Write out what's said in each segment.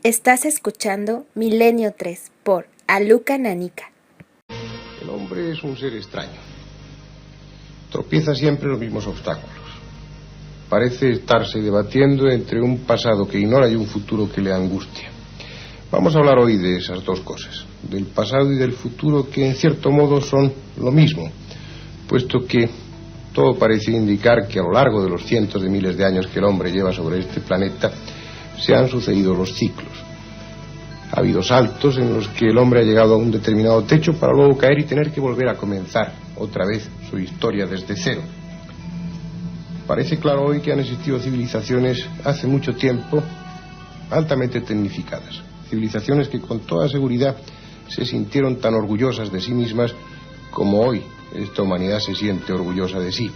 Estás escuchando Milenio 3 por Aluka Nanica. El hombre es un ser extraño. Tropieza siempre en los mismos obstáculos. Parece estarse debatiendo entre un pasado que ignora y un futuro que le angustia. Vamos a hablar hoy de esas dos cosas, del pasado y del futuro, que en cierto modo son lo mismo, puesto que todo parece indicar que a lo largo de los cientos de miles de años que el hombre lleva sobre este planeta se han sucedido los ciclos. Ha habido saltos en los que el hombre ha llegado a un determinado techo para luego caer y tener que volver a comenzar otra vez su historia desde cero. Parece claro hoy que han existido civilizaciones hace mucho tiempo altamente tecnificadas, civilizaciones que con toda seguridad se sintieron tan orgullosas de sí mismas como hoy esta humanidad se siente orgullosa de sí.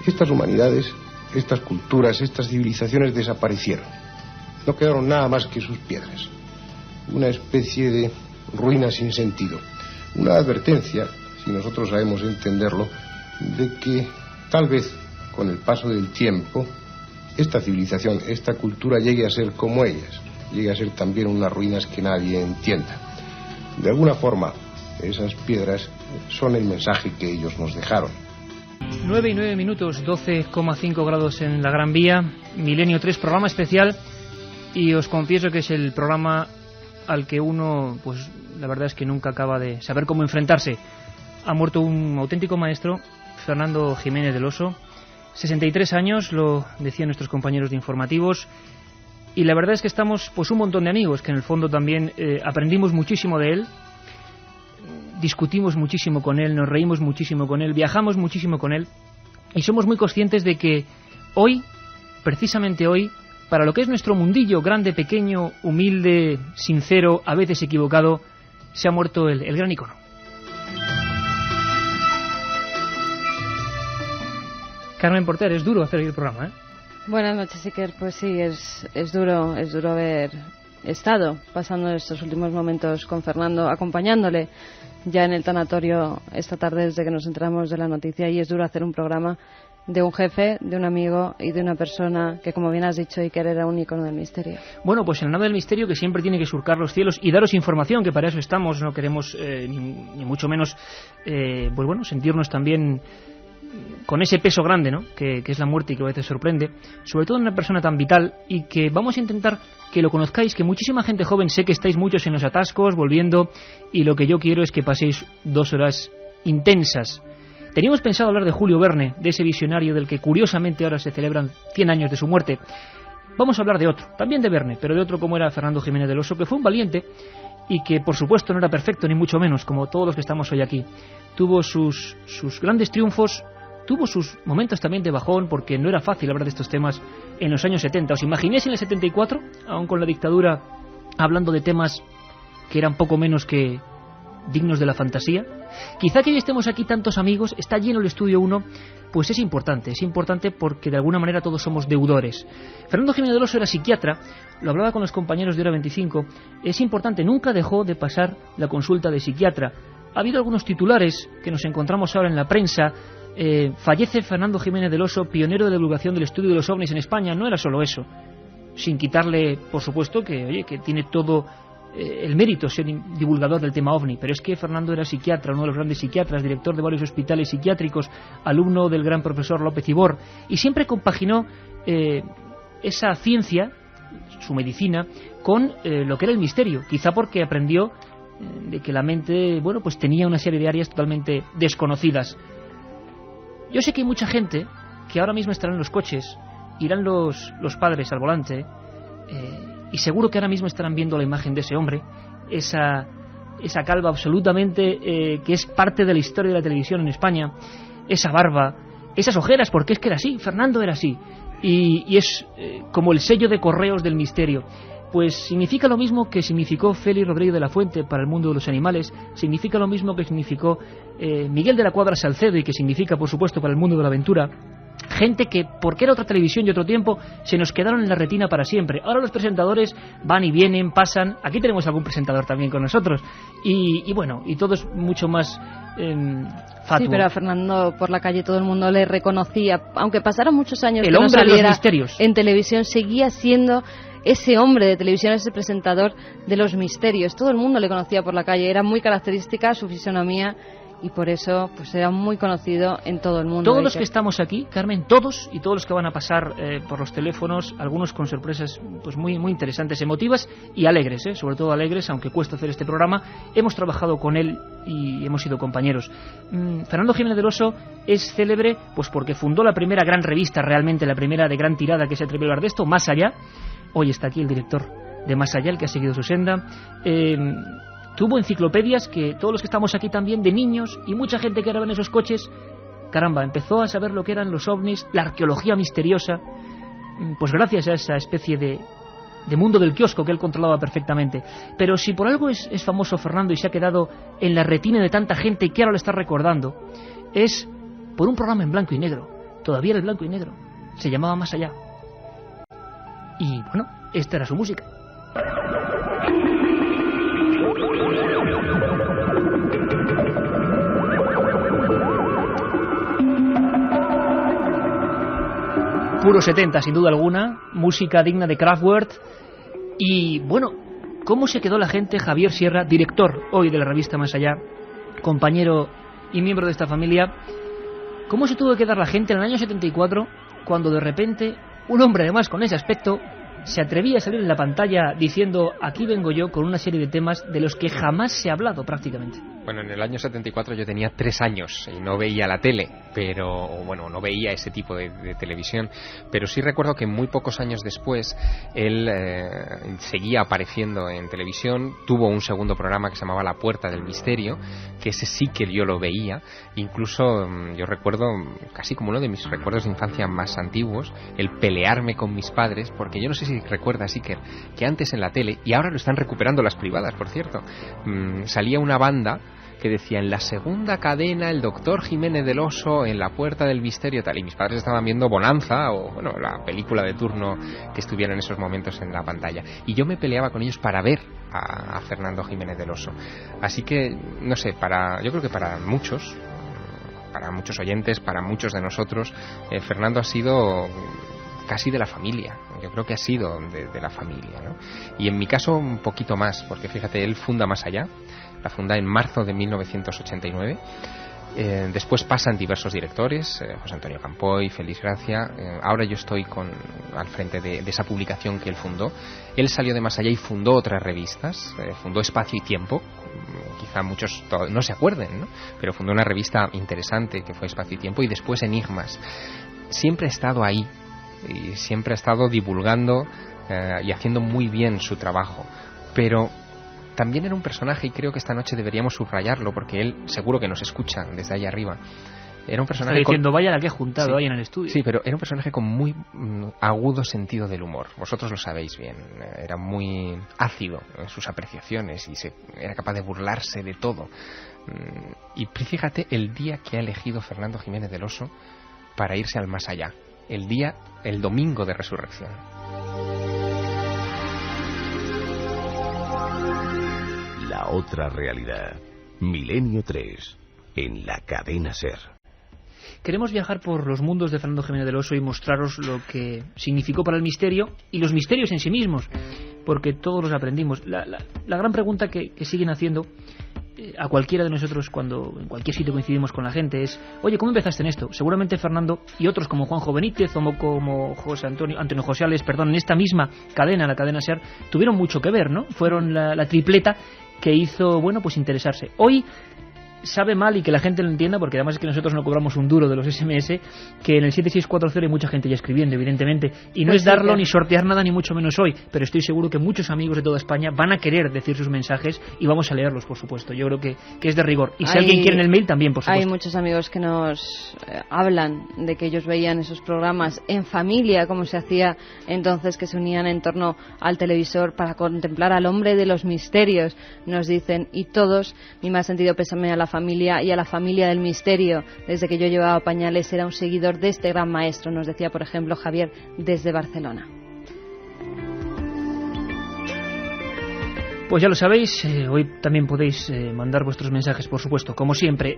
Estas humanidades, estas culturas, estas civilizaciones desaparecieron. No quedaron nada más que sus piedras. Una especie de ruina sin sentido. Una advertencia, si nosotros sabemos entenderlo, de que tal vez con el paso del tiempo esta civilización, esta cultura llegue a ser como ellas, llegue a ser también unas ruinas que nadie entienda. De alguna forma, esas piedras son el mensaje que ellos nos dejaron. 9 y 9 minutos, 12,5 grados en la Gran Vía, Milenio 3, programa especial, y os confieso que es el programa al que uno, pues la verdad es que nunca acaba de saber cómo enfrentarse. Ha muerto un auténtico maestro, Fernando Jiménez del Oso, 63 años, lo decían nuestros compañeros de informativos, y la verdad es que estamos pues un montón de amigos que en el fondo también aprendimos muchísimo de él, discutimos muchísimo con él, nos reímos muchísimo con él, viajamos muchísimo con él, y somos muy conscientes de que hoy, precisamente hoy, para lo que es nuestro mundillo, grande, pequeño, humilde, sincero, a veces equivocado, se ha muerto el gran icono. Carmen Porter, es duro hacer el programa, ¿eh? Buenas noches, Iker. Pues sí, es duro haber estado pasando estos últimos momentos con Fernando, acompañándole ya en el tanatorio esta tarde desde que nos enteramos de la noticia, y es duro hacer un programa de un jefe, de un amigo y de una persona que, como bien has dicho, Iker, era un ícono del misterio. Bueno, pues en el nave del misterio, que siempre tiene que surcar los cielos y daros información, que para eso estamos, no queremos ni mucho menos pues bueno, sentirnos también con ese peso grande, ¿no? Que es la muerte y que a veces sorprende, sobre todo en una persona tan vital, y que vamos a intentar que lo conozcáis, que muchísima gente joven, sé que estáis muchos en los atascos, volviendo, y lo que yo quiero es que paséis 2 horas intensas. Teníamos pensado hablar de Julio Verne, de ese visionario del que curiosamente ahora se celebran 100 años de su muerte. Vamos a hablar de otro, también de Verne, pero de otro como era Fernando Jiménez del Oso, que fue un valiente y que por supuesto no era perfecto, ni mucho menos, como todos los que estamos hoy aquí. Tuvo sus grandes triunfos, tuvo sus momentos también de bajón, porque no era fácil hablar de estos temas en los años 70. ¿Os imagináis en el 74, aún con la dictadura, hablando de temas que eran poco menos que dignos de la fantasía? Quizá que hoy estemos aquí tantos amigos, está lleno el estudio 1, pues es importante porque de alguna manera todos somos deudores. Fernando Jiménez del Oso era psiquiatra, lo hablaba con los compañeros de Hora 25, es importante, nunca dejó de pasar la consulta de psiquiatra. Ha habido algunos titulares que nos encontramos ahora en la prensa. Fallece Fernando Jiménez del Oso, pionero de la divulgación del estudio de los ovnis en España. No era solo eso, sin quitarle, por supuesto, que tiene todo el mérito ser divulgador del tema ovni, pero es que Fernando era psiquiatra, uno de los grandes psiquiatras, director de varios hospitales psiquiátricos, alumno del gran profesor López Ibor, y siempre compaginó esa ciencia, su medicina, con lo que era el misterio, quizá porque aprendió de que la mente, bueno, pues tenía una serie de áreas totalmente desconocidas. Yo sé que hay mucha gente que ahora mismo estará en los coches, irán los padres al volante, y seguro que ahora mismo estarán viendo la imagen de ese hombre, esa calva absolutamente que es parte de la historia de la televisión en España, esa barba, esas ojeras, porque es que era así, Fernando era así, y es como el sello de correos del misterio. Pues significa lo mismo que significó Félix Rodríguez de la Fuente para el mundo de los animales, significa lo mismo que significó Miguel de la Cuadra Salcedo, y que significa, por supuesto, para el mundo de la aventura. Gente que, porque era otra televisión y otro tiempo, se nos quedaron en la retina para siempre. Ahora los presentadores van y vienen, pasan. Aquí tenemos algún presentador también con nosotros. Y bueno, y todo es mucho más fatuo. Sí, pero a Fernando por la calle todo el mundo le reconocía. Aunque pasaron muchos años el que no saliera en televisión, seguía siendo ese hombre de televisión, ese presentador de los misterios. Todo el mundo le conocía por la calle, era muy característica su fisonomía y por eso pues era muy conocido en todo el mundo. Todos los que estamos aquí, Carmen, todos y todos los que van a pasar por los teléfonos, algunos con sorpresas pues muy interesantes, emotivas y alegres, sobre todo alegres, aunque cuesta hacer este programa. Hemos trabajado con él y hemos sido compañeros. Fernando Jiménez del Oso es célebre pues porque fundó la primera gran revista, realmente la primera de gran tirada que se atrevió a hablar de esto, Más Allá. Hoy está aquí el director de Más Allá, el que ha seguido su senda. Tuvo enciclopedias que todos los que estamos aquí también, de niños, y mucha gente que ahora ve en esos coches, caramba, empezó a saber lo que eran los ovnis, la arqueología misteriosa, pues gracias a esa especie de mundo del kiosco que él controlaba perfectamente. Pero si por algo es famoso Fernando y se ha quedado en la retina de tanta gente y que ahora lo está recordando, es por un programa en blanco y negro. Todavía era el blanco y negro. Se llamaba Más Allá. Y bueno, esta era su música. Puro 70, sin duda alguna, música digna de Kraftwerk. Y bueno, ¿cómo se quedó la gente? Javier Sierra, director hoy de la revista Más Allá, compañero y miembro de esta familia. ¿Cómo se tuvo que quedar la gente en el año 74 cuando de repente un hombre además con ese aspecto se atrevía a salir en la pantalla diciendo aquí vengo yo con una serie de temas de los que jamás se ha hablado prácticamente? Bueno, en el año 74 yo tenía 3 años y no veía la tele, pero bueno, no veía ese tipo de televisión, pero sí recuerdo que muy pocos años después él seguía apareciendo en televisión, tuvo un segundo programa que se llamaba La Puerta del Misterio, que ese sí que yo lo veía, incluso yo recuerdo, casi como uno de mis recuerdos de infancia más antiguos, el pelearme con mis padres, porque yo no sé si recuerdas, Iker, que antes en la tele, y ahora lo están recuperando las privadas, por cierto, salía una banda que decía en la segunda cadena el doctor Jiménez del Oso en La Puerta del Misterio tal, y mis padres estaban viendo Bonanza o bueno, la película de turno que estuviera en esos momentos en la pantalla, y yo me peleaba con ellos para ver a Fernando Jiménez del Oso. Así que no sé, yo creo que para muchos oyentes, para muchos de nosotros, Fernando ha sido casi de la familia. Yo creo que ha sido de la familia, ¿no? Y en mi caso un poquito más, porque fíjate, él funda Más Allá, la funda en marzo de 1989. Después pasan diversos directores, José Antonio Campoy, Félix Gracia. Ahora yo estoy al frente de esa publicación que él fundó. Él salió de Más Allá y fundó otras revistas, fundó Espacio y Tiempo. Quizá muchos no se acuerden, ¿no? Pero fundó una revista interesante que fue Espacio y Tiempo, y después Enigmas. Siempre ha estado ahí y siempre ha estado divulgando y haciendo muy bien su trabajo, pero también era un personaje, y creo que esta noche deberíamos subrayarlo porque él seguro que nos escucha desde ahí arriba. Era un personaje diciendo vaya la que he juntado ahí en el estudio. Sí, pero era un personaje con muy agudo sentido del humor. Vosotros lo sabéis bien. Era muy ácido en sus apreciaciones y era capaz de burlarse de todo. Y fíjate el día que ha elegido Fernando Jiménez del Oso para irse al Más Allá. El domingo de Resurrección. La otra realidad. Milenio 3. En la cadena SER. Queremos viajar por los mundos de Fernando Jiménez del Oso y mostraros lo que significó para el misterio y los misterios en sí mismos, porque todos los aprendimos. La gran pregunta que siguen haciendo a cualquiera de nosotros cuando en cualquier sitio coincidimos con la gente es: oye, ¿cómo empezaste en esto? Seguramente Fernando y otros como Juanjo Benítez o como Antonio José en esta misma cadena, la cadena SER, tuvieron mucho que ver, ¿no? Fueron la tripleta que hizo, bueno, pues interesarse. Hoy sabe mal, y que la gente lo entienda, porque además es que nosotros no cobramos un duro de los SMS, que en el 7640 hay mucha gente ya escribiendo, evidentemente, y no pues es darlo sí, ni sortear nada, ni mucho menos hoy, pero estoy seguro que muchos amigos de toda España van a querer decir sus mensajes y vamos a leerlos, por supuesto. Yo creo que es de rigor, y si alguien quiere en el mail también, por supuesto. Hay muchos amigos que nos hablan de que ellos veían esos programas en familia, como se hacía entonces, que se unían en torno al televisor para contemplar al hombre de los misterios, nos dicen, y todos, mi más sentido pésame a la familia y a la familia del misterio. Desde que yo llevaba pañales era un seguidor de este gran maestro, nos decía, por ejemplo, Javier desde Barcelona. Pues ya lo sabéis, hoy también podéis mandar vuestros mensajes, por supuesto, como siempre.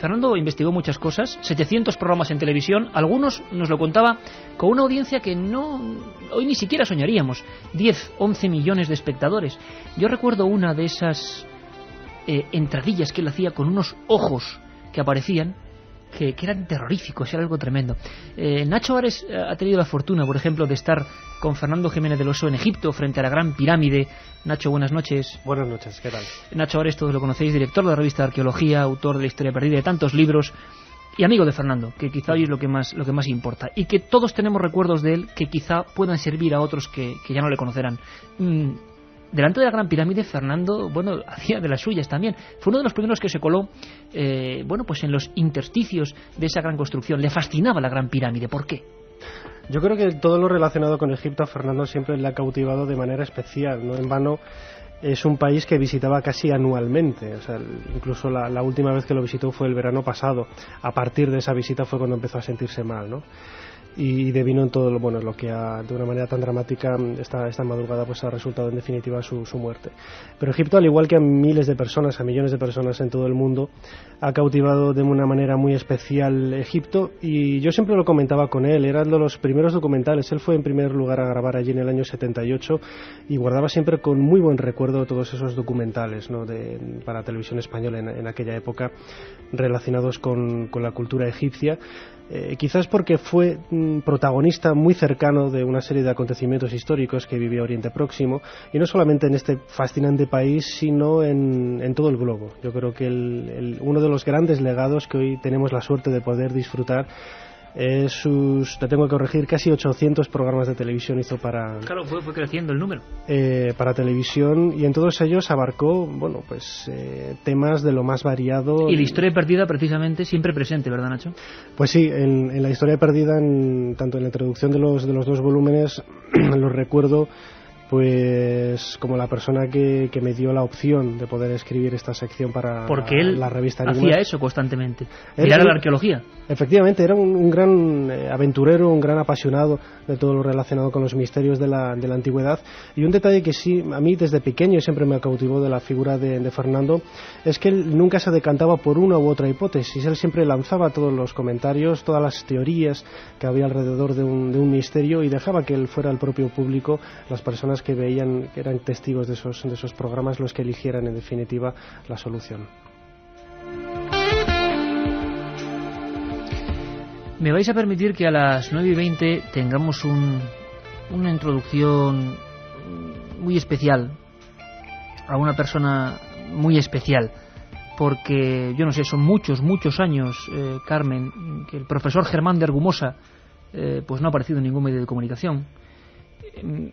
Fernando investigó muchas cosas, 700 programas en televisión, algunos nos lo contaba con una audiencia que hoy ni siquiera soñaríamos, 10, 11 millones de espectadores. Yo recuerdo una de esas entradillas que él hacía con unos ojos que aparecían, que eran terroríficos, era algo tremendo. Nacho Ares ha tenido la fortuna, por ejemplo, de estar con Fernando Jiménez del Oso en Egipto, frente a la Gran Pirámide. Nacho, buenas noches. Buenas noches, ¿qué tal? Nacho Ares, todos lo conocéis, director de la revista de Arqueología, autor de La Historia Perdida, de tantos libros, y amigo de Fernando, que quizá hoy es lo que más importa. Y que todos tenemos recuerdos de él que quizá puedan servir a otros que ya no le conocerán. Delante de la Gran Pirámide, Fernando, hacía de las suyas también. Fue uno de los primeros que se coló, pues en los intersticios de esa gran construcción. Le fascinaba la Gran Pirámide. ¿Por qué? Yo creo que todo lo relacionado con Egipto a Fernando siempre le ha cautivado de manera especial. No en vano es un país que visitaba casi anualmente. O sea, incluso la última vez que lo visitó fue el verano pasado. A partir de esa visita fue cuando empezó a sentirse mal, ¿no? Y devino en todo lo que de una manera tan dramática esta madrugada pues ha resultado en definitiva su muerte. Pero Egipto, al igual que a miles de personas, a millones de personas en todo el mundo, ha cautivado de una manera muy especial Egipto, y yo siempre lo comentaba con él, eran de los primeros documentales. Él fue en primer lugar a grabar allí en el año 78 y guardaba siempre con muy buen recuerdo todos esos documentales, ¿no? Para televisión española en aquella época, relacionados con la cultura egipcia. Quizás porque fue protagonista muy cercano de una serie de acontecimientos históricos que vivía Oriente Próximo, y no solamente en este fascinante país, sino en todo el globo. Yo creo que uno de los grandes legados que hoy tenemos la suerte de poder disfrutar es te tengo que corregir, casi 800 programas de televisión hizo para... Claro, fue creciendo el número. Para televisión, y en todos ellos abarcó, temas de lo más variado. Y la Historia Perdida, precisamente, siempre presente, ¿verdad, Nacho? Pues sí, en la Historia Perdida, tanto en la introducción de los dos volúmenes, los recuerdo pues como la persona que me dio la opción de poder escribir esta sección para la revista Enigmas. Hacía eso constantemente, mirar a la arqueología. Efectivamente, era un gran aventurero, un gran apasionado de todo lo relacionado con los misterios de la antigüedad. Y un detalle que sí, a mí desde pequeño siempre me cautivó de la figura de Fernando, es que él nunca se decantaba por una u otra hipótesis. Él siempre lanzaba todos los comentarios, todas las teorías que había alrededor de un misterio, y dejaba que él fuera el propio público, las personas que veían, que eran testigos de esos programas, los que eligieran en definitiva la solución. Me vais a permitir que a las 9:20 tengamos una introducción muy especial a una persona muy especial, porque yo no sé, son muchos años, Carmen, que el profesor Germán de Argumosa pues no ha aparecido en ningún medio de comunicación.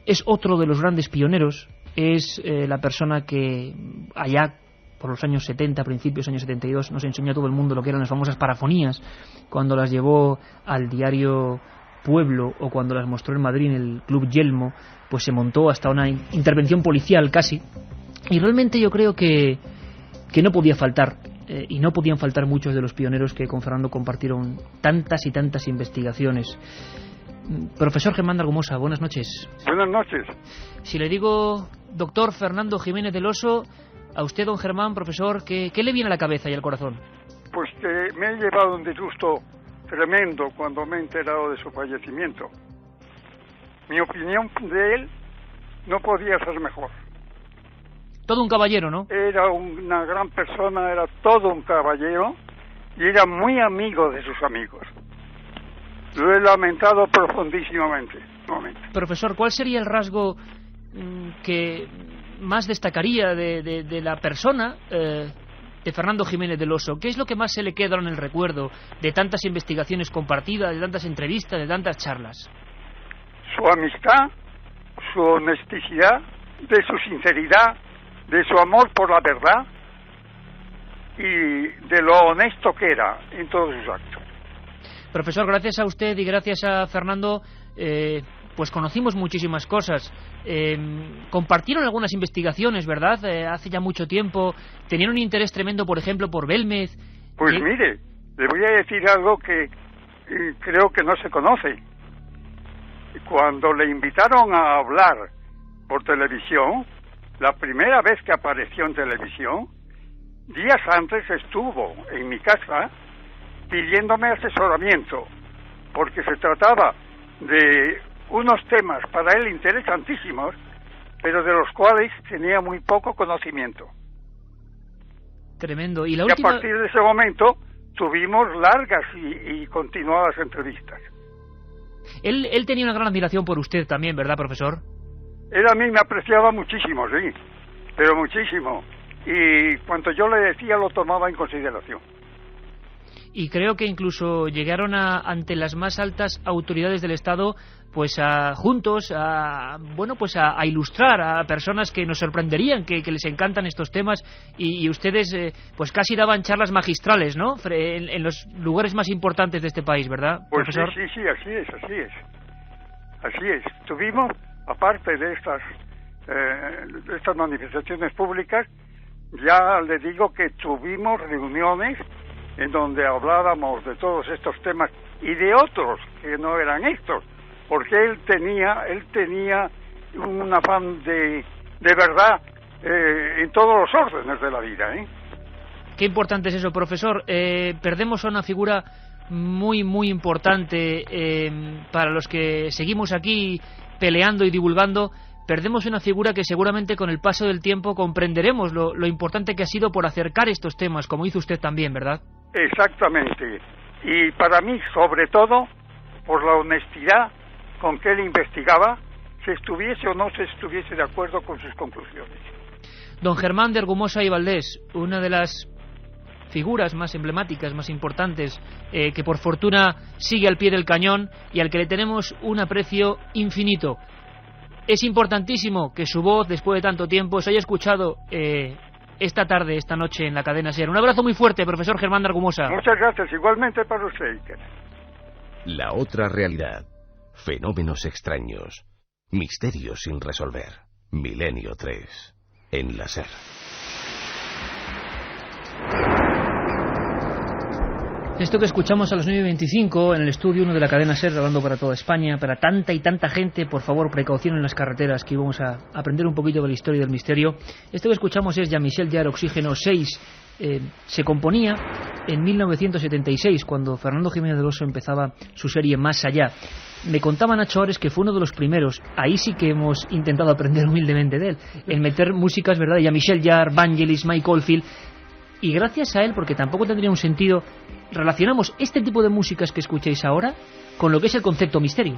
Es otro de los grandes pioneros, es la persona que allá por los años 70, principios años 72, nos enseñó a todo el mundo lo que eran las famosas parafonías, cuando las llevó al diario Pueblo o cuando las mostró en Madrid en el Club Yelmo, pues se montó hasta una intervención policial casi, y realmente yo creo que no podía faltar, y no podían faltar muchos de los pioneros que con Fernando compartieron tantas y tantas investigaciones. Profesor Germán de Argumosa, buenas noches. Buenas noches. Si le digo doctor Fernando Jiménez del Oso, a usted, don Germán, profesor, ¿qué le viene a la cabeza y al corazón? Pues que me he llevado un disgusto tremendo cuando me he enterado de su fallecimiento. Mi opinión de él no podía ser mejor. Todo un caballero, ¿no? Era una gran persona, era todo un caballero, y era muy amigo de sus amigos. Lo he lamentado profundísimamente. Profesor, ¿cuál sería el rasgo que más destacaría de la persona de Fernando Jiménez del Oso? ¿Qué es lo que más se le queda en el recuerdo de tantas investigaciones compartidas, de tantas entrevistas, de tantas charlas? Su amistad, su honesticidad, de su sinceridad, de su amor por la verdad y de lo honesto que era en todos sus actos. Profesor, gracias a usted y gracias a Fernando, pues conocimos muchísimas cosas. Compartieron algunas investigaciones, ¿verdad? Hace ya mucho tiempo. Tenían un interés tremendo, por ejemplo, por Belmez. Pues mire, le voy a decir algo que creo que no se conoce. Cuando le invitaron a hablar por televisión, la primera vez que apareció en televisión, días antes estuvo en mi casa pidiéndome asesoramiento, porque se trataba de unos temas para él interesantísimos, pero de los cuales tenía muy poco conocimiento. Tremendo. Y la a última... partir de ese momento tuvimos largas y continuadas entrevistas. Él tenía una gran admiración por usted también, ¿verdad, profesor? Él a mí me apreciaba muchísimo, sí, pero muchísimo. Y cuanto yo le decía lo tomaba en consideración. Y creo que incluso llegaron ante las más altas autoridades del Estado, pues juntos a ilustrar a personas que nos sorprenderían, que les encantan estos temas, y ustedes pues casi daban charlas magistrales, ¿no? En los lugares más importantes de este país, ¿verdad, pues profesor? Sí, así es. Tuvimos, aparte de estas manifestaciones públicas, ya le digo que tuvimos reuniones en donde hablábamos de todos estos temas y de otros que no eran estos, porque él tenía un afán de verdad en todos los órdenes de la vida, ¿eh? Qué importante es eso, profesor. Perdemos a una figura muy, muy importante para los que seguimos aquí peleando y divulgando. Perdemos una figura que seguramente con el paso del tiempo comprenderemos lo importante que ha sido por acercar estos temas, como hizo usted también, ¿verdad? Exactamente. Y para mí, sobre todo, por la honestidad con que él investigaba, se estuviese o no se estuviese de acuerdo con sus conclusiones. Don Germán de Argumosa y Valdés, una de las figuras más emblemáticas, más importantes, que por fortuna sigue al pie del cañón y al que le tenemos un aprecio infinito. Es importantísimo que su voz, después de tanto tiempo, se haya escuchado esta tarde, esta noche en la cadena SER. Un abrazo muy fuerte, profesor Germán de Argumosa. Muchas gracias, igualmente para usted, Iker. La otra realidad. Fenómenos extraños. Misterios sin resolver. Milenio 3. En la SER. Esto que escuchamos a las 9:25 en el estudio 1 de la cadena SER, hablando para toda España, para tanta y tanta gente, por favor, precaución en las carreteras, que íbamos a aprender un poquito de la historia del misterio. Esto que escuchamos es Jean-Michel Jarre, Oxígeno 6. Se componía en 1976, cuando Fernando Jiménez del Oso empezaba su serie Más Allá. Me contaba Nacho Ares que fue uno de los primeros, ahí sí que hemos intentado aprender humildemente de él, en meter músicas, ¿verdad?, de Jean-Michel Jarre, Vangelis, Mike Oldfield. Y gracias a él, porque tampoco tendría un sentido, relacionamos este tipo de músicas que escucháis ahora con lo que es el concepto misterio.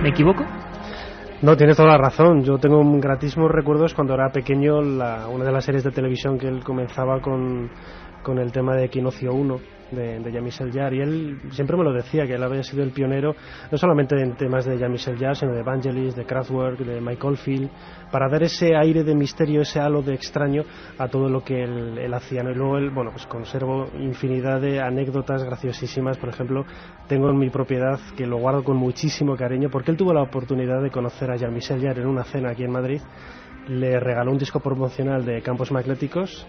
¿Me equivoco? No, tienes toda la razón. Yo tengo gratísimos recuerdos cuando era pequeño, una de las series de televisión que él comenzaba con el tema de Equinoccio 1 de Jean-Michel Jarre, y él siempre me lo decía, que él había sido el pionero no solamente en temas de Jean-Michel Jarre, sino de Vangelis, de Kraftwerk, de Mike Oldfield, para dar ese aire de misterio, ese halo de extraño a todo lo que él hacía, ¿no? Y luego él, pues conservo infinidad de anécdotas graciosísimas. Por ejemplo, tengo en mi propiedad, que lo guardo con muchísimo cariño, porque él tuvo la oportunidad de conocer a Jean-Michel Jarre en una cena aquí en Madrid. Le regaló un disco promocional de Campos Magnéticos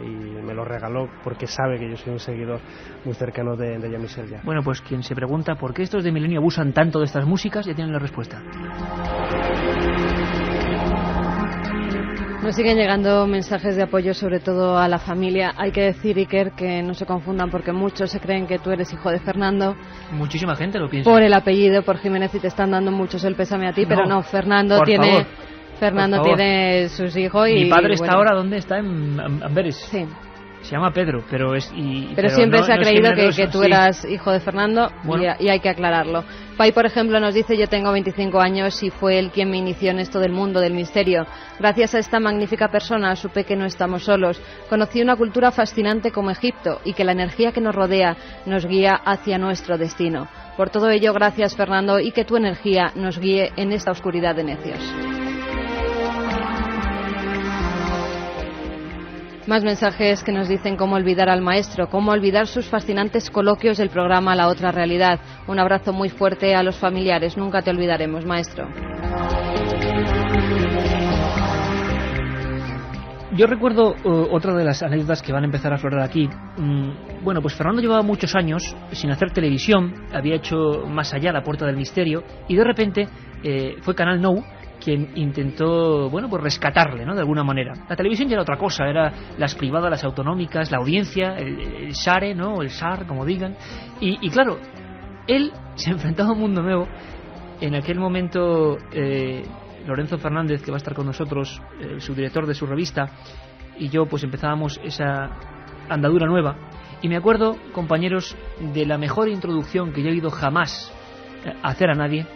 y me lo regaló porque sabe que yo soy un seguidor muy cercano de Jean-Michel Jarre. Bueno, pues quien se pregunta por qué estos de Milenio abusan tanto de estas músicas, ya tienen la respuesta. Nos siguen llegando mensajes de apoyo, sobre todo a la familia. Hay que decir, Iker, que no se confundan, porque muchos se creen que tú eres hijo de Fernando. Muchísima gente lo piensa. Por el apellido, por Jiménez, y te están dando muchos el pésame a ti, pero no, Fernando tiene... Fernando tiene sus hijos y... Mi padre está ahora, ¿dónde está? En Amberes. Sí. Se llama Pedro, pero es... Pero siempre no, se ha creído que tú eras hijo de Fernando, bueno. y hay que aclararlo. Pai, por ejemplo, nos dice: yo tengo 25 años y fue él quien me inició en esto del mundo del misterio. Gracias a esta magnífica persona supe que no estamos solos. Conocí una cultura fascinante como Egipto y que la energía que nos rodea nos guía hacia nuestro destino. Por todo ello, gracias, Fernando, y que tu energía nos guíe en esta oscuridad de necios. Más mensajes que nos dicen cómo olvidar al maestro, cómo olvidar sus fascinantes coloquios del programa La Otra Realidad. Un abrazo muy fuerte a los familiares. Nunca te olvidaremos, maestro. Yo recuerdo otra de las anécdotas que van a empezar a aflorar aquí. Bueno, pues Fernando llevaba muchos años sin hacer televisión, había hecho Más Allá, La Puerta del Misterio, y de repente fue Canal Nou quien intentó, bueno, pues rescatarle, ¿no?, de alguna manera. La televisión ya era otra cosa, era las privadas, las autonómicas, la audiencia, el SARE, ¿no?, o el SAR, como digan. Y claro, él se enfrentaba a un mundo nuevo. En aquel momento, Lorenzo Fernández, que va a estar con nosotros, el subdirector de su revista, y yo, pues empezábamos esa andadura nueva. Y me acuerdo, compañeros, de la mejor introducción que yo he oído jamás hacer a nadie,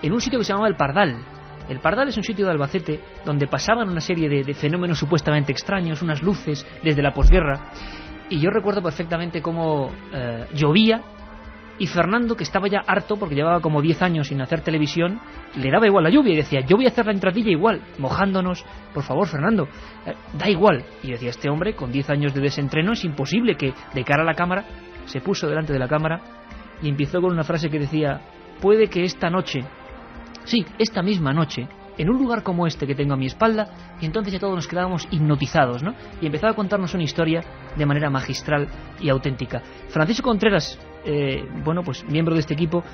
en un sitio que se llamaba El Pardal. El Pardal es un sitio de Albacete donde pasaban una serie de fenómenos supuestamente extraños, unas luces desde la posguerra, y yo recuerdo perfectamente cómo llovía, y Fernando, que estaba ya harto porque llevaba como 10 años sin hacer televisión, le daba igual la lluvia y decía, yo voy a hacer la entradilla igual, mojándonos, por favor, Fernando, da igual. Y decía, este hombre con 10 años de desentreno es imposible que de cara a la cámara, se puso delante de la cámara y empezó con una frase que decía, puede que esta noche, sí, esta misma noche, en un lugar como este que tengo a mi espalda, y entonces ya todos nos quedábamos hipnotizados, ¿no? Y empezaba a contarnos una historia de manera magistral y auténtica. Francisco Contreras, bueno, pues miembro de este equipo,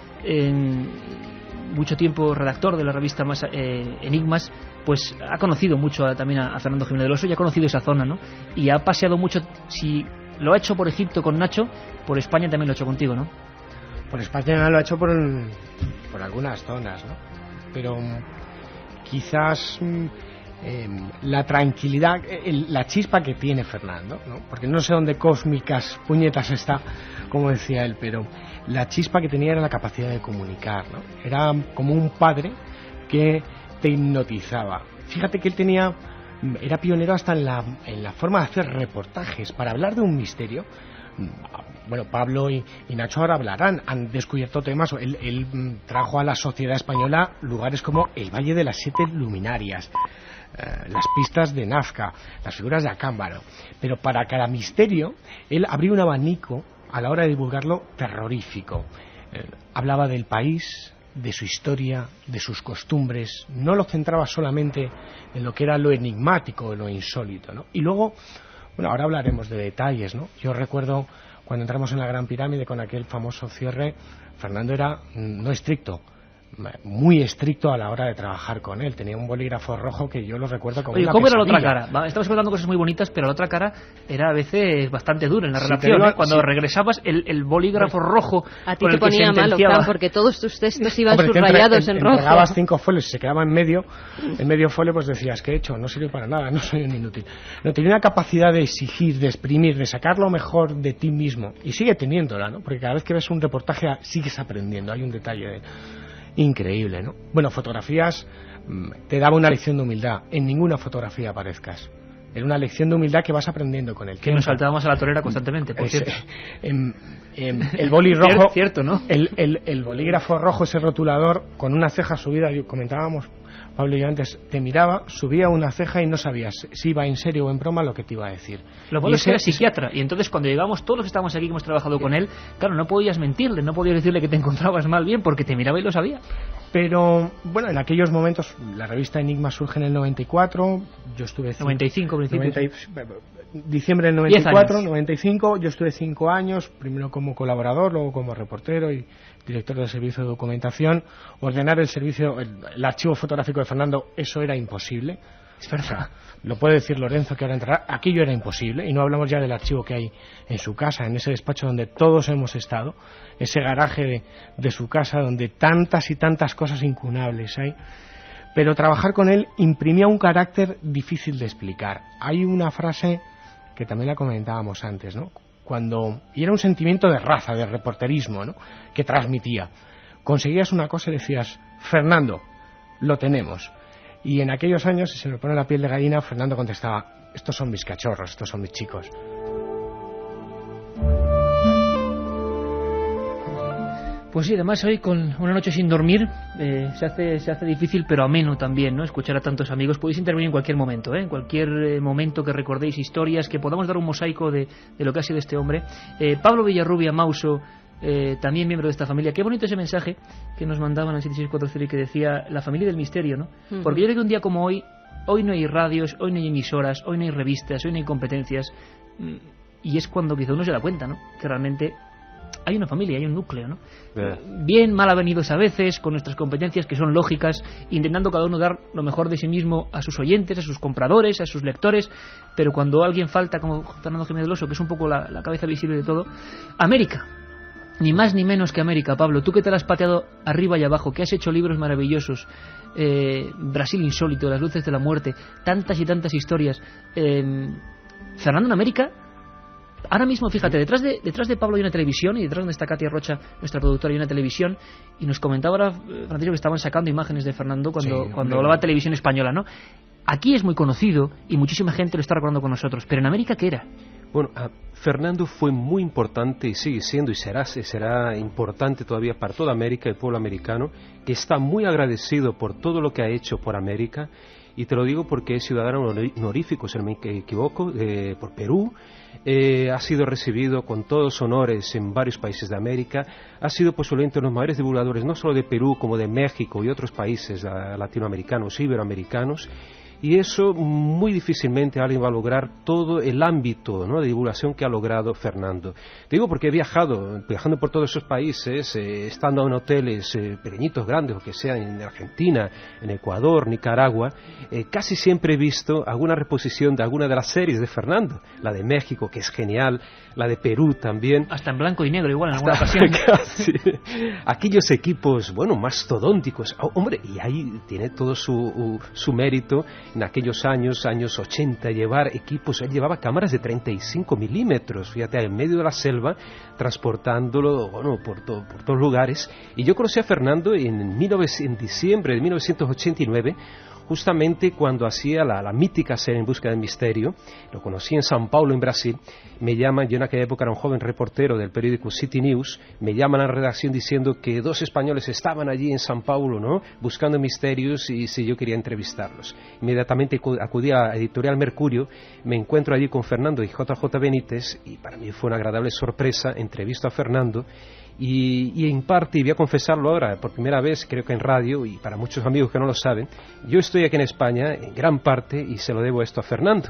mucho tiempo redactor de la revista Enigmas, pues ha conocido mucho también a Fernando Jiménez del Oso y ha conocido esa zona, ¿no? Y ha paseado mucho, si lo ha hecho por Egipto con Nacho, por España también lo ha hecho contigo, ¿no? Por España lo ha hecho por algunas zonas, ¿no? Pero quizás la tranquilidad, la chispa que tiene Fernando, ¿no? Porque no sé dónde cósmicas puñetas está, como decía él, pero la chispa que tenía era la capacidad de comunicar, ¿no? Era como un padre que te hipnotizaba. Fíjate que él era pionero hasta en la forma de hacer reportajes para hablar de un misterio. Bueno, Pablo y Nacho ahora hablarán, han descubierto temas. Él trajo a la sociedad española lugares como el Valle de las Siete Luminarias, las pistas de Nazca, las figuras de Acámbaro. Pero para cada misterio, él abrió un abanico a la hora de divulgarlo terrorífico. Hablaba del país, de su historia, de sus costumbres. No lo centraba solamente en lo que era lo enigmático, lo insólito, ¿no? Y luego, bueno, ahora hablaremos de detalles, ¿no? Yo recuerdo cuando entramos en la Gran Pirámide con aquel famoso cierre, Fernando era no estricto, muy estricto a la hora de trabajar con él. Tenía un bolígrafo rojo que yo lo recuerdo como una ¿cómo era la otra pesadilla. cara? Estamos contando cosas muy bonitas, pero la otra cara era a veces bastante dura en la relación, ¿eh? Cuando regresabas, el bolígrafo rojo a ti con te el que ponía mal, Octavio, porque todos tus textos iban subrayados en rojo. Entregabas 5 folios y se quedaba en medio folio, pues decías, ¿qué he hecho? No sirve para nada, no soy un inútil. No, tenía una capacidad de exigir, de exprimir, de sacar lo mejor de ti mismo, y sigue teniéndola, ¿no? Porque cada vez que ves un reportaje sigues aprendiendo, hay un detalle increíble, ¿no? Bueno, fotografías, te daba una lección de humildad. En ninguna fotografía aparezcas. Era una lección de humildad que vas aprendiendo con él. Que nos saltábamos a la torera constantemente, por cierto. El boli rojo, cierto, ¿no? El bolígrafo rojo, ese rotulador, con una ceja subida, comentábamos, Pablo y yo antes, te miraba, subía una ceja y no sabías si iba en serio o en broma lo que te iba a decir. Lo bueno es que era psiquiatra, y entonces cuando llegamos, todos los que estábamos aquí, que hemos trabajado con él, claro, no podías mentirle, no podías decirle que te encontrabas mal bien, porque te miraba y lo sabía. Pero, bueno, en aquellos momentos, la revista Enigma surge en el 94, yo estuve... 95, principios. Diciembre del 94, 95, yo estuve 5 años, primero como colaborador, luego como reportero y director del servicio de documentación. Ordenar el archivo fotográfico de Fernando, eso era imposible. Es verdad. Lo puede decir Lorenzo, que ahora entrará. Aquello era imposible, y no hablamos ya del archivo que hay en su casa, en ese despacho donde todos hemos estado, ese garaje de su casa donde tantas y tantas cosas incunables hay. Pero trabajar con él imprimía un carácter difícil de explicar. Hay una frase que también la comentábamos antes, ¿no? Y era un sentimiento de raza, de reporterismo, ¿no?, que transmitía. Conseguías una cosa y decías, Fernando, lo tenemos. Y en aquellos años, si se me pone la piel de gallina, Fernando contestaba, estos son mis cachorros, estos son mis chicos. Pues sí, además hoy con una noche sin dormir se hace difícil, pero ameno también, ¿no?, escuchar a tantos amigos. Podéis intervenir en cualquier momento, en cualquier momento que recordéis historias, que podamos dar un mosaico de lo que ha sido este hombre. Pablo Villarrubia Mauso, también miembro de esta familia. Qué bonito ese mensaje que nos mandaban al 7640 y que decía la familia del misterio, ¿no? Porque yo creo que un día como hoy no hay radios, hoy no hay emisoras, hoy no hay revistas, hoy no hay competencias, y es cuando quizá uno se da cuenta, ¿no?, que realmente hay una familia, hay un núcleo, ¿no? Bien, mal avenidos a veces, con nuestras competencias que son lógicas, intentando cada uno dar lo mejor de sí mismo a sus oyentes, a sus compradores, a sus lectores, pero cuando alguien falta, como Fernando Jiménez del Oso, que es un poco la cabeza visible de todo, América. Ni más ni menos que América, Pablo. Tú que te la has pateado arriba y abajo, que has hecho libros maravillosos, Brasil insólito, Las luces de la muerte, tantas y tantas historias. Fernando, en América, ahora mismo, fíjate, detrás de Pablo hay una televisión, y detrás donde está Katia Rocha, nuestra productora, hay una televisión, y nos comentaba ahora Francisco que estaban sacando imágenes de Fernando cuando hablaba televisión española, ¿no? Aquí es muy conocido y muchísima gente lo está recordando con nosotros, pero en América, ¿qué era? Bueno, Fernando fue muy importante y sigue siendo y será importante todavía para toda América, el pueblo americano, que está muy agradecido por todo lo que ha hecho por América, y te lo digo porque es ciudadano honorífico, si no me equivoco, por Perú, ha sido recibido con todos los honores en varios países de América, ha sido posiblemente uno de los mayores divulgadores no solo de Perú como de México y otros países latinoamericanos, iberoamericanos, y eso muy difícilmente alguien va a lograr todo el ámbito, ¿no?, de divulgación que ha logrado Fernando. Te digo porque he viajando por todos esos países, estando en hoteles pequeñitos, grandes, o que sean en Argentina, en Ecuador, Nicaragua, casi siempre he visto alguna reposición de alguna de las series de Fernando, la de México, que es genial, la de Perú también. Hasta en blanco y negro igual en alguna ocasión. Casi. Aquellos equipos, bueno, mastodónticos. Oh, hombre, y ahí tiene todo su mérito. En aquellos años 80, llevar equipos, él llevaba cámaras de 35 milímetros, fíjate, en medio de la selva, transportándolo, bueno, por todos lugares. Y yo conocí a Fernando en diciembre de 1989, justamente cuando hacía la mítica serie En busca del misterio. Lo conocí en São Paulo, en Brasil. Me llaman, yo en aquella época era un joven reportero del periódico City News, me llaman a la redacción diciendo que 2 españoles estaban allí en São Paulo, ¿no?, buscando misterios, y si yo quería entrevistarlos. Inmediatamente acudí a Editorial Mercurio, me encuentro allí con Fernando y JJ Benítez, y para mí fue una agradable sorpresa. Entrevisto a Fernando, y en parte, y voy a confesarlo ahora por primera vez, creo que en radio, y para muchos amigos que no lo saben, yo estoy aquí en España en gran parte y se lo debo esto a Fernando.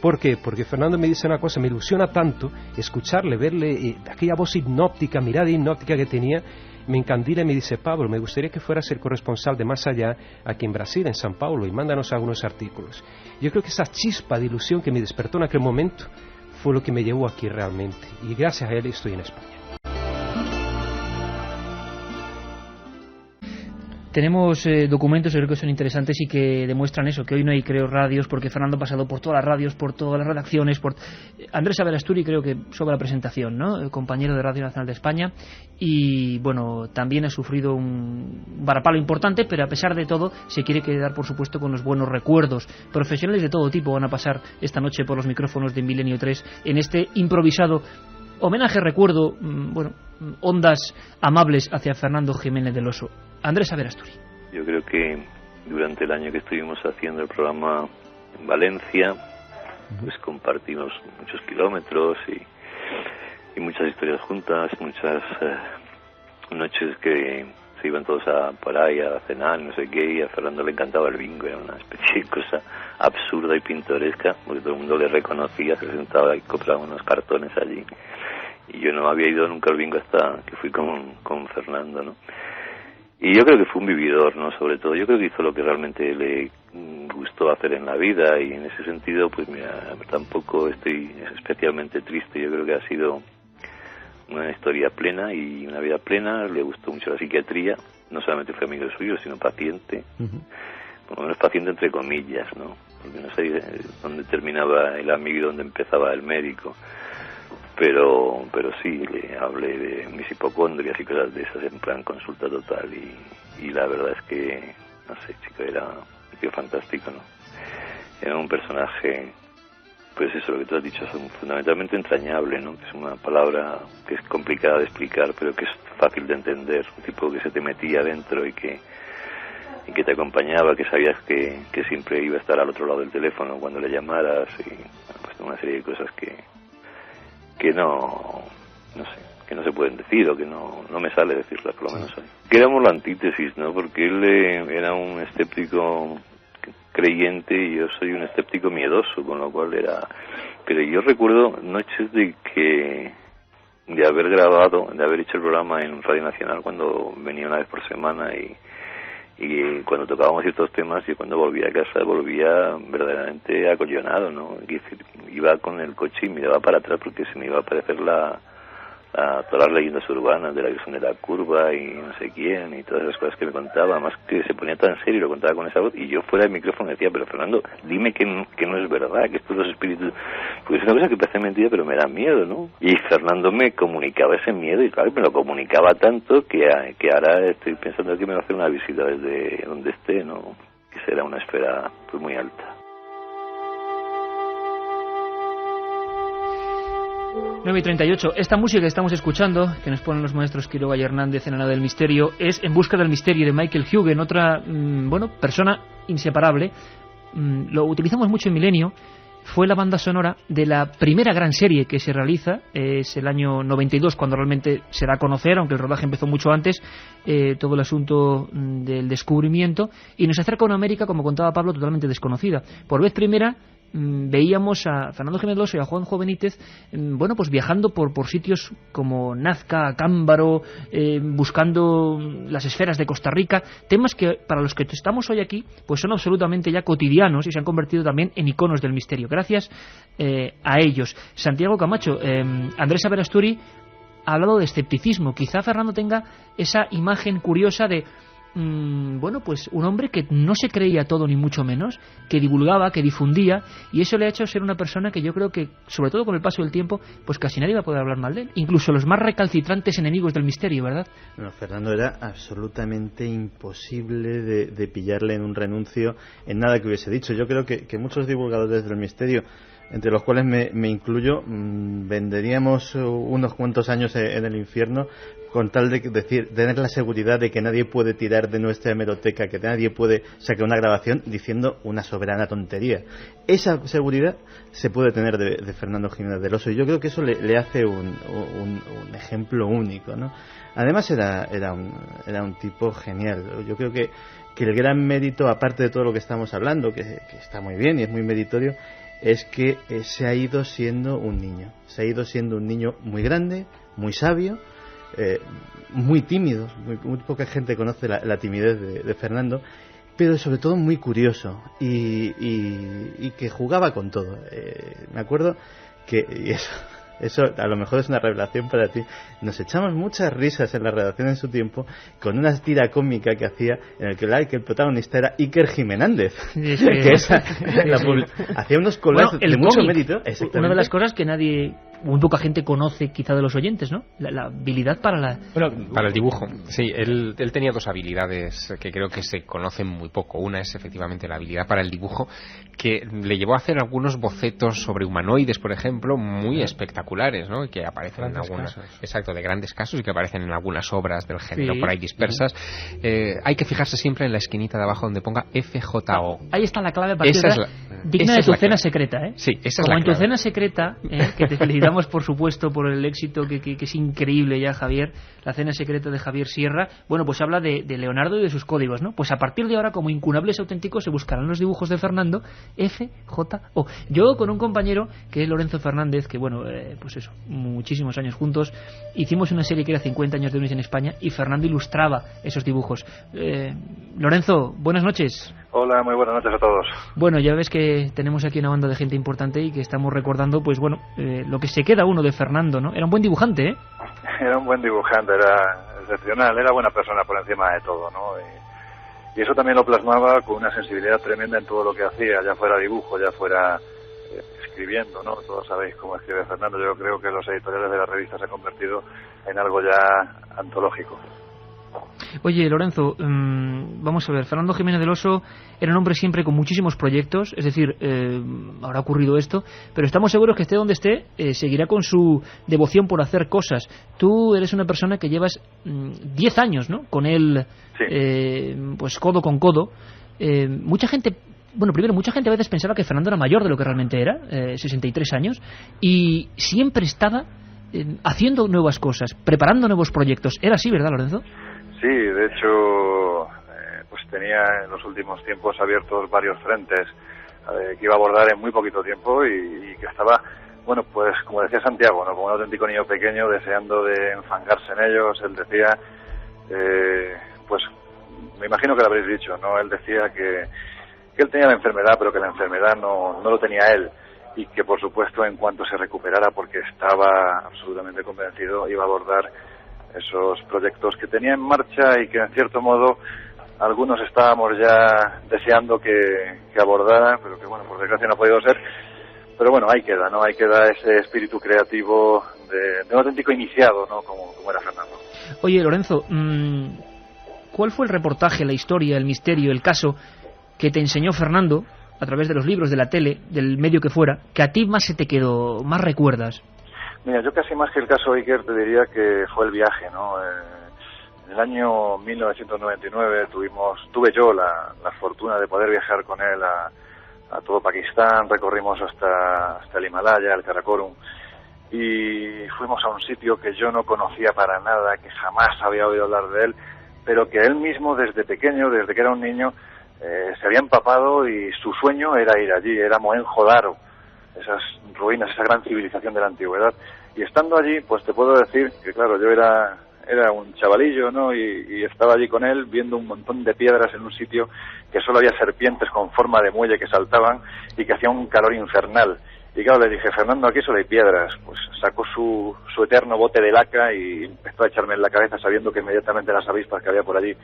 ¿Por qué? Porque Fernando me dice una cosa, me ilusiona tanto escucharle, verle, aquella voz hipnótica, mirada hipnótica que tenía, me encandila y me dice: Pablo, me gustaría que fueras el corresponsal de Más Allá aquí en Brasil, en São Paulo, y mándanos algunos artículos. Yo creo que esa chispa de ilusión que me despertó en aquel momento fue lo que me llevó aquí realmente, y gracias a él estoy en España. Tenemos documentos, yo creo que son interesantes y que demuestran eso, que hoy no hay, creo, radios, porque Fernando ha pasado por todas las radios, por todas las redacciones, por Andrés Averasturi, creo que sobre la presentación, ¿no?, el compañero de Radio Nacional de España, y bueno, también ha sufrido un varapalo importante, pero a pesar de todo se quiere quedar, por supuesto, con los buenos recuerdos. Profesionales de todo tipo van a pasar esta noche por los micrófonos de Milenio 3 en este improvisado homenaje, recuerdo, bueno, ondas amables hacia Fernando Jiménez del Oso. Andrés Averasturi. Yo creo que durante el año que estuvimos haciendo el programa en Valencia, pues compartimos muchos kilómetros y muchas historias juntas, muchas noches que se iban todos por ahí a cenar, no sé qué, y a Fernando le encantaba el bingo, era una especie de cosa absurda y pintoresca, porque todo el mundo le reconocía, se sentaba y compraba unos cartones allí, y yo no había ido nunca al bingo hasta que fui con Fernando, ¿no? Y yo creo que fue un vividor, ¿no?, sobre todo. Yo creo que hizo lo que realmente le gustó hacer en la vida, y en ese sentido, pues mira, tampoco estoy especialmente triste. Yo creo que ha sido una historia plena y una vida plena. Le gustó mucho la psiquiatría, no solamente fue amigo suyo, sino paciente, por lo menos paciente entre comillas, ¿no?, porque no sé dónde terminaba el amigo y dónde empezaba el médico. Pero sí, le hablé de mis hipocondrias y cosas de esas en plan consulta total, y la verdad es que, no sé, chico, era un tío fantástico, ¿no? Era un personaje, pues eso, lo que tú has dicho, es fundamentalmente entrañable, ¿no?, que es una palabra que es complicada de explicar, pero que es fácil de entender, un tipo que se te metía dentro y que te acompañaba, que sabías que siempre iba a estar al otro lado del teléfono cuando le llamaras, y pues una serie de cosas que no sé, que no se pueden decir, o que no me sale decirlas, por lo menos hoy. Que éramos la antítesis, ¿no?, porque él era un escéptico creyente y yo soy un escéptico miedoso, con lo cual era... Pero yo recuerdo noches de que de haber grabado, de haber hecho el programa en Radio Nacional cuando venía una vez por semana y cuando tocábamos ciertos temas, y cuando volvía a casa volvía verdaderamente acollonado, ¿no? Es decir, iba con el coche y miraba para atrás porque se me iba a aparecer todas las leyendas urbanas de la Virgen de la Curva y no sé quién y todas esas cosas que me contaba, además que se ponía tan serio y lo contaba con esa voz, y yo fuera del micrófono decía, pero Fernando, dime que no es verdad, que estos dos espíritus, pues es una cosa que parece mentira pero me da miedo, ¿no? Y Fernando me comunicaba ese miedo, y claro, me lo comunicaba tanto que ahora estoy pensando que me va a hacer una visita desde donde esté, ¿no? Que será una esfera pues muy alta. 9:38. Esta música que estamos escuchando, que nos ponen los maestros Quiroga y Hernández en la nave del misterio, es En busca del misterio de Michael Huguen, otra persona inseparable. Lo utilizamos mucho en Milenio. Fue la banda sonora de la primera gran serie que se realiza, es el año 92 cuando realmente se da a conocer, aunque el rodaje empezó mucho antes, todo el asunto del descubrimiento, y nos acerca a una América, como contaba Pablo, totalmente desconocida. Por vez primera veíamos a Fernando Jiménez del Oso y a Juanjo Benítez pues viajando por sitios como Nazca, Cámbaro, buscando las esferas de Costa Rica, temas que para los que estamos hoy aquí pues son absolutamente ya cotidianos y se han convertido también en iconos del misterio gracias a ellos. Santiago Camacho, Andrés Averasturi ha hablado de escepticismo. Quizá Fernando tenga esa imagen curiosa de pues un hombre que no se creía todo ni mucho menos, que divulgaba, que difundía, y eso le ha hecho ser una persona que yo creo que, sobre todo con el paso del tiempo, pues casi nadie va a poder hablar mal de él, incluso los más recalcitrantes enemigos del misterio, ¿verdad? Bueno, Fernando era absolutamente imposible de pillarle en un renuncio en nada que hubiese dicho. Yo creo que muchos divulgadores del misterio, entre los cuales me incluyo, venderíamos unos cuantos años en el infierno con tal de tener la seguridad de que nadie puede tirar de nuestra hemeroteca, que nadie puede sacar una grabación diciendo una soberana tontería. Esa seguridad se puede tener de Fernando Jiménez del Oso, y yo creo que eso le hace un ejemplo único, ¿no? Además era un tipo genial. Yo creo que el gran mérito, aparte de todo lo que estamos hablando, que está muy bien y es muy meritorio, es que se ha ido siendo un niño muy grande, muy sabio, muy tímido. Muy poca gente conoce la timidez de Fernando, pero sobre todo muy curioso y que jugaba con todo. Me acuerdo que, y eso a lo mejor es una revelación para ti, nos echamos muchas risas en la redacción en su tiempo con una tira cómica que hacía en el que el protagonista era Iker Jiménez, sí. Que hacía unos collages de mucho mérito. Una de las cosas que muy poca gente conoce quizá de los oyentes, ¿no? La habilidad para el dibujo. Sí, él tenía dos habilidades que creo que se conocen muy poco. Una es efectivamente la habilidad para el dibujo, que le llevó a hacer algunos bocetos sobre humanoides, por ejemplo, muy espectaculares, ¿no? Y que aparecen en algunas, exacto, de grandes casos, y que aparecen en algunas obras del género por ahí dispersas. Hay que fijarse siempre en la esquinita de abajo donde ponga FJO. Ahí está la clave para digna de tu cena secreta, ¿eh? Sí, esa es como la en clave. Tu cena secreta, que te felicitamos por supuesto por el éxito que es increíble ya, Javier, la cena secreta de Javier Sierra. Bueno, pues habla de Leonardo y de sus códigos, ¿no? Pues a partir de ahora, como incunables auténticos, se buscarán los dibujos de Fernando, FJO. Yo con un compañero que es Lorenzo Fernández, que pues eso, muchísimos años juntos, hicimos una serie que era 50 años de Luis en España, y Fernando ilustraba esos dibujos. Lorenzo, buenas noches. Hola, muy buenas noches a todos. Bueno, ya ves que tenemos aquí una banda de gente importante y que estamos recordando, pues lo que se queda uno de Fernando, ¿no? Era un buen dibujante, ¿eh? Era un buen dibujante, era excepcional, era buena persona por encima de todo, ¿no? Y eso también lo plasmaba con una sensibilidad tremenda en todo lo que hacía, ya fuera dibujo, ya fuera escribiendo, ¿no? Todos sabéis cómo escribe Fernando. Yo creo que los editoriales de la revista se han convertido en algo ya antológico. Oye, Lorenzo, vamos a ver, Fernando Jiménez del Oso era un hombre siempre con muchísimos proyectos, es decir, habrá ocurrido esto, pero estamos seguros que esté donde esté, seguirá con su devoción por hacer cosas. Tú eres una persona que llevas 10 años, ¿no?, con él, sí. Pues codo con codo. Mucha gente a veces pensaba que Fernando era mayor de lo que realmente era, 63 años, y siempre estaba haciendo nuevas cosas, preparando nuevos proyectos. ¿Era así, verdad, Lorenzo? Sí, de hecho, pues tenía en los últimos tiempos abiertos varios frentes que iba a abordar en muy poquito tiempo y que estaba bueno, pues como decía Santiago, ¿no? Como un auténtico niño pequeño deseando de enfangarse en ellos, él decía, pues me imagino que lo habréis dicho, ¿no? Él decía que él tenía la enfermedad, pero que la enfermedad no lo tenía él, y que por supuesto en cuanto se recuperara, porque estaba absolutamente convencido, iba a abordar esos proyectos que tenía en marcha y que en cierto modo algunos estábamos ya deseando que abordara, pero que bueno, por desgracia no ha podido ser. Pero bueno, ahí queda, ¿no? Ahí queda ese espíritu creativo de un auténtico iniciado, ¿no? Como era Fernando. Oye, Lorenzo, ¿cuál fue el reportaje, la historia, el misterio, el caso que te enseñó Fernando a través de los libros, de la tele, del medio que fuera, que a ti más se te quedó, más recuerdas? Mira, yo casi más que el caso Iker te diría que fue el viaje, ¿no? En el año 1999 tuve yo la fortuna de poder viajar con él a todo Pakistán, recorrimos hasta el Himalaya, el Karakorum, y fuimos a un sitio que yo no conocía para nada, que jamás había oído hablar de él, pero que él mismo desde pequeño, desde que era un niño, se había empapado y su sueño era ir allí, era Mohenjo-Daro, esas ruinas, esa gran civilización de la antigüedad. Y estando allí, pues te puedo decir que claro, yo era un chavalillo, ¿no? Y estaba allí con él viendo un montón de piedras en un sitio que solo había serpientes con forma de muelle que saltaban y que hacía un calor infernal. Y claro, le dije, Fernando, aquí solo hay piedras. Pues sacó su eterno bote de laca y empezó a echarme en la cabeza sabiendo que inmediatamente las avispas que había por allí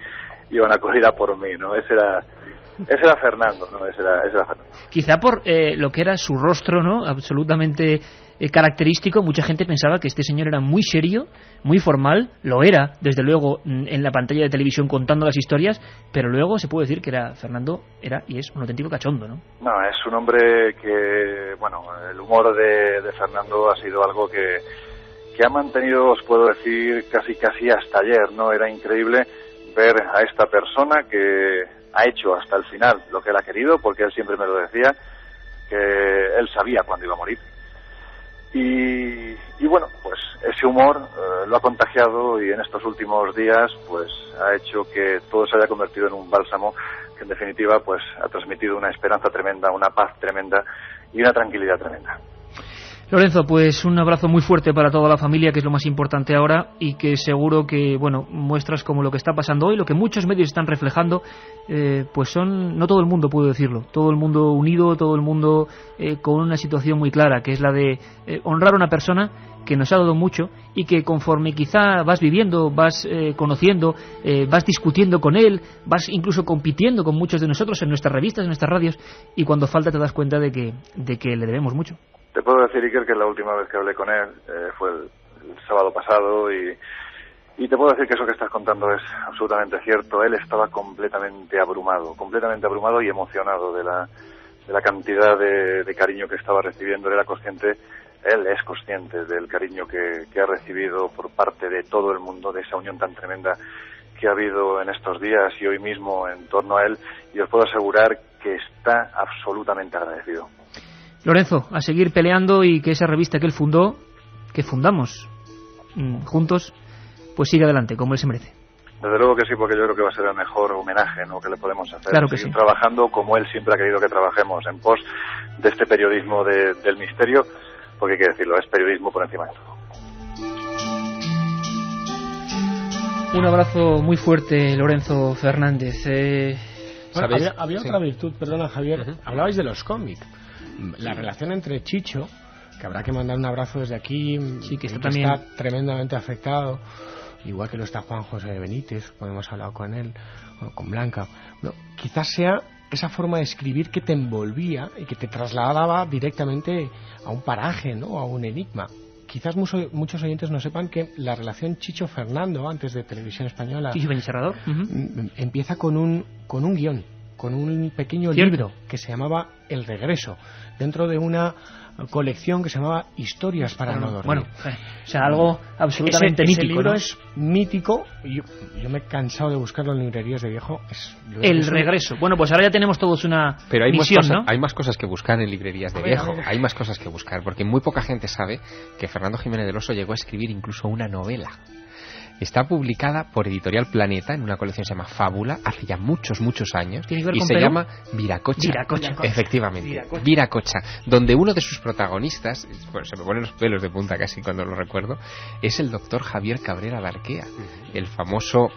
iban a correr a por mí, ¿no? Ese era Fernando, ¿no? Ese era Fernando. Quizá por lo que era su rostro, ¿no? Absolutamente característico. Mucha gente pensaba que este señor era muy serio, muy formal. Lo era, desde luego, en la pantalla de televisión contando las historias, pero luego se puede decir que Fernando era y es un auténtico cachondo, ¿no? No, es un hombre que, bueno, el humor de Fernando ha sido algo que ha mantenido, os puedo decir, casi hasta ayer, ¿no? Era increíble ver a esta persona que ha hecho hasta el final lo que él ha querido, porque él siempre me lo decía, que él sabía cuándo iba a morir. Y bueno, pues ese humor lo ha contagiado y en estos últimos días pues ha hecho que todo se haya convertido en un bálsamo que en definitiva pues ha transmitido una esperanza tremenda, una paz tremenda y una tranquilidad tremenda. Lorenzo, pues un abrazo muy fuerte para toda la familia, que es lo más importante ahora, y que seguro que, bueno, muestras como lo que está pasando hoy, lo que muchos medios están reflejando, pues no todo el mundo puede decirlo, todo el mundo unido, todo el mundo con una situación muy clara, que es la de honrar a una persona que nos ha dado mucho y que conforme quizá vas viviendo, vas conociendo, vas discutiendo con él, vas incluso compitiendo con muchos de nosotros en nuestras revistas, en nuestras radios, y cuando falta te das cuenta de que le debemos mucho. Te puedo decir, Iker, que la última vez que hablé con él fue el sábado pasado y te puedo decir que eso que estás contando es absolutamente cierto. Él estaba completamente abrumado y emocionado de la cantidad de cariño que estaba recibiendo. Él es consciente del cariño que ha recibido por parte de todo el mundo, de esa unión tan tremenda que ha habido en estos días y hoy mismo en torno a él, y os puedo asegurar que está absolutamente agradecido. Lorenzo, a seguir peleando y que esa revista que él fundó, que fundamos juntos, pues siga adelante, como él se merece. Desde luego que sí, porque yo creo que va a ser el mejor homenaje, ¿no?, que le podemos hacer. Claro que seguir sí. Trabajando como él siempre ha querido que trabajemos, en pos de este periodismo del misterio, porque hay que decirlo, es periodismo por encima de todo. Un abrazo muy fuerte, Lorenzo Fernández. Bueno, había otra virtud, perdona, Javier. Hablabais de los cómics. La relación entre Chicho, que habrá que mandar un abrazo desde aquí, sí, que está tremendamente afectado, igual que lo está Juan José Benítez, hemos hablado con él, o con Blanca. Bueno, quizás sea esa forma de escribir que te envolvía y que te trasladaba directamente a un paraje, ¿no?, a un enigma. Quizás muchos oyentes no sepan que la relación Chicho-Fernando, antes de Televisión Española, Chicho Beniserrador, empieza con un guión, con un pequeño libro que se llamaba El Regreso, dentro de una colección que se llamaba Historias para no dormir. Bueno, o sea, algo absolutamente mítico. Ese libro, ¿no?, es mítico. Yo me he cansado de buscarlo en librerías de viejo. El Regreso. Bueno, pues ahora ya tenemos todos una Pero hay misión, ¿no? Hay más cosas que buscar en librerías de viejo. Hay más cosas que buscar, porque muy poca gente sabe que Fernando Jiménez del Oso llegó a escribir incluso una novela. Está publicada por Editorial Planeta en una colección que se llama Fábula, hace ya muchos años, ¿Tiene que ver y con se Perú? llama Viracocha. Viracocha. Efectivamente, Viracocha, donde uno de sus protagonistas, bueno, se me ponen los pelos de punta casi cuando lo recuerdo, es el doctor Javier Cabrera Larquea, el famoso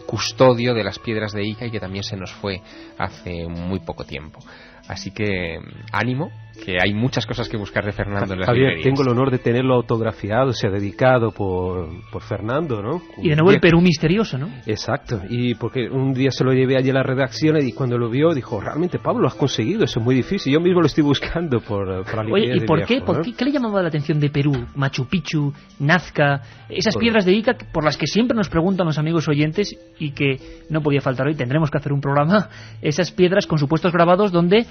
custodio de las piedras de Ica y que también se nos fue hace muy poco tiempo. Así que ánimo, que hay muchas cosas que buscar de Fernando en las Javier, librerías. tengo el honor de tenerlo autografiado, se ha dedicado por Fernando, ¿no? Y de nuevo el Perú misterioso, ¿no? Exacto, y porque un día se lo llevé allí a la redacción y cuando lo vio dijo, realmente Pablo, lo has conseguido, eso es muy difícil, yo mismo lo estoy buscando por la librería. Oye, ¿y por qué? viejo, ¿no? ¿Qué le llamaba la atención de Perú? Machu Picchu, Nazca, esas Por- piedras de Ica por las que siempre nos preguntan los amigos oyentes y que no podía faltar hoy, tendremos que hacer un programa, esas piedras con supuestos grabados donde,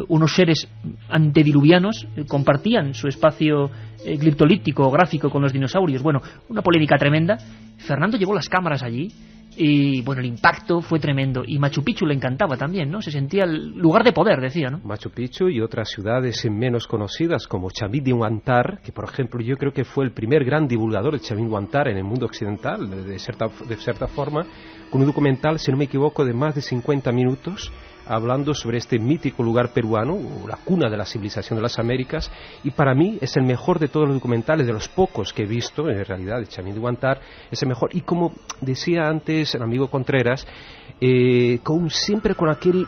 unos seres antediluvianos compartían su espacio gliptolíptico o gráfico con los dinosaurios. Bueno, una polémica tremenda. Fernando llevó las cámaras allí y, bueno, el impacto fue tremendo. Y Machu Picchu le encantaba también, ¿no? Se sentía el lugar de poder, decía, ¿no? Machu Picchu y otras ciudades menos conocidas como Chaminhuantar, que por ejemplo yo creo que fue el primer gran divulgador de Chaminhuantar en el mundo occidental, de cierta forma, con un documental, si no me equivoco, de más de 50 minutos, hablando sobre este mítico lugar peruano, la cuna de la civilización de las Américas, y para mí es el mejor de todos los documentales, de los pocos que he visto, en realidad, de Chaminhuantar, es el mejor. Y como decía antes el amigo Contreras, siempre con aquel,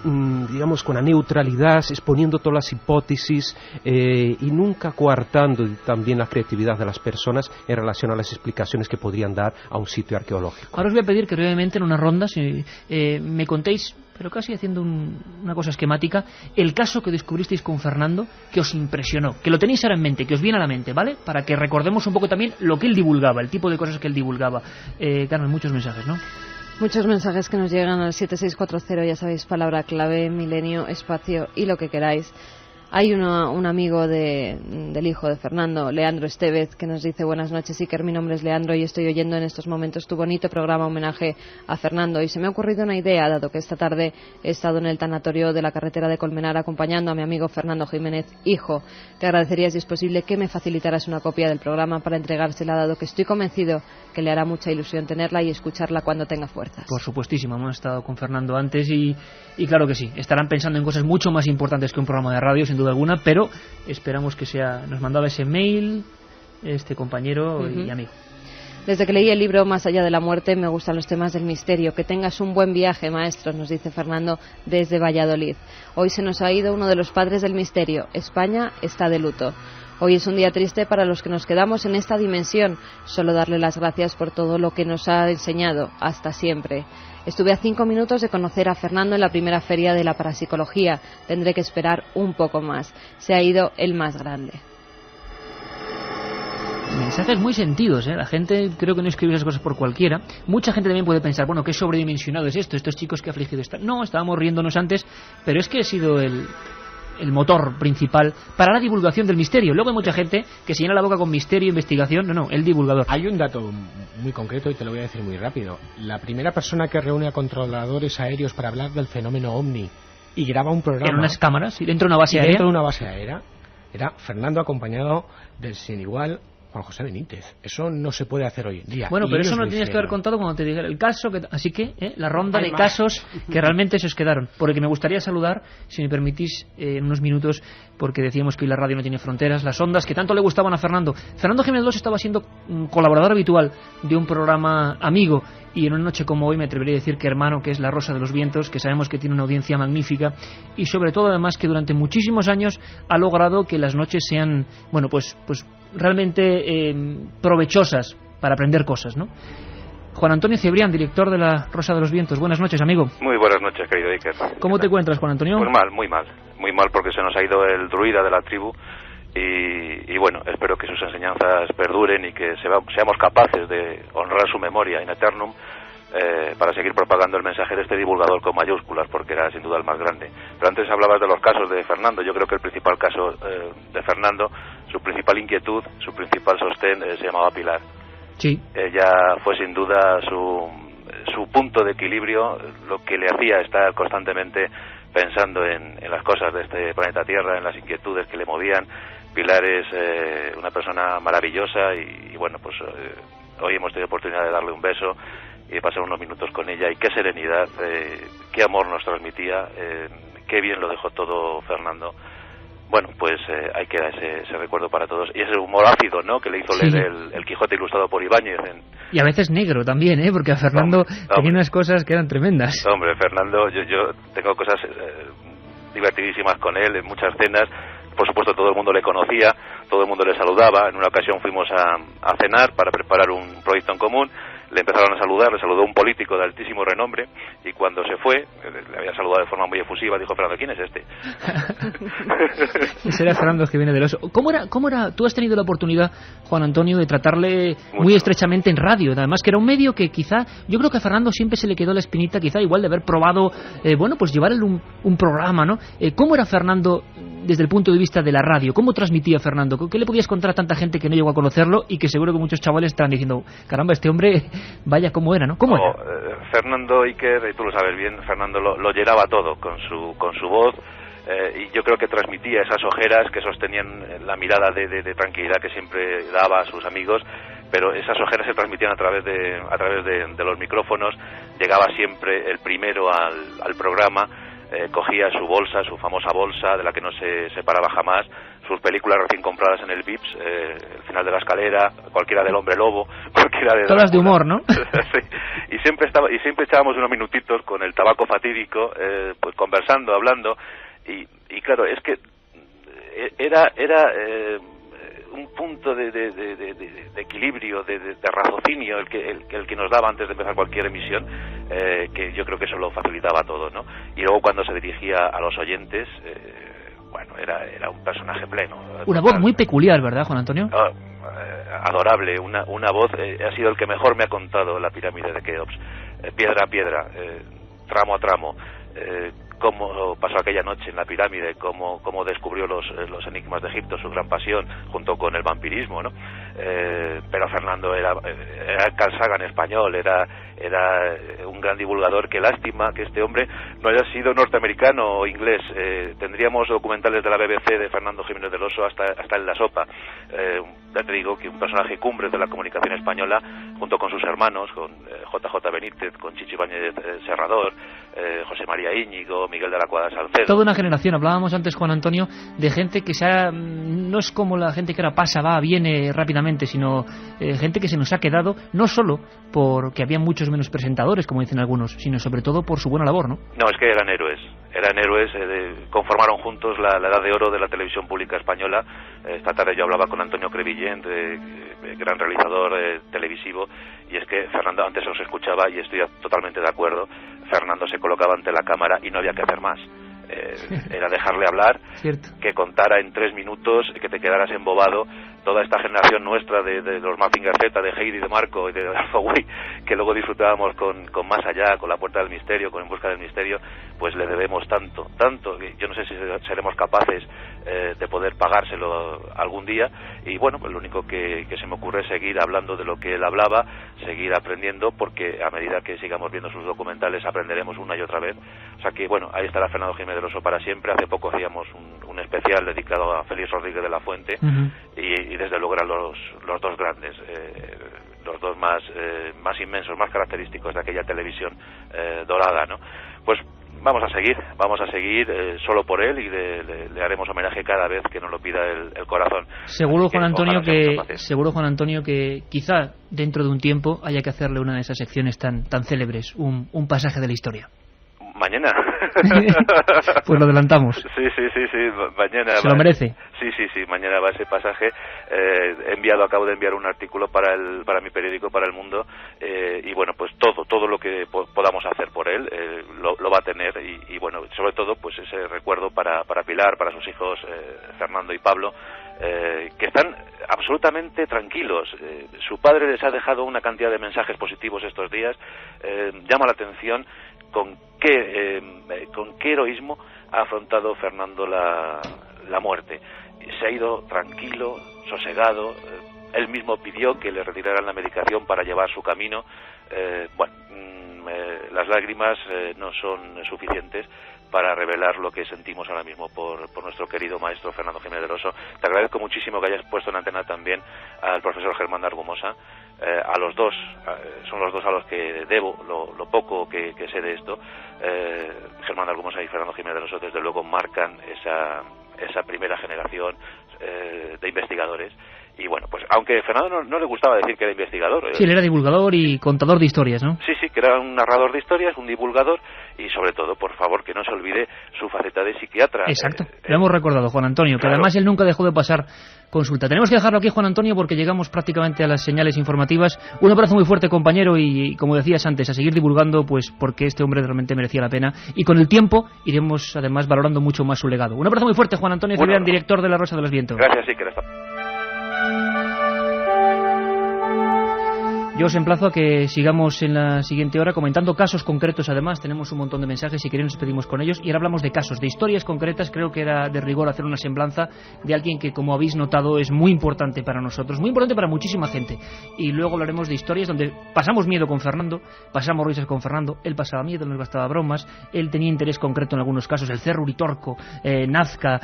digamos, con la neutralidad, exponiendo todas las hipótesis y nunca coartando también la creatividad de las personas en relación a las explicaciones que podrían dar a un sitio arqueológico. Ahora os voy a pedir que brevemente en una ronda me contéis, pero casi haciendo una cosa esquemática, el caso que descubristeis con Fernando que os impresionó, que lo tenéis ahora en mente, que os viene a la mente, ¿vale? Para que recordemos un poco también lo que él divulgaba, el tipo de cosas que él divulgaba. Carmen, muchos mensajes, ¿no? Muchos mensajes que nos llegan al 7640, ya sabéis, palabra clave, milenio, espacio y lo que queráis. Hay un amigo del hijo de Fernando, Leandro Estevez, que nos dice: buenas noches, Iker, mi nombre es Leandro y estoy oyendo en estos momentos tu bonito programa homenaje a Fernando. Y se me ha ocurrido una idea, dado que esta tarde he estado en el tanatorio de la carretera de Colmenar acompañando a mi amigo Fernando Jiménez, hijo. Te agradecería, si es posible, que me facilitaras una copia del programa para entregársela, dado que estoy convencido que le hará mucha ilusión tenerla y escucharla cuando tenga fuerzas. Por supuestísimo, hemos estado con Fernando antes y claro que sí, estarán pensando en cosas mucho más importantes que un programa de radio, sin duda alguna, pero esperamos que sea. Nos mandaba ese mail este compañero y amigo. Desde que leí el libro Más allá de la muerte me gustan los temas del misterio. Que tengas un buen viaje, maestro, nos dice Fernando desde Valladolid. Hoy se nos ha ido uno de los padres del misterio. España está de luto. Hoy es un día triste para los que nos quedamos en esta dimensión. Solo darle las gracias por todo lo que nos ha enseñado. Hasta siempre. Estuve a 5 minutos de conocer a Fernando en la primera feria de la parapsicología. Tendré que esperar un poco más. Se ha ido el más grande. Mensajes muy sentidos, ¿eh? La gente creo que no escribe esas cosas por cualquiera. Mucha gente también puede pensar, bueno, ¿qué sobredimensionado es esto? Estos chicos que afligido están. No, estábamos riéndonos antes, pero es que ha sido el motor principal para la divulgación del misterio. Luego hay mucha gente que se llena la boca con misterio, investigación. No, el divulgador. Hay un dato muy concreto y te lo voy a decir muy rápido. La primera persona que reúne a controladores aéreos para hablar del fenómeno OVNI y graba un programa En unas cámaras y dentro de una base aérea. Dentro de una base aérea era Fernando, acompañado del sin igual Juan José Benítez. Eso no se puede hacer hoy en día. Bueno, pero ellos eso no lo lo tenías que haber hicieron. contado cuando te dijera el caso. Así que la ronda Hay de más. casos que realmente se os quedaron. Porque me gustaría saludar, si me permitís, en unos minutos, porque decíamos que hoy la radio no tiene fronteras, las ondas que tanto le gustaban a Fernando. Fernando Jiménez II estaba siendo un colaborador habitual de un programa amigo. Y en una noche como hoy me atrevería a decir que hermano, que es La Rosa de los Vientos, que sabemos que tiene una audiencia magnífica y sobre todo además que durante muchísimos años ha logrado que las noches sean, bueno, pues realmente provechosas para aprender cosas, ¿no? Juan Antonio Cebrián, director de La Rosa de los Vientos. Buenas noches, amigo. Muy buenas noches, querido Iker. ¿Cómo te encuentras, Juan Antonio? Pues mal, muy mal porque se nos ha ido el druida de la tribu y bueno, espero que sus enseñanzas perduren y que seamos capaces de honrar su memoria in eternum para seguir propagando el mensaje de este divulgador con mayúsculas, porque era sin duda el más grande. Pero antes hablabas de los casos de Fernando. Yo creo que el principal caso de Fernando, su principal inquietud, su principal sostén se llamaba Pilar. Sí. Ella fue sin duda su punto de equilibrio, lo que le hacía estar constantemente pensando en las cosas de este planeta Tierra, en las inquietudes que le movían. Pilar es una persona maravillosa y bueno, pues hoy hemos tenido oportunidad de darle un beso y de pasar unos minutos con ella, y qué serenidad, qué amor nos transmitía, qué bien lo dejó todo Fernando. Bueno, pues hay que dar ese recuerdo para todos. Y ese humor ácido, ¿no?, que le hizo leer el Quijote ilustrado por Ibáñez. Y a veces negro también, porque a Fernando tenía unas cosas que eran tremendas. Hombre, Fernando, yo tengo cosas divertidísimas con él, en muchas cenas. Por supuesto, todo el mundo le conocía, todo el mundo le saludaba. En una ocasión fuimos a cenar para preparar un proyecto en común. Le empezaron a saludar, le saludó un político de altísimo renombre, y cuando se fue, le había saludado de forma muy efusiva, dijo: Fernando, ¿quién es este? Ese era Fernando Jiménez del Oso. ¿Cómo era? Tú has tenido la oportunidad, Juan Antonio, de tratarle muy estrechamente en radio, además que era un medio que quizá, yo creo que a Fernando siempre se le quedó la espinita, quizá igual de haber probado, pues llevarle un programa, ¿no? ¿Cómo era Fernando desde el punto de vista de la radio? ¿Cómo transmitía Fernando? ¿Qué le podías contar a tanta gente que no llegó a conocerlo y que seguro que muchos chavales estaban diciendo: caramba, este hombre, vaya cómo era, ¿no? ¿Cómo era? Fernando Iker, y tú lo sabes bien, Fernando lo llenaba todo con su voz, y yo creo que transmitía esas ojeras que sostenían la mirada de tranquilidad que siempre daba a sus amigos, pero esas ojeras se transmitían a través de los micrófonos. Llegaba siempre el primero al programa. Cogía su bolsa, su famosa bolsa de la que no se separaba jamás, sus películas recién compradas en el Vips, El final de la escalera, cualquiera del Hombre Lobo, cualquiera de todas de humor, ¿no? Sí. Y siempre echábamos unos minutitos con el tabaco fatídico, pues conversando, hablando, y claro, es que era un punto de equilibrio, de raciocinio el que nos daba antes de empezar cualquier emisión, que yo creo que eso lo facilitaba todo, ¿no? Y luego cuando se dirigía a los oyentes, era un personaje pleno. Una voz muy peculiar, ¿verdad, Juan Antonio? Adorable, una voz. Ha sido el que mejor me ha contado la pirámide de Keops, piedra a piedra, tramo a tramo, cómo pasó aquella noche en la pirámide, cómo descubrió los enigmas de Egipto, su gran pasión, junto con el vampirismo, ¿no? Pero Fernando era Carl Sagan español, era un gran divulgador. Qué lástima que este hombre no haya sido norteamericano o inglés. Tendríamos documentales de la BBC de Fernando Jiménez del Oso hasta en la sopa. Ya te digo que un personaje cumbre de la comunicación española, junto con sus hermanos, con JJ Benítez, con Chichi Báñez Serrador, José María Íñigo, Miguel de la Cuadra Salcedo. Toda una generación. Hablábamos antes, Juan Antonio, de gente que no es como la gente que ahora pasa, va, viene rápidamente, sino gente que se nos ha quedado, no solo porque había muchos menos presentadores, como dicen algunos, sino sobre todo por su buena labor, ¿no? No, es que eran héroes, conformaron juntos la edad de oro de la televisión pública española. Esta tarde yo hablaba con Antonio Crevillent, gran realizador televisivo, y es que Fernando, antes os escuchaba y estoy totalmente de acuerdo, Fernando se colocaba ante la cámara y no había que hacer más. Era dejarle hablar, que contara en 3 minutos, que te quedaras embobado. Toda esta generación nuestra de los Mazinger Z, de Heidi, de Marco y de Alfaway, que luego disfrutábamos con Más Allá, con La Puerta del Misterio, con En Busca del Misterio, pues le debemos tanto, que yo no sé si seremos capaces de poder pagárselo algún día. Y bueno, pues lo único que se me ocurre es seguir hablando de lo que él hablaba, seguir aprendiendo, porque a medida que sigamos viendo sus documentales aprenderemos una y otra vez. O sea que bueno, ahí estará Fernando Jiménez del Oso para siempre. Hace poco hacíamos un especial dedicado a Félix Rodríguez de la Fuente, y desde luego eran los dos grandes, los dos más inmensos, más característicos de aquella televisión dorada, ¿no? Pues vamos a seguir solo por él, y le haremos homenaje cada vez que nos lo pida el corazón. Seguro, Juan Antonio, que quizá dentro de un tiempo haya que hacerle una de esas secciones tan célebres, un pasaje de la historia. Mañana. Pues lo adelantamos. Sí, mañana. Se lo merece. Sí, mañana va ese pasaje. Acabo de enviar un artículo para mi periódico, para El Mundo, y bueno, pues todo lo que podamos hacer por él lo va a tener, y bueno, sobre todo pues ese recuerdo para Pilar, para sus hijos Fernando y Pablo, que están absolutamente tranquilos. Su padre les ha dejado una cantidad de mensajes positivos estos días. Llama la atención con qué heroísmo ha afrontado Fernando la muerte. Se ha ido tranquilo, sosegado. Él mismo pidió que le retiraran la medicación para llevar su camino. Las lágrimas no son suficientes para revelar lo que sentimos ahora mismo por nuestro querido maestro Fernando Jiménez del Oso. Te agradezco muchísimo que hayas puesto en antena también al profesor Germán de Argumosa, a los dos, son los dos a los que debo lo poco que sé de esto. Germán de Argumosa y Fernando Jiménez del Oso desde luego marcan esa primera generación de investigadores. Y bueno, pues aunque a Fernando no le gustaba decir que era investigador. Sí, él era divulgador y contador de historias, ¿no? Sí, que era un narrador de historias, un divulgador, y sobre todo, por favor, que no se olvide su faceta de psiquiatra. Exacto, lo hemos recordado, Juan Antonio, que además él nunca dejó de pasar consulta. Tenemos que dejarlo aquí, Juan Antonio, porque llegamos prácticamente a las señales informativas. Un abrazo muy fuerte, compañero, y como decías antes, a seguir divulgando, pues porque este hombre realmente merecía la pena, y con el tiempo iremos además valorando mucho más su legado. Un abrazo muy fuerte, Juan Antonio Cebrián, director de La Rosa de los Vientos. Gracias, sí, que eres. Yo os emplazo a que sigamos en la siguiente hora comentando casos concretos. Además, tenemos un montón de mensajes, si queréis nos despedimos con ellos. Y ahora hablamos de casos, de historias concretas. Creo que era de rigor hacer una semblanza de alguien que, como habéis notado, es muy importante para nosotros, muy importante para muchísima gente. Y luego hablaremos de historias donde pasamos miedo con Fernando, pasamos risas con Fernando. Él pasaba miedo, nos gastaba bromas. Él tenía interés concreto en algunos casos, el Cerro Uritorco, Nazca,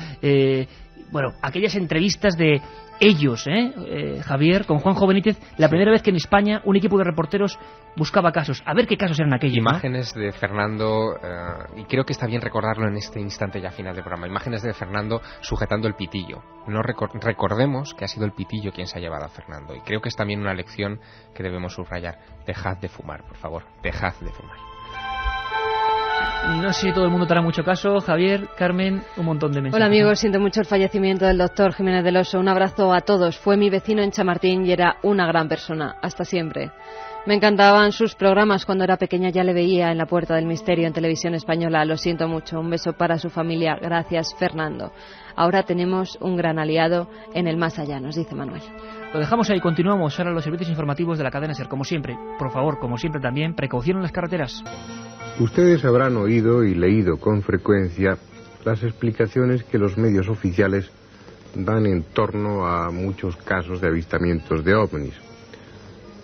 bueno, aquellas entrevistas de ellos, Javier, con Juanjo Benítez, la primera vez que en España un equipo de reporteros buscaba casos. A ver qué casos eran aquellos. Imágenes, ¿no?, de Fernando, y creo que está bien recordarlo en este instante ya final del programa. Imágenes de Fernando sujetando el pitillo. No recordemos que ha sido el pitillo quien se ha llevado a Fernando. Y creo que es también una lección que debemos subrayar. Dejad de fumar, por favor. Dejad de fumar. No sé si todo el mundo te hará mucho caso. Javier, Carmen, un montón de mensajes. Hola amigos, siento mucho el fallecimiento del doctor Jiménez del Oso. Un abrazo a todos. Fue mi vecino en Chamartín y era una gran persona. Hasta siempre. Me encantaban sus programas. Cuando era pequeña ya le veía en La Puerta del Misterio en Televisión Española. Lo siento mucho. Un beso para su familia. Gracias, Fernando. Ahora tenemos un gran aliado en el más allá, nos dice Manuel. Lo dejamos ahí, continuamos ahora los servicios informativos de la cadena SER. Como siempre, por favor, como siempre también, precaución en las carreteras. Ustedes habrán oído y leído con frecuencia las explicaciones que los medios oficiales dan en torno a muchos casos de avistamientos de ovnis.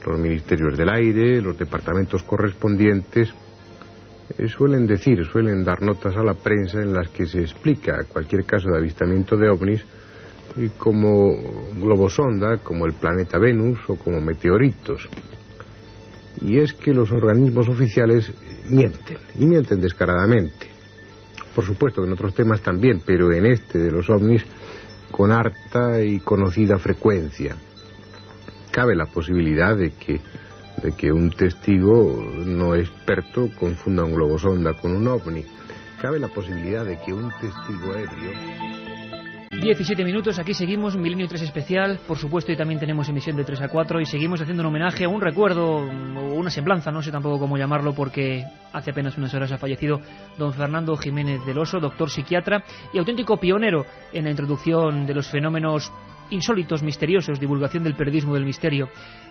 Los ministerios del aire, los departamentos correspondientes, suelen dar notas a la prensa en las que se explica cualquier caso de avistamiento de ovnis como globosonda, como el planeta Venus o como meteoritos. Y es que los organismos oficiales mienten, y mienten descaradamente. Por supuesto que en otros temas también, pero en este de los ovnis con harta y conocida frecuencia. Cabe la posibilidad de que un testigo no experto confunda un globosonda con un ovni. Cabe la posibilidad de que un testigo ebrio... 17 minutos, aquí seguimos, Milenio 3 especial, por supuesto, y también tenemos emisión de 3 a 4 y seguimos haciendo un homenaje, un recuerdo o una semblanza, no sé tampoco cómo llamarlo, porque hace apenas unas horas ha fallecido don Fernando Jiménez del Oso, doctor psiquiatra y auténtico pionero en la introducción de los fenómenos insólitos, misteriosos, divulgación del periodismo del misterio,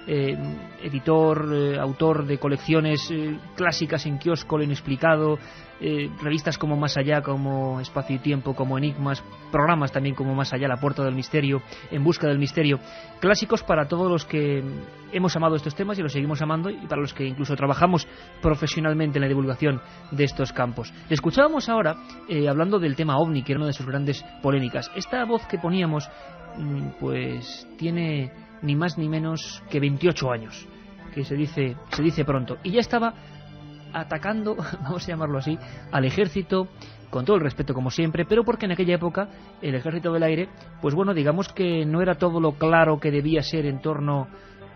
editor, autor de colecciones clásicas en kiosco, Lo Inexplicado, revistas como Más Allá, como Espacio y Tiempo, como Enigmas, programas también como Más Allá, La Puerta del Misterio, En Busca del Misterio, clásicos para todos los que hemos amado estos temas y los seguimos amando, y para los que incluso trabajamos profesionalmente en la divulgación de estos campos. Le escuchábamos ahora hablando del tema OVNI, que era una de sus grandes polémicas. Esta voz que poníamos pues tiene ni más ni menos que 28 años, que se dice pronto, y ya estaba atacando, vamos a llamarlo así, al ejército, con todo el respeto como siempre, pero porque en aquella época el ejército del aire, pues bueno, digamos que no era todo lo claro que debía ser en torno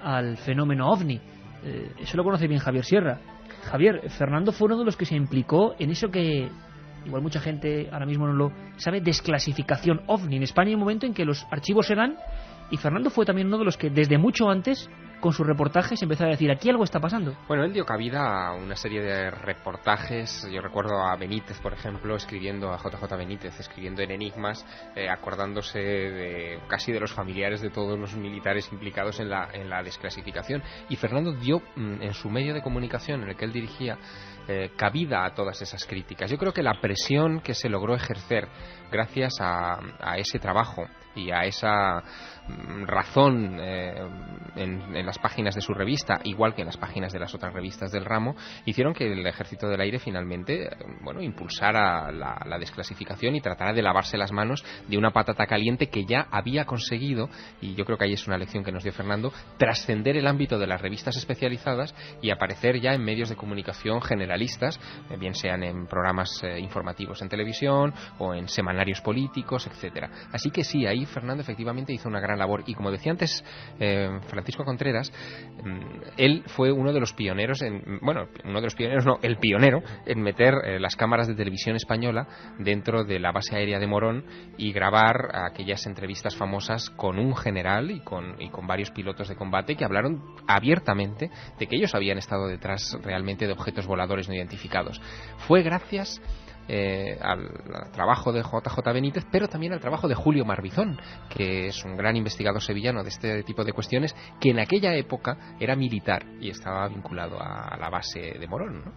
al fenómeno OVNI. Eso lo conoce bien Javier Sierra. Javier, Fernando fue uno de los que se implicó en eso que igual mucha gente ahora mismo no lo sabe, desclasificación OVNI. En España hay un momento en que los archivos se dan, y Fernando fue también uno de los que desde mucho antes, con sus reportajes, empezó a decir, aquí algo está pasando. Bueno, él dio cabida a una serie de reportajes. Yo recuerdo a Benítez, por ejemplo, escribiendo, a JJ Benítez, escribiendo en Enigmas, acordándose casi de los familiares de todos los militares implicados en la desclasificación. Y Fernando dio, en su medio de comunicación en el que él dirigía, cabida a todas esas críticas. Yo creo que la presión que se logró ejercer gracias a ese trabajo y a esa razón en las páginas de su revista, igual que en las páginas de las otras revistas del ramo, hicieron que el Ejército del Aire finalmente impulsara la desclasificación y tratara de lavarse las manos de una patata caliente que ya había conseguido, y yo creo que ahí es una lección que nos dio Fernando, trascender el ámbito de las revistas especializadas y aparecer ya en medios de comunicación generalistas, bien sean en programas informativos en televisión o en semanarios políticos, etcétera. Así que sí, ahí Fernando efectivamente hizo una gran labor, y como decía antes Francisco Contreras, él fue uno de los pioneros el pionero en meter las cámaras de televisión española dentro de la base aérea de Morón y grabar aquellas entrevistas famosas con un general y con varios pilotos de combate que hablaron abiertamente de que ellos habían estado detrás realmente de objetos voladores no identificados. Fue gracias al trabajo de JJ Benítez, pero también al trabajo de Julio Marbizón, que es un gran investigador sevillano de este tipo de cuestiones, que en aquella época era militar y estaba vinculado a la base de Morón, ¿no?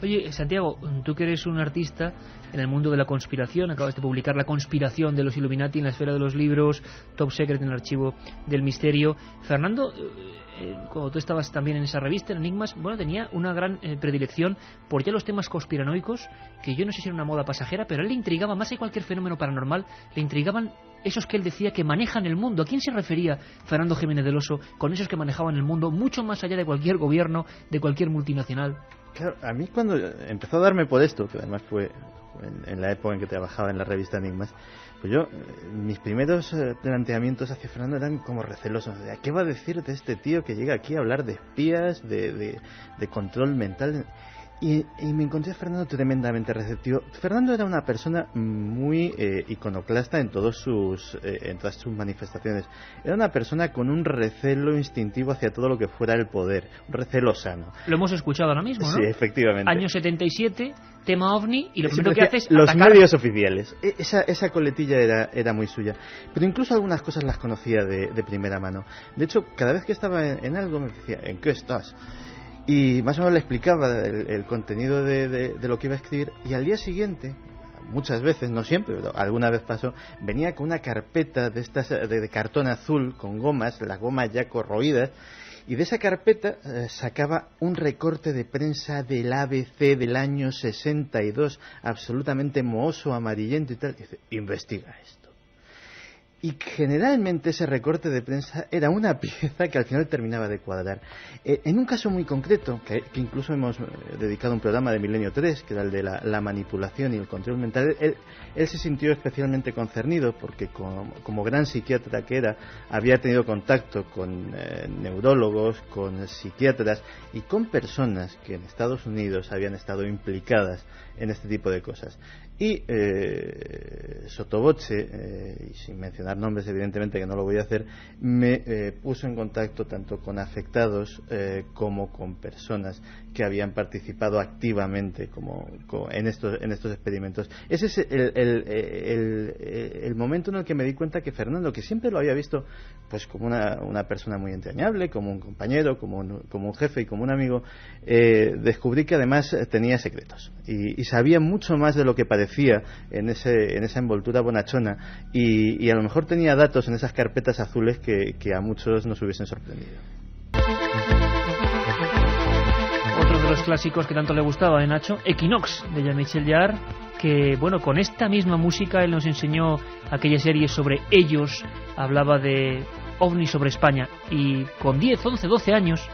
Oye, Santiago, tú que eres un artista en el mundo de la conspiración, acabas de publicar La conspiración de los Illuminati en la esfera de los libros, Top Secret en el archivo del misterio. Fernando, cuando tú estabas también en esa revista, en Enigmas, tenía una gran predilección por ya los temas conspiranoicos, que yo no sé si era una moda pasajera, pero a él le intrigaba, más que cualquier fenómeno paranormal, le intrigaban esos que él decía que manejan el mundo. ¿A quién se refería Fernando Jiménez del Oso con esos que manejaban el mundo, mucho más allá de cualquier gobierno, de cualquier multinacional? Claro, a mí cuando empezó a darme por esto, que además fue en la época en que trabajaba en la revista Enigmas, pues mis primeros planteamientos hacia Fernando eran como recelosos. ¿Qué va a decir de este tío que llega aquí a hablar de espías, de control mental? Y me encontré a Fernando tremendamente receptivo. Fernando era una persona muy iconoclasta en todas sus manifestaciones. Era una persona con un recelo instintivo hacia todo lo que fuera el poder, un recelo sano. Lo hemos escuchado ahora mismo, ¿no? Sí, efectivamente. Año 77, tema OVNI, y lo primero que hace es los atacar medios oficiales. Esa coletilla era muy suya. Pero incluso algunas cosas las conocía de primera mano. De hecho, cada vez que estaba en algo me decía, ¿en qué estás? Y más o menos le explicaba el contenido de lo que iba a escribir, y al día siguiente, muchas veces, no siempre, pero alguna vez pasó, venía con una carpeta de estas de cartón azul con gomas, las gomas ya corroídas, y de esa carpeta sacaba un recorte de prensa del ABC del año 62, absolutamente mohoso, amarillento y tal, y dice, investiga esto. Y generalmente ese recorte de prensa era una pieza que al final terminaba de cuadrar. En un caso muy concreto, que incluso hemos dedicado un programa de Milenio 3, que era el de la manipulación y el control mental, él se sintió especialmente concernido porque como gran psiquiatra que era, había tenido contacto con neurólogos, con psiquiatras y con personas que en Estados Unidos habían estado implicadas en este tipo de cosas. Y sotovoce, y sin mencionar nombres evidentemente que no lo voy a hacer, me puso en contacto tanto con afectados como con personas que habían participado activamente en estos experimentos. Ese es el momento en el que me di cuenta que Fernando, que siempre lo había visto pues como una persona muy entrañable, como un compañero, como un jefe y como un amigo, descubrí que además tenía secretos y sabía mucho más de lo que parecía en esa envoltura bonachona, y a lo mejor tenía datos en esas carpetas azules que a muchos nos hubiesen sorprendido. Otro de los clásicos que tanto le gustaba a Nacho, Equinox, de Jean-Michel Jarre, que con esta misma música él nos enseñó aquella serie sobre ellos, hablaba de OVNI sobre España, y con 10, 11, 12 años,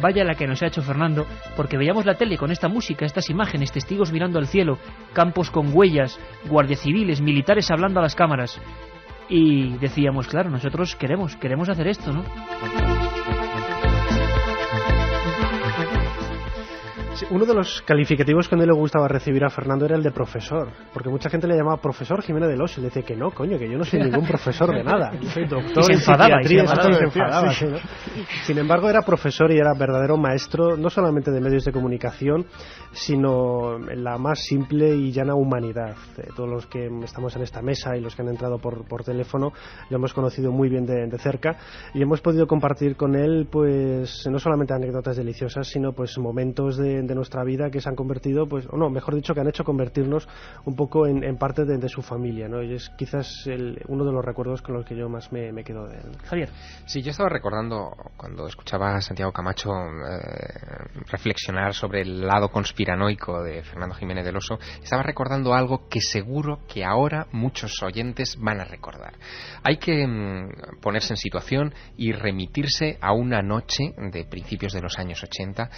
vaya la que nos ha hecho Fernando, porque veíamos la tele con esta música, estas imágenes, testigos mirando al cielo, campos con huellas, guardias civiles, militares hablando a las cámaras, y decíamos, claro, nosotros queremos hacer esto, ¿no? Sí, uno de los calificativos que no le gustaba recibir a Fernando era el de profesor, porque mucha gente le llamaba profesor Jiménez del Oso, y le decía que no, coño, que yo no soy ningún profesor de nada, yo soy doctor en psiquiatría, se enfadaba, sí, ¿no? Sin embargo, era profesor y era verdadero maestro, no solamente de medios de comunicación, sino en la más simple y llana humanidad. Todos los que estamos en esta mesa y los que han entrado por teléfono lo hemos conocido muy bien de cerca, y hemos podido compartir con él pues no solamente anécdotas deliciosas, sino pues momentos de de nuestra vida que se han convertido, pues, o no, mejor dicho, que han hecho convertirnos un poco en parte de su familia, ¿no? Y es quizás uno de los recuerdos con los que yo más me quedo de él. Javier. Sí, yo estaba recordando, cuando escuchaba a Santiago Camacho reflexionar sobre el lado conspiranoico de Fernando Jiménez del Oso, estaba recordando algo que seguro que ahora muchos oyentes van a recordar. Hay que ponerse en situación y remitirse a una noche de principios de los años 80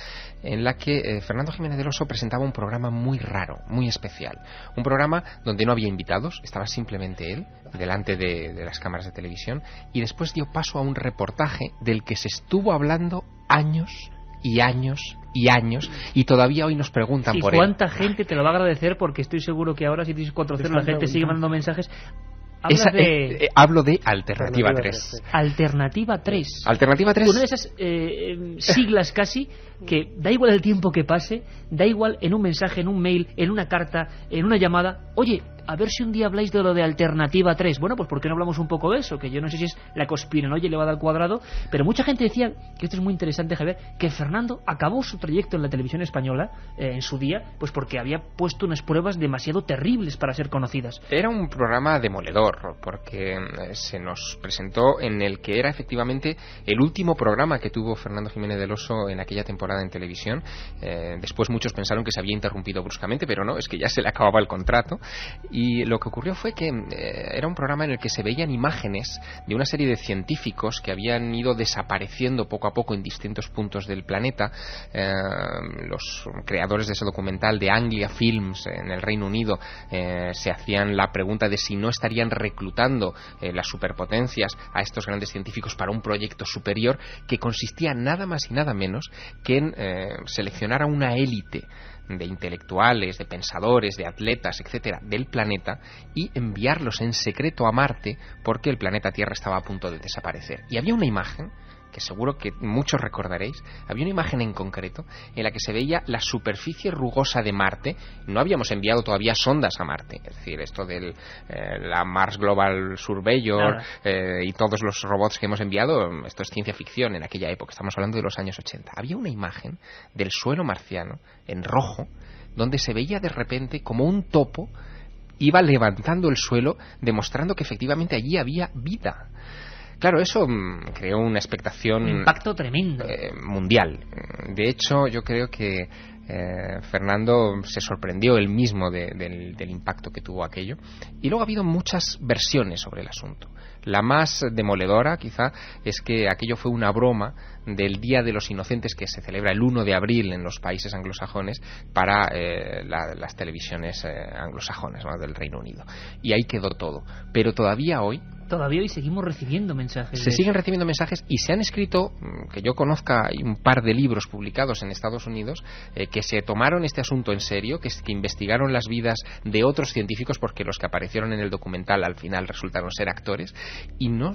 en la que Fernando Jiménez del Oso presentaba un programa muy raro, muy especial. Un programa donde no había invitados, estaba simplemente él delante de las cámaras de televisión, y después dio paso a un reportaje del que se estuvo hablando años y años y años, y todavía hoy nos preguntan por él. ¿Y cuánta gente te lo va a agradecer? Porque estoy seguro que ahora, si tienes 4-0, la gente sigue mandando mensajes. Hablo de Alternativa 3. Alternativa 3. Alternativa 3. Una de esas siglas casi que da igual el tiempo que pase, da igual en un mensaje, en un mail, en una carta, en una llamada. Oye, a ver si un día habláis de lo de Alternativa 3. Bueno, pues ¿por qué no hablamos un poco de eso? Que yo no sé si es la conspiranoia elevada al cuadrado, pero mucha gente decía, que esto es muy interesante, Javier, que Fernando acabó su trayecto en la televisión española en su día, pues porque había puesto unas pruebas demasiado terribles para ser conocidas. Era un programa demoledor, porque se nos presentó en el que era efectivamente el último programa que tuvo Fernando Jiménez del Oso en aquella temporada en televisión. Después muchos pensaron que se había interrumpido bruscamente, pero no, es que ya se le acababa el contrato. Y lo que ocurrió fue que era un programa en el que se veían imágenes de una serie de científicos que habían ido desapareciendo poco a poco en distintos puntos del planeta. Los creadores de ese documental de Anglia Films en el Reino Unido se hacían la pregunta de si no estarían reclutando las superpotencias a estos grandes científicos para un proyecto superior que consistía nada más y nada menos que en seleccionar a una élite de intelectuales, de pensadores, de atletas, etcétera, del planeta, y enviarlos en secreto a Marte porque el planeta Tierra estaba a punto de desaparecer. Y había una imagen que seguro que muchos recordaréis, había una imagen en concreto en la que se veía la superficie rugosa de Marte. No habíamos enviado todavía sondas a Marte, es decir, esto de la Mars Global Surveyor y todos los robots que hemos enviado, esto es ciencia ficción en aquella época, estamos hablando de los años 80. Había una imagen del suelo marciano en rojo, donde se veía de repente como un topo iba levantando el suelo, demostrando que efectivamente allí había vida. Claro, eso creó una expectación... Un impacto tremendo. Mundial. De hecho, yo creo que Fernando se sorprendió él mismo del impacto que tuvo aquello. Y luego ha habido muchas versiones sobre el asunto. La más demoledora, quizá, es que aquello fue una broma del Día de los Inocentes que se celebra el 1 de abril en los países anglosajones para las televisiones anglosajonas, ¿no?, del Reino Unido. Y ahí quedó todo. Pero todavía hoy seguimos recibiendo mensajes. Se siguen recibiendo mensajes y se han escrito, que yo conozca, hay un par de libros publicados en Estados Unidos que se tomaron este asunto en serio, que investigaron las vidas de otros científicos, porque los que aparecieron en el documental al final resultaron ser actores, y no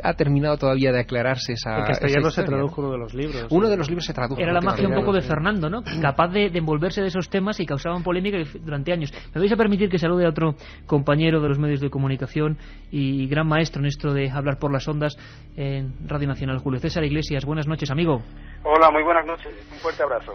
ha terminado todavía de aclararse esa... En castellano se tradujo uno de los libros. Uno de los libros se tradujo. Era la magia un poco de Fernando, ¿no? Capaz de envolverse de esos temas y causaban polémica durante años. Me vais a permitir que salude a otro compañero de los medios de comunicación y gran maestro en esto de hablar por las ondas en Radio Nacional, Julio César Iglesias. Buenas noches, amigo. Hola, muy buenas noches. Un fuerte abrazo.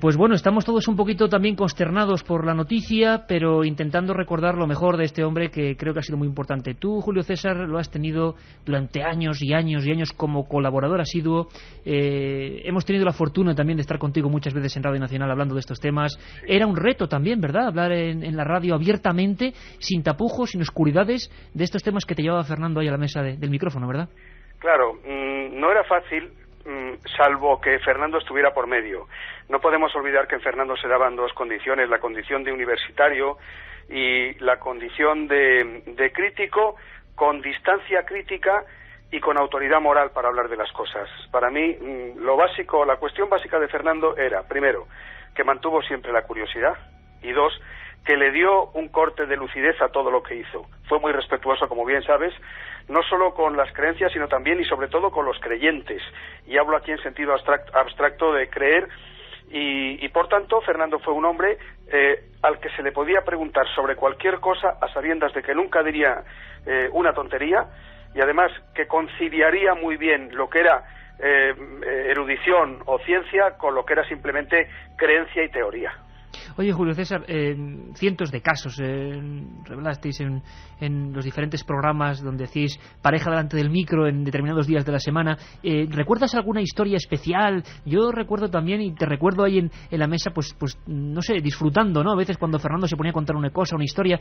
Pues bueno, estamos todos un poquito también consternados por la noticia, pero intentando recordar lo mejor de este hombre que creo que ha sido muy importante. Tú, Julio César, lo has tenido durante años y años y años como colaborador asiduo. Hemos tenido la fortuna también de estar contigo muchas veces en Radio Nacional hablando de estos temas. Sí. Era un reto también, ¿verdad?, hablar en la radio abiertamente, sin tapujos, sin oscuridades, de estos temas que te llevaba Fernando ahí a la mesa del micrófono, ¿verdad? Claro, no era fácil, salvo que Fernando estuviera por medio. No podemos olvidar que en Fernando se daban dos condiciones, la condición de universitario y la condición de crítico, con distancia crítica y con autoridad moral para hablar de las cosas. Para mí, la cuestión básica de Fernando era, primero, que mantuvo siempre la curiosidad, y dos, que le dio un corte de lucidez a todo lo que hizo. Fue muy respetuoso, como bien sabes, no solo con las creencias, sino también y sobre todo con los creyentes. Y hablo aquí en sentido abstracto de creer, y por tanto Fernando fue un hombre al que se le podía preguntar sobre cualquier cosa a sabiendas de que nunca diría una tontería, y además que conciliaría muy bien lo que era erudición o ciencia con lo que era simplemente creencia y teoría. Oye, Julio César, cientos de casos revelasteis en los diferentes programas donde decís pareja delante del micro en determinados días de la semana. ¿Recuerdas alguna historia especial? Yo recuerdo también, y te recuerdo ahí en la mesa, pues no sé, disfrutando, ¿no? A veces cuando Fernando se ponía a contar una cosa, una historia.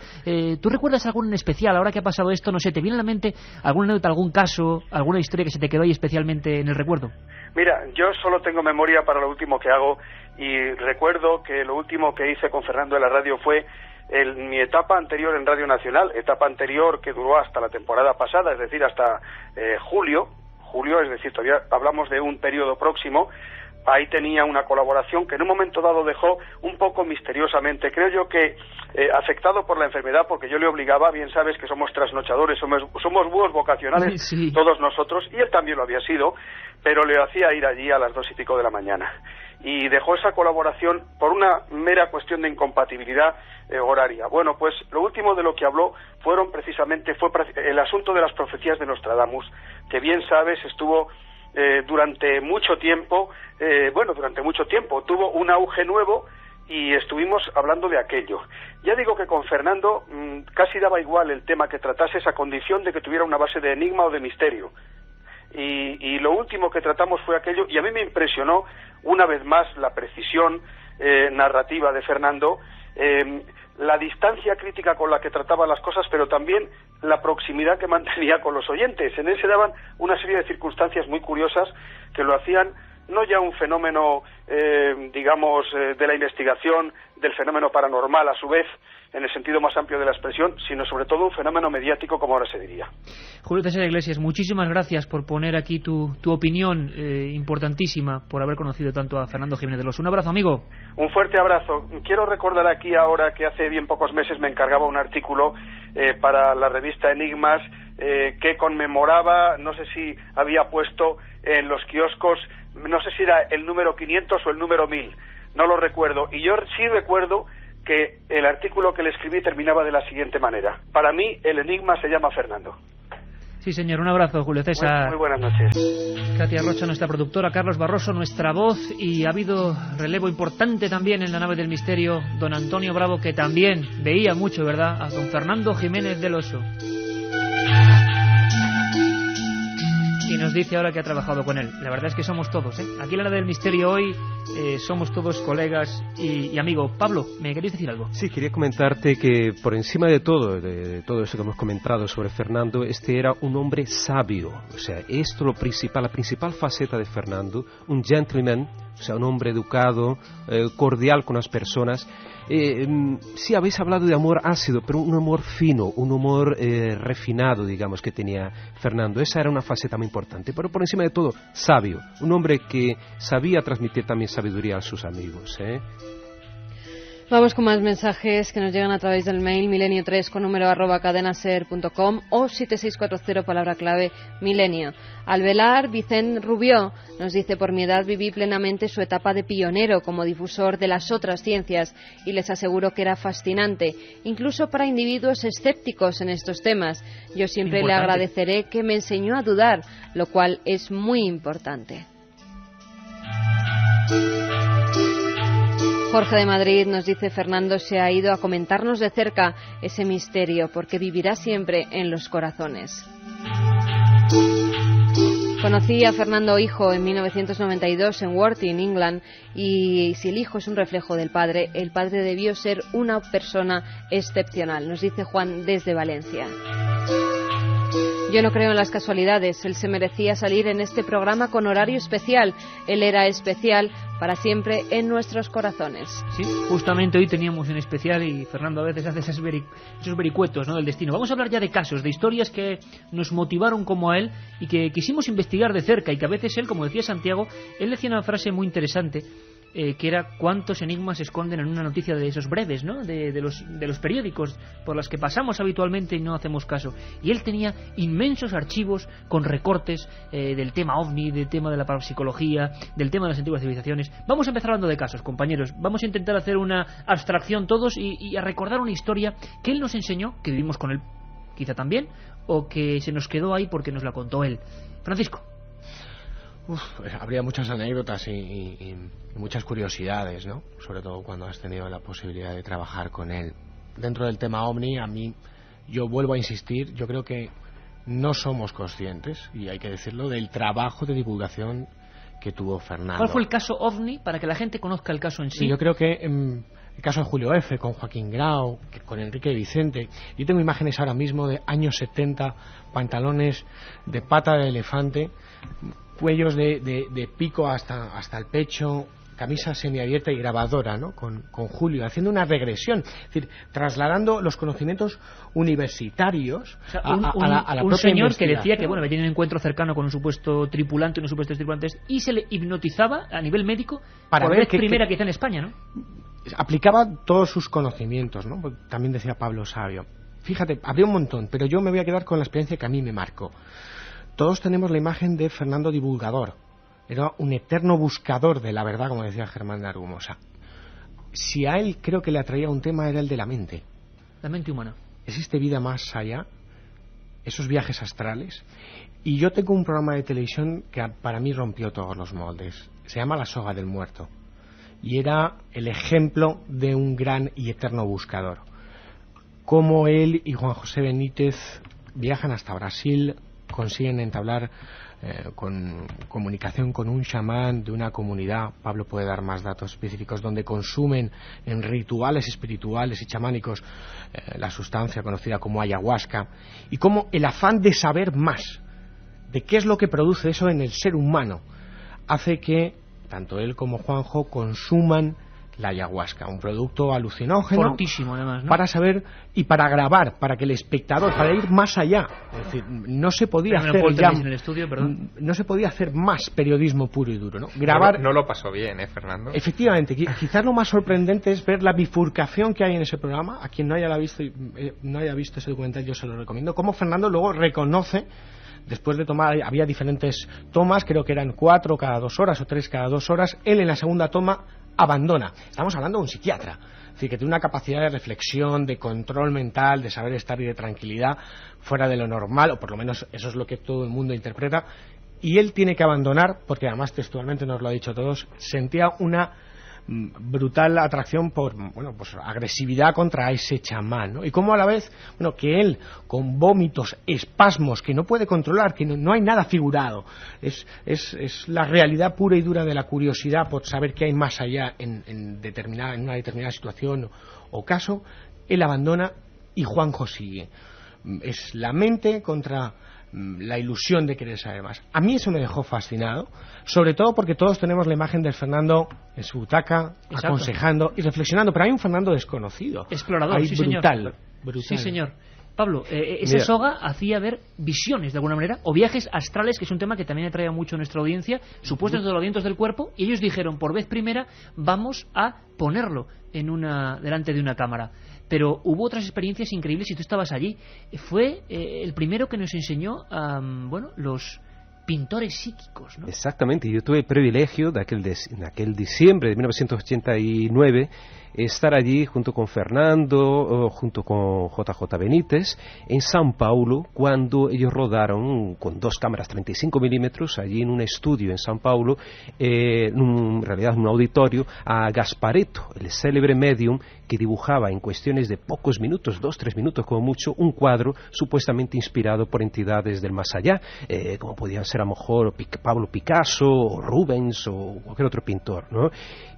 ¿Tú recuerdas algún en especial? Ahora que ha pasado esto, no sé, ¿te viene a la mente alguna anécdota, algún caso, alguna historia que se te quedó ahí especialmente en el recuerdo? Mira, yo solo tengo memoria para lo último que hago y recuerdo que lo último que hice con Fernando en la radio fue en mi etapa anterior en Radio Nacional, etapa anterior que duró hasta la temporada pasada, es decir, hasta julio, es decir, todavía hablamos de un periodo próximo. Ahí tenía una colaboración que en un momento dado dejó un poco misteriosamente, creo yo que afectado por la enfermedad, porque yo le obligaba, bien sabes que somos trasnochadores, somos búhos vocacionales, sí, todos nosotros, y él también lo había sido, pero le hacía ir allí a las 2:00 de la mañana. Y dejó esa colaboración por una mera cuestión de incompatibilidad horaria. Bueno, pues lo último de lo que habló fue el asunto de las profecías de Nostradamus, que bien sabes estuvo durante mucho tiempo, tuvo un auge nuevo y estuvimos hablando de aquello. Ya digo que con Fernando casi daba igual el tema que tratase, esa condición de que tuviera una base de enigma o de misterio. Y lo último que tratamos fue aquello, y a mí me impresionó una vez más la precisión narrativa de Fernando, la distancia crítica con la que trataba las cosas, pero también la proximidad que mantenía con los oyentes. En él se daban una serie de circunstancias muy curiosas que lo hacían no ya un fenómeno, de la investigación, del fenómeno paranormal a su vez, en el sentido más amplio de la expresión, sino sobre todo un fenómeno mediático, como ahora se diría. Julio César Iglesias, muchísimas gracias por poner aquí tu opinión importantísima, por haber conocido tanto a Fernando Jiménez del Oso. Un abrazo, amigo. Un fuerte abrazo. Quiero recordar aquí ahora que hace bien pocos meses me encargaba un artículo para la revista Enigmas que conmemoraba, no sé si había puesto en los kioscos, no sé si era el número 500 o el número 1000, no lo recuerdo. Y yo sí recuerdo que el artículo que le escribí terminaba de la siguiente manera: para mí el enigma se llama Fernando. Sí, señor, un abrazo, Julio César. Muy buenas noches. Katia Rocha, nuestra productora, Carlos Barroso, nuestra voz, y ha habido relevo importante también en la nave del misterio, don Antonio Bravo, que también veía mucho, ¿verdad?, a don Fernando Jiménez del Oso. Y nos dice ahora que ha trabajado con él. La verdad es que somos todos, ¿eh? Aquí en la nave del misterio hoy somos todos colegas y amigos. Pablo, ¿me querías decir algo? Sí, quería comentarte que por encima de todo eso que hemos comentado sobre Fernando, este era un hombre sabio. O sea, esto lo principal, la principal faceta de Fernando, un gentleman, o sea, un hombre educado, cordial con las personas. Sí, habéis hablado de amor ácido, pero un amor fino, un humor refinado, digamos, que tenía Fernando. Esa era una faceta muy importante, pero por encima de todo, sabio. Un hombre que sabía transmitir también sabiduría a sus amigos, Vamos con más mensajes que nos llegan a través del mail milenio3 con número @cadenaser.com o 7640 palabra clave milenio. Alvelar Vicente Rubió nos dice: por mi edad viví plenamente su etapa de pionero como difusor de las otras ciencias y les aseguro que era fascinante, incluso para individuos escépticos en estos temas. Yo siempre le agradeceré que me enseñó a dudar, lo cual es muy importante. Jorge de Madrid nos dice: Fernando se ha ido a comentarnos de cerca ese misterio porque vivirá siempre en los corazones. Conocí a Fernando hijo en 1992 en Worthing, England, y si el hijo es un reflejo del padre, el padre debió ser una persona excepcional, nos dice Juan desde Valencia. Yo no creo en las casualidades. Él se merecía salir en este programa con horario especial. Él era especial para siempre en nuestros corazones. Sí, justamente hoy teníamos en especial, y Fernando a veces hace esos vericuetos, ¿no?, del destino. Vamos a hablar ya de casos, de historias que nos motivaron como a él y que quisimos investigar de cerca, y que a veces él, como decía Santiago, él decía una frase muy interesante, que era: cuántos enigmas se esconden en una noticia de esos breves, ¿no?, de los periódicos por las que pasamos habitualmente y no hacemos caso. Y él tenía inmensos archivos con recortes del tema ovni, del tema de la parapsicología, del tema de las antiguas civilizaciones. Vamos a empezar hablando de casos, compañeros. Vamos a intentar hacer una abstracción todos y a recordar una historia que él nos enseñó, que vivimos con él quizá también, o que se nos quedó ahí porque nos la contó él. Francisco. habría muchas anécdotas y muchas curiosidades, ¿no? Sobre todo cuando has tenido la posibilidad de trabajar con él. Dentro del tema OVNI, a mí, yo vuelvo a insistir, yo creo que no somos conscientes, y hay que decirlo, del trabajo de divulgación que tuvo Fernando. ¿Cuál fue el caso OVNI para que la gente conozca el caso en sí? Sí, yo creo que el caso de Julio F., con Joaquín Grau, con Enrique Vicente. Yo tengo imágenes ahora mismo de años 70, pantalones de pata de elefante, cuellos de pico hasta el pecho, camisa semiabierta y grabadora, ¿no? Con Julio, haciendo una regresión, es decir, trasladando los conocimientos universitarios a la propia un señor que decía que investigación. tenía un encuentro cercano con un supuesto tripulante, unos supuestos tripulantes, y se le hipnotizaba a nivel médico Para por ver vez que primera quizá en España, ¿no? Aplicaba todos sus conocimientos, ¿no? También decía Pablo Sabio. Fíjate, habría un montón, pero yo me voy a quedar con la experiencia que a mí me marcó. Todos tenemos la imagen de Fernando divulgador. Era un eterno buscador de la verdad, como decía Germán de Argumosa. Si a él creo que le atraía un tema, era el de la mente. La mente humana. ¿Existe vida más allá? Esos viajes astrales. Y yo tengo un programa de televisión que para mí rompió todos los moldes. Se llama La soga del muerto. Y era el ejemplo de un gran y eterno buscador. Cómo él y Juan José Benítez viajan hasta Brasil, consiguen entablar con comunicación con un chamán de una comunidad, Pablo puede dar más datos específicos, donde consumen en rituales espirituales y chamánicos la sustancia conocida como ayahuasca, y cómo el afán de saber más de qué es lo que produce eso en el ser humano hace que tanto él como Juanjo consuman la ayahuasca, un producto alucinógeno, fortísimo además, ¿no? Para saber y para grabar, para que el espectador, para ir más allá. Es decir, no se podía hacer ya, en el estudio, perdón. No se podía hacer más periodismo puro y duro, ¿no? Grabar. No lo pasó bien, Fernando. Efectivamente, quizás lo más sorprendente es ver la bifurcación que hay en ese programa. A quien no haya visto ese documental, yo se lo recomiendo. Cómo Fernando luego reconoce, después de tomar, había diferentes tomas, creo que eran 4 cada 2 horas o 3 cada 2 horas. Él en la segunda toma abandona. Estamos hablando de un psiquiatra, es decir, que tiene una capacidad de reflexión, de control mental, de saber estar y de tranquilidad fuera de lo normal, o por lo menos eso es lo que todo el mundo interpreta, y él tiene que abandonar, porque además textualmente nos lo ha dicho a todos, sentía una brutal atracción por pues agresividad contra ese chamán, ¿no? Y como a la vez, que él con vómitos, espasmos que no puede controlar, que no hay nada figurado, es la realidad pura y dura de la curiosidad por saber qué hay más allá en una determinada situación o caso. Él abandona y Juanjo sigue. Es la mente contra la ilusión de querer saber más. A mí eso me dejó fascinado, sobre todo porque todos tenemos la imagen del Fernando en su butaca, exacto, aconsejando y reflexionando, pero hay un Fernando desconocido. Explorador, hay sí, brutal, señor. Brutal. Sí, señor. Pablo, esa soga hacía ver visiones de alguna manera, o viajes astrales, que es un tema que también atrae mucho a nuestra audiencia, supuestos desdoblamientos del cuerpo, y ellos dijeron, por vez primera, vamos a ponerlo delante de una cámara. Pero hubo otras experiencias increíbles y tú estabas allí. Fue el primero que nos enseñó los pintores psíquicos, ¿no? Exactamente, yo tuve el privilegio de aquel diciembre de 1989 estar allí junto con Fernando, junto con JJ Benítez, en São Paulo, cuando ellos rodaron con 2 cámaras 35 milímetros allí en un estudio en São Paulo, en realidad un auditorio, a Gasparetto, el célebre medium que dibujaba en cuestiones de pocos minutos, 2-3 minutos como mucho, un cuadro supuestamente inspirado por entidades del más allá, como podían ser a lo mejor Pablo Picasso, o Rubens o cualquier otro pintor, ¿no?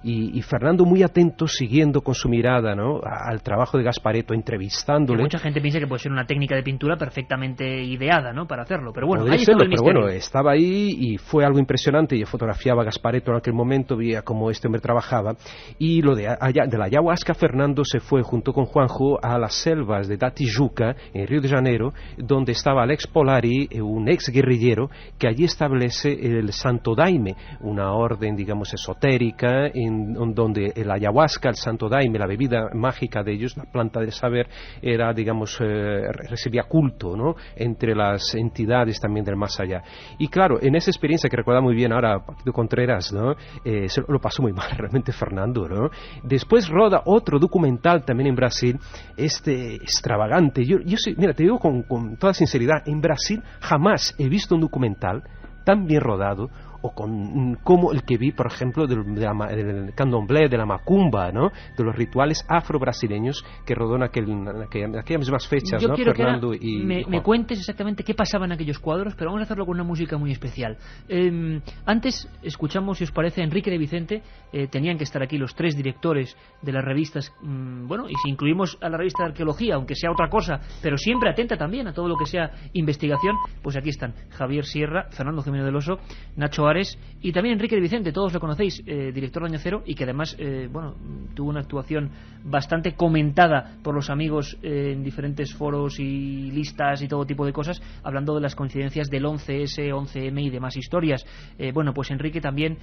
Y Fernando muy atento, siguiendo con su mirada, ¿no?, al trabajo de Gasparetto, entrevistándole. Que mucha gente piensa que puede ser una técnica de pintura perfectamente ideada, ¿no?, para hacerlo, pero bueno, podría ahí serlo, estaba el pero misterio. bueno, estaba ahí y fue algo impresionante. Yo fotografiaba a Gasparetto en aquel momento, veía cómo este hombre trabajaba, y lo de la ayahuasca, Fernando se fue junto con Juanjo a las selvas de da Tijuca, en Río de Janeiro, donde estaba Alex Polari, un ex guerrillero, que allí establece el Santo Daime, una orden, digamos, esotérica, en donde el ayahuasca, el Santo Daime, la bebida mágica de ellos, la planta del saber, era, digamos, recibía culto, ¿no?, entre las entidades también del más allá. Y claro, en esa experiencia que recuerda muy bien ahora Paquito Contreras, ¿no?, se lo pasó muy mal realmente Fernando, ¿no? Después roda otro documental también en Brasil, extravagante. Yo mira, te digo con toda sinceridad, en Brasil jamás he visto un documental tan bien rodado, o con como el que vi, por ejemplo, del candomblé, de la macumba, ¿no? De los rituales afro-brasileños que rodean aquellas mismas fechas, Yo ¿no? quiero Fernando que y me Juan. cuentes exactamente qué pasaba en aquellos cuadros, pero vamos a hacerlo con una música muy especial. Antes escuchamos, si os parece, a Enrique de Vicente. Tenían que estar aquí los 3 directores de las revistas, bueno, y si incluimos a la revista de arqueología, aunque sea otra cosa, pero siempre atenta también a todo lo que sea investigación, pues aquí están Javier Sierra, Fernando Jiménez del Oso, Nacho Ares y también Enrique de Vicente, todos lo conocéis, director de Año Cero, y que además bueno, tuvo una actuación bastante comentada por los amigos en diferentes foros y listas y todo tipo de cosas, hablando de las coincidencias del 11S, 11M y demás historias. Bueno, pues Enrique también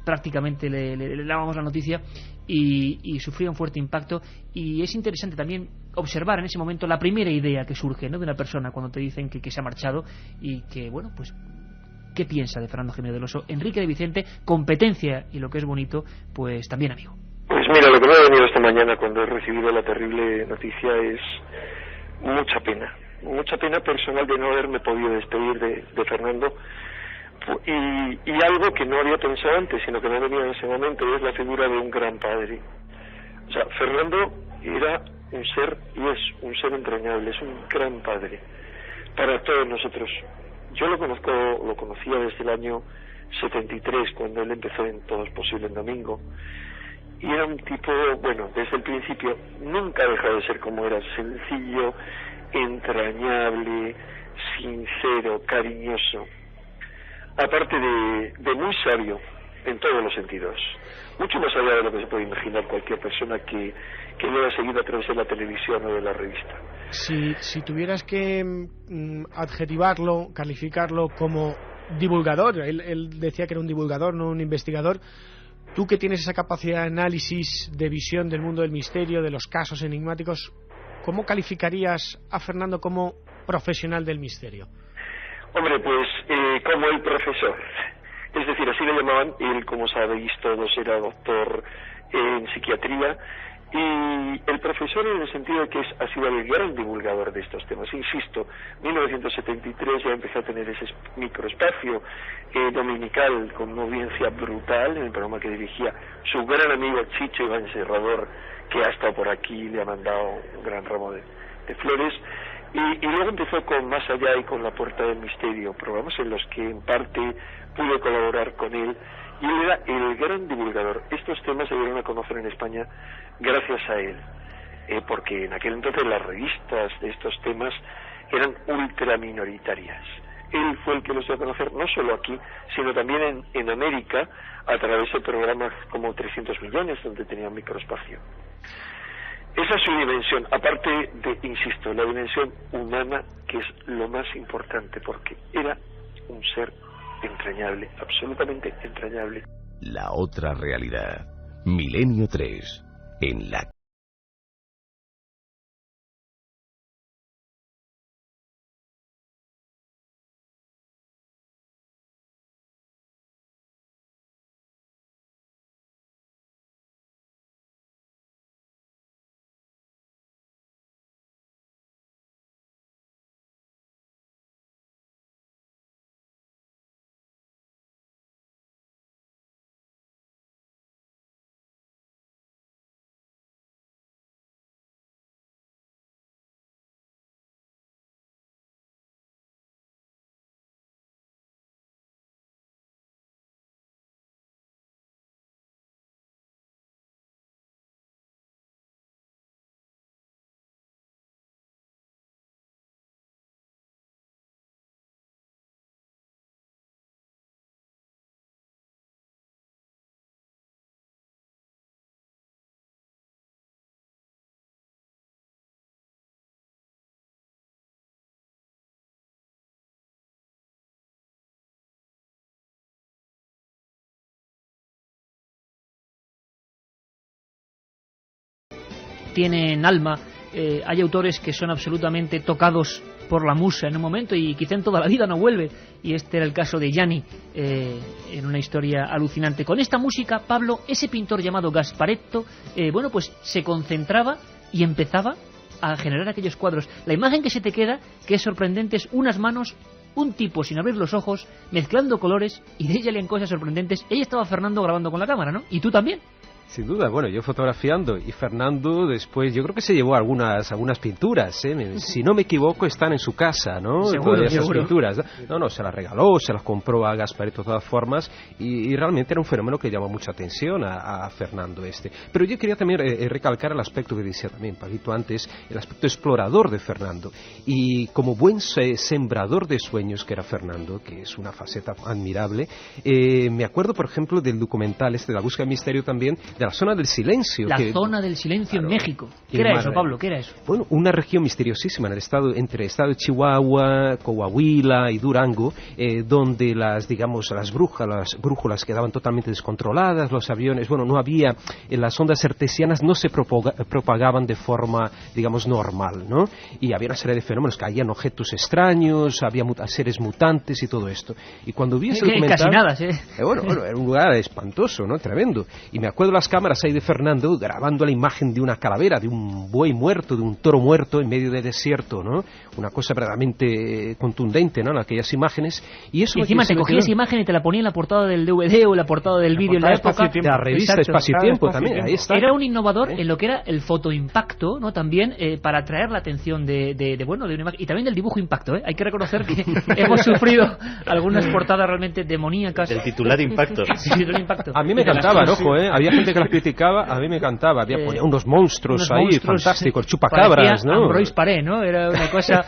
prácticamente le dábamos la noticia y sufría un fuerte impacto, y es interesante también observar en ese momento la primera idea que surge, ¿no?, de una persona cuando te dicen que se ha marchado, y que, bueno, pues ¿qué piensa de Fernando Jiménez del Oso? Enrique de Vicente, competencia, y lo que es bonito, pues también amigo. Pues mira, lo que me ha venido esta mañana cuando he recibido la terrible noticia es mucha pena personal de no haberme podido despedir de Fernando, y algo que no había pensado antes, sino que me ha venido en ese momento, y es la figura de un gran padre. O sea, Fernando era un ser, y es un ser entrañable, es un gran padre para todos nosotros. Yo lo conocía desde el año 73, cuando él empezó en Todo es Posible en Domingo, y era un tipo, bueno, desde el principio nunca dejó de ser como era, sencillo, entrañable, sincero, cariñoso, aparte de muy sabio en todos los sentidos, mucho más allá de lo que se puede imaginar cualquier persona que lo haya seguido a través de la televisión o de la revista. Si tuvieras que adjetivarlo, calificarlo como divulgador, él decía que era un divulgador, no un investigador. Tú que tienes esa capacidad de análisis, de visión del mundo del misterio, de los casos enigmáticos, ¿cómo calificarías a Fernando como profesional del misterio? Hombre, pues como el profesor. Es decir, así le llamaban. Él, como sabéis todos, era doctor en psiquiatría, y el profesor en el sentido de que ha sido el gran divulgador de estos temas. Insisto, 1973 ya empezó a tener ese microespacio dominical con una audiencia brutal en el programa que dirigía su gran amigo Chicho Iván Serrador, que ha estado por aquí y le ha mandado un gran ramo de flores. Y luego empezó con Más Allá y con La Puerta del Misterio, programas en los que en parte pude colaborar con él, y él era el gran divulgador. Estos temas se dieron a conocer en España gracias a él, porque en aquel entonces las revistas de estos temas eran ultra minoritarias. Él fue el que los dio a conocer no solo aquí, sino también en América, a través de programas como 300 millones, donde tenía un microespacio. Esa es su dimensión, aparte de, insisto, la dimensión humana, que es lo más importante, porque era un ser entrañable, absolutamente entrañable. La otra realidad. Milenio 3. En la tienen alma. Hay autores que son absolutamente tocados por la musa en un momento y quizá en toda la vida no vuelve, y este era el caso de Gianni, en una historia alucinante. Con esta música, Pablo, ese pintor llamado Gasparetto, bueno, pues se concentraba y empezaba a generar aquellos cuadros. La imagen que se te queda, que es sorprendente, es unas manos un tipo sin abrir los ojos, mezclando colores, y de ella salían cosas sorprendentes. Ella estaba Fernando grabando con la cámara, ¿no? Y tú también. Sin duda, bueno, yo fotografiando y Fernando después, yo creo que se llevó algunas pinturas, ¿eh? Si no me equivoco, están en su casa, ¿no? Seguro, esas seguro. pinturas. No, se las regaló, se las compró a Gasparito de todas formas y realmente era un fenómeno que llamó mucha atención a Fernando este. Pero yo quería también recalcar el aspecto que decía también Pablito antes, el aspecto explorador de Fernando. Y como buen sembrador de sueños que era Fernando, que es una faceta admirable, me acuerdo, por ejemplo, del documental este de La búsqueda del misterio también, de la zona del silencio. La zona del silencio, claro, en México. ¿Qué era eso, Pablo? ¿Qué era eso? Bueno, una región misteriosísima en el estado, entre el estado de Chihuahua, Coahuila y Durango, donde las brújulas quedaban totalmente descontroladas, los aviones, bueno, no había, las ondas hertzianas no se propagaban de forma, digamos, normal, ¿no? Y había una serie de fenómenos, caían objetos extraños, había seres mutantes y todo esto. Y cuando vi ese documental... Casi nada, ¿sí? Bueno, era un lugar espantoso, ¿no? Tremendo. Y me acuerdo las cámaras ahí de Fernando grabando la imagen de una calavera, de un buey muerto, de un toro muerto en medio del desierto, ¿no? Una cosa verdaderamente contundente, ¿no? En aquellas imágenes. Y eso, y encima te cogía esa imagen y te la ponía en la portada del DVD o la portada del vídeo en la época. De la revista Espacio y Tiempo también, ahí está. Era un innovador en lo que era el fotoimpacto, ¿no? También para atraer la atención de una imagen. Y también del dibujo impacto, ¿eh? Hay que reconocer que hemos sufrido algunas portadas realmente demoníacas. Del titular impacto. Sí, titular impacto. A mí me encantaban, ojo, ¿eh? Había gente que las criticaba, a mí me encantaba. Había ponía unos monstruos ahí, fantásticos, chupacabras, ¿no? Ambroise Paré, ¿no? Era una cosa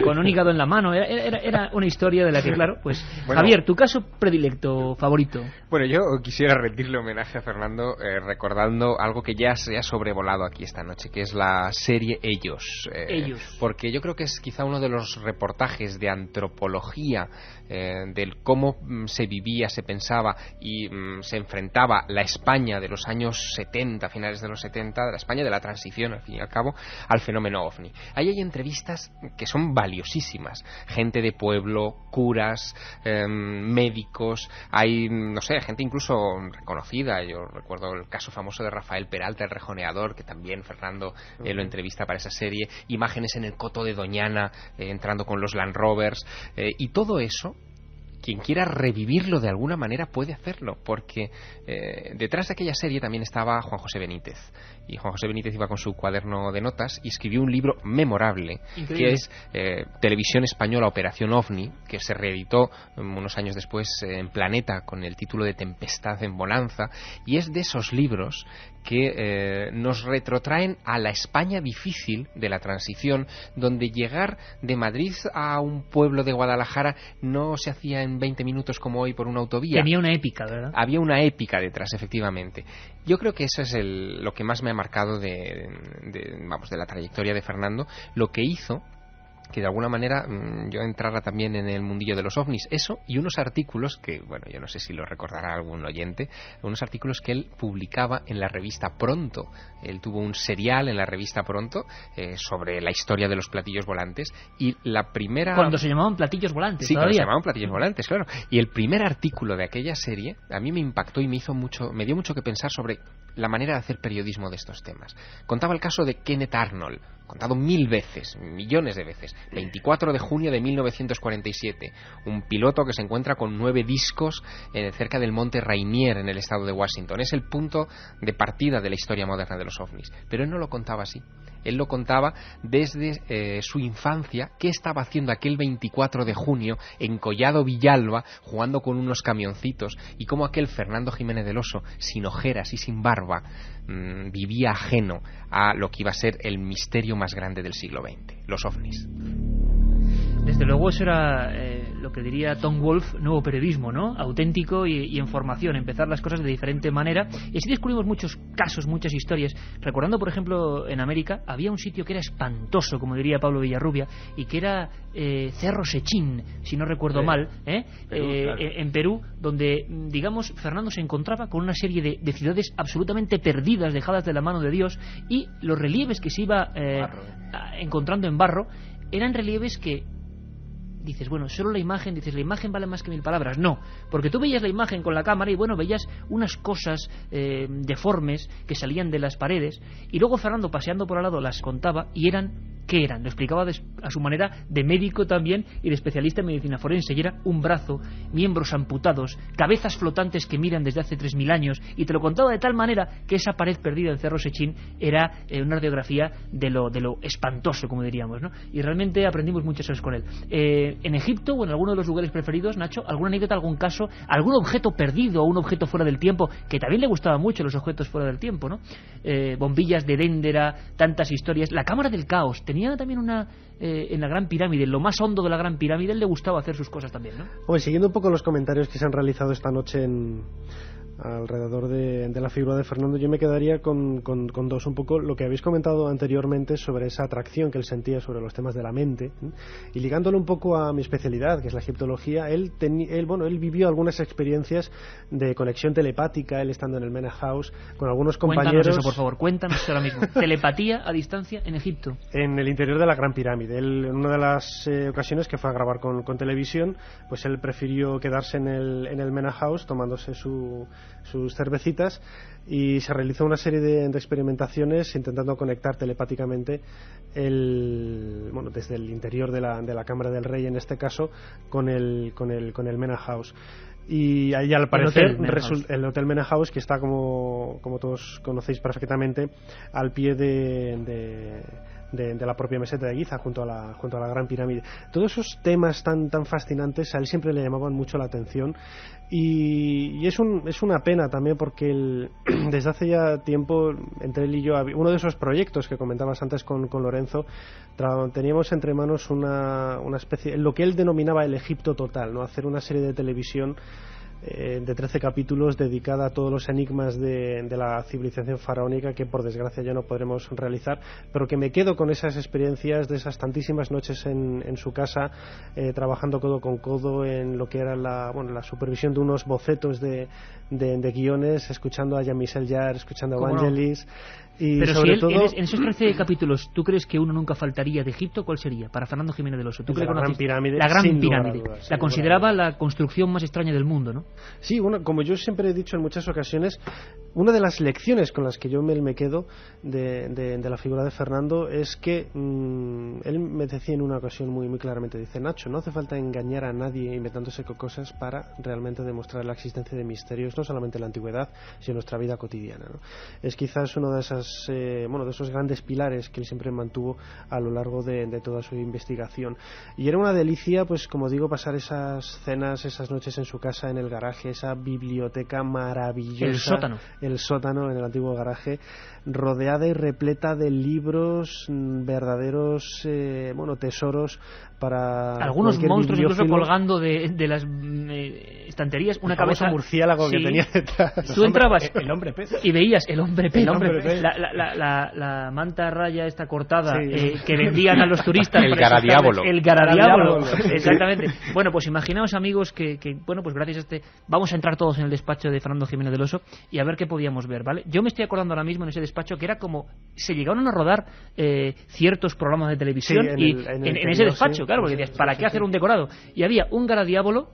con un hígado en la mano. Era una historia de la que, claro, pues... Bueno, Javier, ¿tu caso predilecto, favorito? Bueno, yo quisiera rendirle homenaje a Fernando recordando algo que ya se ha sobrevolado aquí esta noche, que es la serie Ellos. Ellos. Porque yo creo que es quizá uno de los reportajes de antropología del cómo se vivía, se pensaba y se enfrentaba la España de los años 70, finales de los 70, de la España de la transición, al fin y al cabo, al fenómeno OVNI. Ahí hay entrevistas que son valiosísimas. Gente de pueblo, curas, médicos, hay, no sé, gente incluso reconocida. Yo recuerdo el caso famoso de Rafael Peralta, el rejoneador, que también Fernando lo entrevista para esa serie. Imágenes en el Coto de Doñana, entrando con los Land Rovers, y todo eso, quien quiera revivirlo de alguna manera puede hacerlo, porque detrás de aquella serie también estaba Juan José Benítez, y Juan José Benítez iba con su cuaderno de notas y escribió un libro memorable. Increíble. Que es Televisión Española Operación OVNI, que se reeditó unos años después en Planeta con el título de Tempestad en Bonanza, y es de esos libros que nos retrotraen a la España difícil de la transición, donde llegar de Madrid a un pueblo de Guadalajara no se hacía en 20 minutos como hoy por una autovía. Tenía una épica, ¿verdad? Había una épica detrás, efectivamente. Yo creo que eso es lo que más me ha marcado de la trayectoria de Fernando, lo que hizo que de alguna manera yo entrara también en el mundillo de los ovnis. Eso y unos artículos que, bueno, yo no sé si lo recordará algún oyente, unos artículos que él publicaba en la revista Pronto. Él tuvo un serial en la revista Pronto sobre la historia de los platillos volantes, y la primera... Cuando se llamaban platillos volantes, sí, todavía. Cuando se llamaban platillos volantes, claro. Y el primer artículo de aquella serie a mí me impactó y me dio mucho que pensar sobre la manera de hacer periodismo de estos temas. Contaba el caso de Kenneth Arnold, contado 1000 veces, millones de veces. 24 de junio de 1947, un piloto que se encuentra con 9 discos cerca del monte Rainier en el estado de Washington. Es el punto de partida de la historia moderna de los ovnis. Pero él no lo contaba así. Él lo contaba desde su infancia, qué estaba haciendo aquel 24 de junio en Collado Villalba, jugando con unos camioncitos, y cómo aquel Fernando Jiménez del Oso, sin ojeras y sin barba, vivía ajeno a lo que iba a ser el misterio más grande del siglo XX, los ovnis. Desde luego eso era lo que diría Tom Wolfe, nuevo periodismo, ¿no? Auténtico y en formación, empezar las cosas de diferente manera. Y así descubrimos muchos casos, muchas historias. Recordando, por ejemplo, en América había un sitio que era espantoso, como diría Pablo Villarrubia, y que era Cerro Sechín, si no recuerdo mal, Perú, claro. En Perú, donde, digamos, Fernando se encontraba con una serie de ciudades absolutamente perdidas, dejadas de la mano de Dios, y los relieves que se iba encontrando en barro eran relieves que dices, bueno, solo la imagen, la imagen vale más que 1000 palabras. No, porque tú veías la imagen con la cámara y, bueno, veías unas cosas deformes que salían de las paredes, y luego Fernando, paseando por al lado, las contaba y eran ¿qué eran? Lo explicaba a su manera de médico también y de especialista en medicina forense, y era un brazo, miembros amputados, cabezas flotantes que miran desde hace 3000 años, y te lo contaba de tal manera que esa pared perdida en Cerro Sechín era una radiografía de lo espantoso, como diríamos, ¿no? Y realmente aprendimos muchas cosas con él. En Egipto, o en alguno de los lugares preferidos, Nacho, ¿alguna anécdota, algún caso, algún objeto perdido o un objeto fuera del tiempo, que también le gustaban mucho los objetos fuera del tiempo, ¿no? Bombillas de Déndera, tantas historias. La cámara del caos, tenía también una en la Gran Pirámide, en lo más hondo de la Gran Pirámide, él le gustaba hacer sus cosas también, ¿no? Bueno, siguiendo un poco los comentarios que se han realizado esta noche alrededor de la figura de Fernando, yo me quedaría con dos, un poco lo que habéis comentado anteriormente sobre esa atracción que él sentía sobre los temas de la mente, y ligándolo un poco a mi especialidad, que es la egiptología. Él vivió algunas experiencias de conexión telepática, él estando en el Mena House con algunos compañeros. Cuéntanos eso, por favor, cuéntanos ahora mismo. Telepatía a distancia en Egipto. En el interior de la Gran Pirámide. Él, en una de las ocasiones que fue a grabar con televisión, pues él prefirió quedarse en el Mena House tomándose sus cervecitas, y se realizó una serie de experimentaciones intentando conectar telepáticamente desde el interior de la Cámara del Rey, en este caso, con el Mena House. Y ahí, al parecer, el Hotel Mena House, que está, como todos conocéis perfectamente, al pie de la propia meseta de Giza, junto a la Gran Pirámide. Todos esos temas tan fascinantes a él siempre le llamaban mucho la atención, y es una pena también, porque desde hace ya tiempo, entre él y yo, uno de esos proyectos que comentabas antes con Lorenzo, teníamos entre manos una especie, lo que él denominaba el Egipto total, ¿no? Hacer una serie de televisión de 13 capítulos dedicada a todos los enigmas de la civilización faraónica, que por desgracia ya no podremos realizar, pero que me quedo con esas experiencias de esas tantísimas noches en su casa, trabajando codo con codo en lo que era la supervisión de unos bocetos de guiones, escuchando a Jean-Michel Jarre, escuchando a Vangelis. Y pero sobre si todo, en esos 13 capítulos, ¿tú crees que uno nunca faltaría de Egipto? ¿Cuál sería? Para Fernando Jiménez del Oso. ¿Tú la Gran Pirámide. La Gran sin Pirámide. Duda, la consideraba la construcción más extraña del mundo, ¿no? Sí, como yo siempre he dicho en muchas ocasiones, una de las lecciones con las que yo me quedo de la figura de Fernando es que él me decía en una ocasión muy claramente, dice: Nacho, no hace falta engañar a nadie inventándose cosas para realmente demostrar la existencia de misterios, no solamente en la antigüedad, sino en nuestra vida cotidiana, ¿no? Es quizás uno de esos grandes pilares que él siempre mantuvo a lo largo de toda su investigación. Y era una delicia, pues como digo, pasar esas cenas, esas noches en su casa, en el garaje, esa biblioteca maravillosa, el sótano en el antiguo garaje, rodeada y repleta de libros, verdaderos tesoros para algunos monstruos incluso colgando de las estanterías, una cabeza murciélago que tenía detrás. Tú entrabas el hombre pez y veías el hombre pez, la manta raya esta cortada, que vendían a los turistas, el garadiábolo, exactamente. Bueno, pues imaginaos, amigos, que bueno, pues gracias a vamos a entrar todos en el despacho de Fernando Jiménez del Oso y a ver qué podíamos ver, ¿vale? Yo me estoy acordando ahora mismo en ese despacho que era como se llegaron a rodar ciertos programas de televisión en ese despacho, claro, porque decías, ¿para qué hacer un decorado? Y había un garadiábolo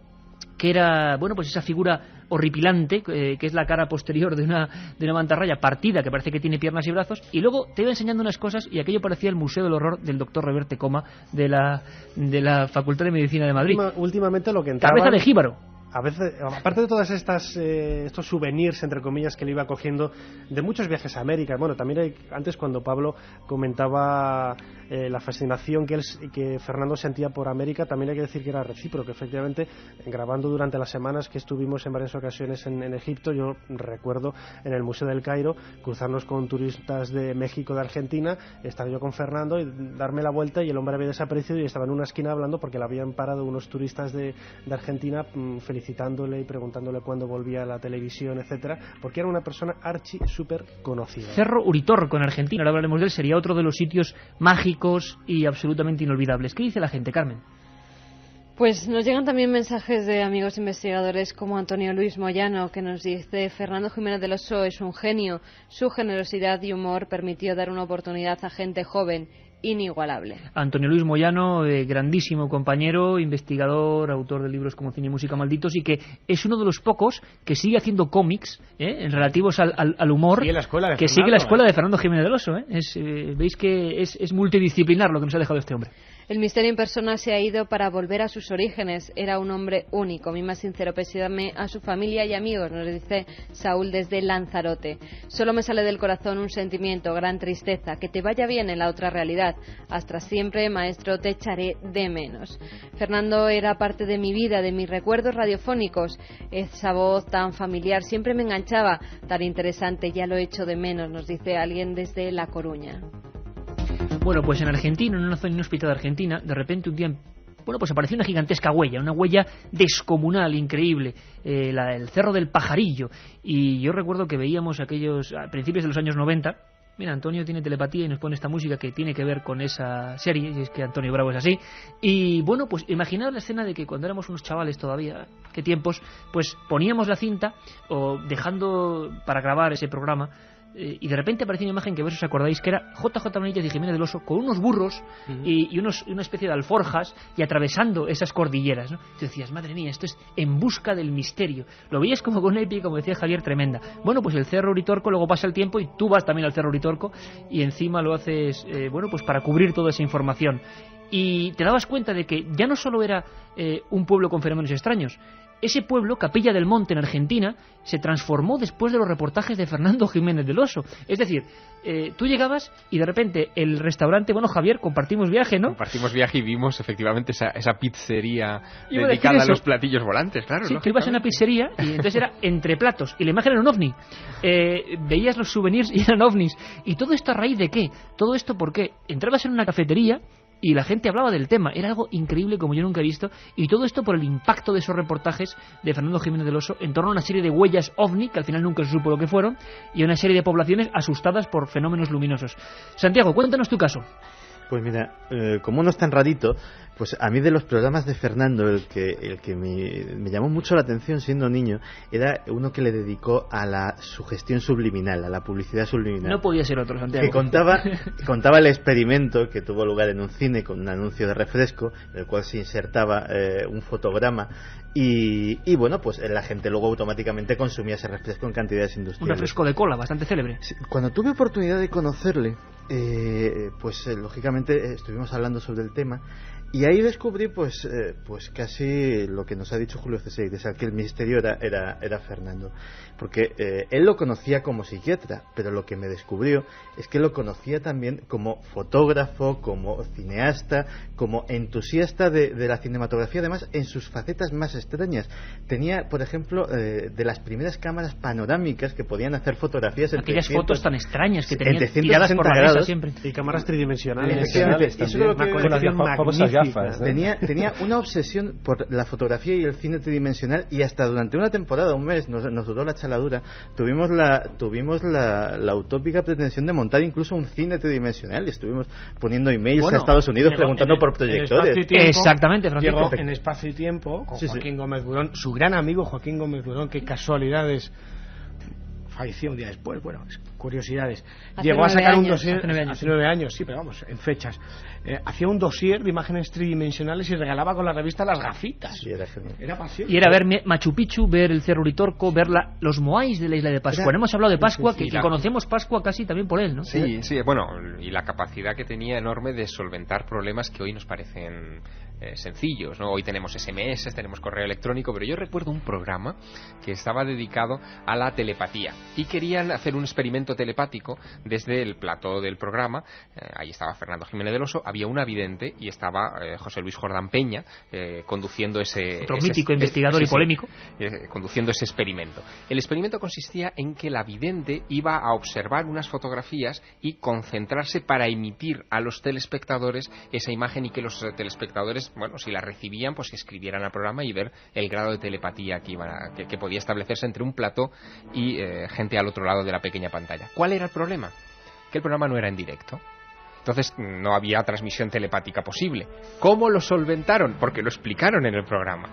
que era, bueno, pues esa figura horripilante, que es la cara posterior de una mantarraya partida, que parece que tiene piernas y brazos, y luego te iba enseñando unas cosas y aquello parecía el Museo del Horror del doctor Reverte Coma de la Facultad de Medicina de Madrid. Últimamente lo que entraba... Cabeza de jíbaro. A veces, aparte de todas estos souvenirs, entre comillas, que le iba cogiendo de muchos viajes a América, bueno, también antes cuando Pablo comentaba la fascinación que Fernando sentía por América, también hay que decir que era recíproco. Efectivamente, grabando durante las semanas que estuvimos en varias ocasiones en Egipto, yo recuerdo en el Museo del Cairo cruzarnos con turistas de México, de Argentina, estar yo con Fernando y darme la vuelta, y el hombre había desaparecido y estaba en una esquina hablando porque le habían parado unos turistas de Argentina felicitándole y preguntándole cuándo volvía a la televisión, etcétera, porque era una persona súper conocida. Cerro Uritorco, en Argentina, ahora hablaremos de él, sería otro de los sitios mágicos y absolutamente inolvidables. ¿Qué dice la gente, Carmen? Pues nos llegan también mensajes de amigos investigadores como Antonio Luis Moyano, que nos dice: Fernando Jiménez del Oso es un genio, su generosidad y humor permitió dar una oportunidad a gente joven inigualable. Antonio Luis Moyano, grandísimo compañero, investigador, autor de libros como Cine y Música Malditos, y que es uno de los pocos que sigue haciendo cómics relativos al humor, sigue la escuela de que Fernando, sigue la escuela de Fernando Jiménez del Oso. Veis que es multidisciplinar lo que nos ha dejado este hombre. El misterio en persona se ha ido para volver a sus orígenes. Era un hombre único. Mi más sincero pésame a su familia y amigos, nos dice Saúl desde Lanzarote. Solo me sale del corazón un sentimiento, gran tristeza. Que te vaya bien en la otra realidad. Hasta siempre, maestro, te echaré de menos. Fernando era parte de mi vida, de mis recuerdos radiofónicos. Esa voz tan familiar siempre me enganchaba. Tan interesante, ya lo echo de menos, nos dice alguien desde La Coruña. Bueno, pues en Argentina, en una zona inhóspita de Argentina, de repente un día, pues apareció una gigantesca huella, una huella descomunal, increíble, el Cerro del Pajarillo. Y yo recuerdo que veíamos aquellos, a principios de los años 90, mira, Antonio tiene telepatía y nos pone esta música que tiene que ver con esa serie, y es que Antonio Bravo es así. Y bueno, pues imaginad la escena de que cuando éramos unos chavales todavía, qué tiempos, pues poníamos la cinta, o dejando para grabar ese programa, y de repente apareció una imagen que vosotros os acordáis que era JJ Benítez y Jiménez del Oso con unos burros y una especie de alforjas y atravesando esas cordilleras, ¿no? Y tú decías, madre mía, esto es En busca del misterio. Lo veías como con una épica, como decía Javier, tremenda. Bueno, pues el Cerro Uritorco, luego pasa el tiempo y tú vas también al Cerro Uritorco y encima lo haces, pues para cubrir toda esa información. Y te dabas cuenta de que ya no solo era un pueblo con fenómenos extraños. Ese pueblo, Capilla del Monte en Argentina, se transformó después de los reportajes de Fernando Jiménez del Oso. Es decir, tú llegabas y de repente el restaurante, bueno, Javier, compartimos viaje, ¿no? Compartimos viaje y vimos efectivamente esa pizzería dedicada a los platillos volantes, claro. Sí, tú ibas a una pizzería y entonces era entre platos y la imagen era un ovni. Veías los souvenirs y eran ovnis. ¿Y todo esto a raíz de qué? Todo esto porque entrabas en una cafetería y la gente hablaba del tema. Era algo increíble como yo nunca he visto. Y todo esto por el impacto de esos reportajes de Fernando Jiménez del Oso en torno a una serie de huellas ovni, que al final nunca se supo lo que fueron, y una serie de poblaciones asustadas por fenómenos luminosos. Santiago, cuéntanos tu caso. Pues mira, como no es tan rarito, pues a mí de los programas de Fernando, el que me llamó mucho la atención siendo niño, era uno que le dedicó a la sugestión subliminal, a la publicidad subliminal. No podía ser otro, Santiago. Que contaba el experimento que tuvo lugar en un cine con un anuncio de refresco, en el cual se insertaba un fotograma y bueno, pues la gente luego automáticamente consumía ese refresco en cantidades industriales. Un refresco de cola, bastante célebre. Sí, cuando tuve oportunidad de conocerle, pues lógicamente estuvimos hablando sobre el tema y ahí descubrí pues casi lo que nos ha dicho Julio César, que el misterio era Fernando, porque él lo conocía como psiquiatra, pero lo que me descubrió es que lo conocía también como fotógrafo, como cineasta, como entusiasta de la cinematografía, además en sus facetas más extrañas. Tenía, por ejemplo, de las primeras cámaras panorámicas que podían hacer fotografías en aquellas 300, fotos tan extrañas que tenían tiradas por la mesa siempre, y cámaras tridimensionales. Efectivamente, eso es lo que gafas, ¿no? Tenía una obsesión por la fotografía y el cine tridimensional, y hasta durante una temporada, un mes, nos duró la chaladura, tuvimos la utópica pretensión de montar incluso un cine tridimensional y estuvimos poniendo emails a Estados Unidos preguntando por proyectores. Exactamente, Francisco. En Espacio y Tiempo, con Joaquín Gómez Burón, su gran amigo Joaquín Gómez Burón, qué casualidades, falleció un día después, bueno, curiosidades. Llegó a sacar un dossier hace 9 años, sí, pero vamos, en fechas. Hacía un dossier de imágenes tridimensionales y regalaba con la revista las gafitas. Sí, era genial. Era pasión. Y era ver Machu Picchu, ver el Cerro Uritorco, ver los moais de la isla de Pascua. Hemos hablado de Pascua, que conocemos Pascua casi también por él, ¿no? Sí, bueno, y la capacidad que tenía enorme de solventar problemas que hoy nos parecen sencillos, ¿no? Hoy tenemos SMS, tenemos correo electrónico, pero yo recuerdo un programa que estaba dedicado a la telepatía y querían hacer un experimento telepático desde el plató del programa. Ahí estaba Fernando Jiménez del Oso, había una vidente y estaba José Luis Jordán Peña conduciendo otro mítico investigador y polémico, conduciendo ese experimento. El experimento consistía en que la vidente iba a observar unas fotografías y concentrarse para emitir a los telespectadores esa imagen, y que los telespectadores, bueno, si la recibían, pues que escribieran al programa y ver el grado de telepatía que podía establecerse entre un plató y gente al otro lado de la pequeña pantalla. ¿Cuál era el problema? Que el programa no era en directo. Entonces no había transmisión telepática posible. ¿Cómo lo solventaron? Porque lo explicaron en el programa.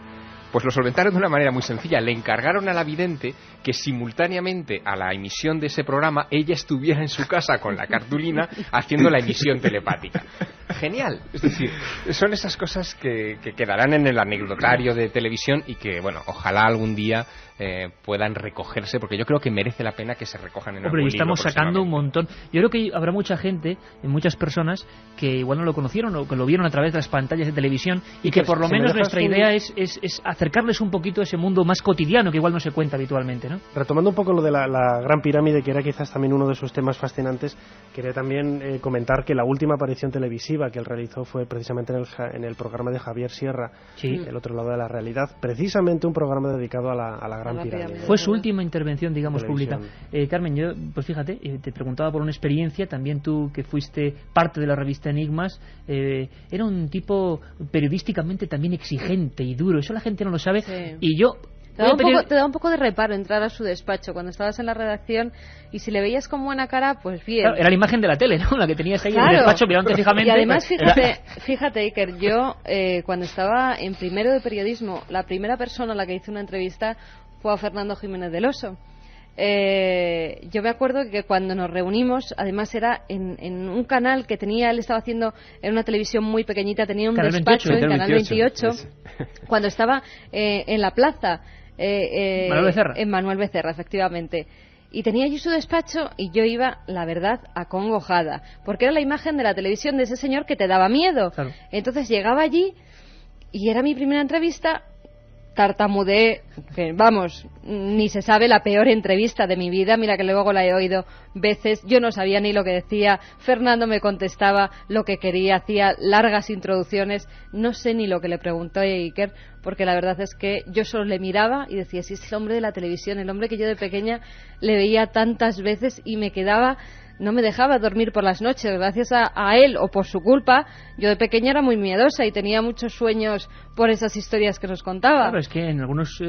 Pues lo solventaron de una manera muy sencilla. Le encargaron a la vidente que simultáneamente a la emisión de ese programa ella estuviera en su casa con la cartulina haciendo la emisión telepática. Genial. Es decir, son esas cosas que quedarán en el anecdotario de televisión y que, bueno, ojalá algún día puedan recogerse, porque yo creo que merece la pena que se recojan en algún libro. Hombre, y estamos sacando un montón. Yo creo que habrá mucha gente, muchas personas, que igual no lo conocieron o que lo vieron a través de las pantallas de televisión y que por lo menos nuestra idea es acercarles un poquito a ese mundo más cotidiano que igual no se cuenta habitualmente, ¿no? Retomando un poco lo de la Gran Pirámide, que era quizás también uno de sus temas fascinantes, quería también comentar que la última aparición televisiva que él realizó fue precisamente en el programa de Javier Sierra, El otro lado de la realidad, precisamente un programa dedicado a la Gran Pirámide. Fue su última intervención, digamos, pública. Carmen, yo, pues fíjate, te preguntaba por una experiencia, también tú que fuiste parte de la revista Enigmas, era un tipo periodísticamente también exigente y duro, eso la gente no lo sabe, sí. Y yo... Te da un poco de reparo entrar a su despacho cuando estabas en la redacción y si le veías con buena cara, pues bien. Claro, era la imagen de la tele, ¿no? La que tenías ahí en el despacho mirándote fijamente. Y además, fíjate, Iker, yo cuando estaba en primero de periodismo, la primera persona a la que hice una entrevista fue a Fernando Jiménez del Oso. Yo me acuerdo que cuando nos reunimos, además era en un canal que tenía, él estaba haciendo en una televisión muy pequeñita, tenía un Canal despacho 28, en Canal 28, cuando estaba en la plaza, Manuel Becerra. en Manuel Becerra, efectivamente. Y tenía allí su despacho y yo iba, la verdad, acongojada, porque era la imagen de la televisión de ese señor que te daba miedo. Claro. Entonces llegaba allí y era mi primera entrevista. Tartamudeé, que vamos, ni se sabe, la peor entrevista de mi vida, mira que luego la he oído veces, yo no sabía ni lo que decía, Fernando me contestaba lo que quería, hacía largas introducciones, no sé ni lo que le preguntó a Iker, porque la verdad es que yo solo le miraba y decía, si es el hombre de la televisión, el hombre que yo de pequeña le veía tantas veces y me quedaba... No me dejaba dormir por las noches, gracias a él o por su culpa. Yo de pequeña era muy miedosa y tenía muchos sueños por esas historias que nos contaba. Claro, es que en algunos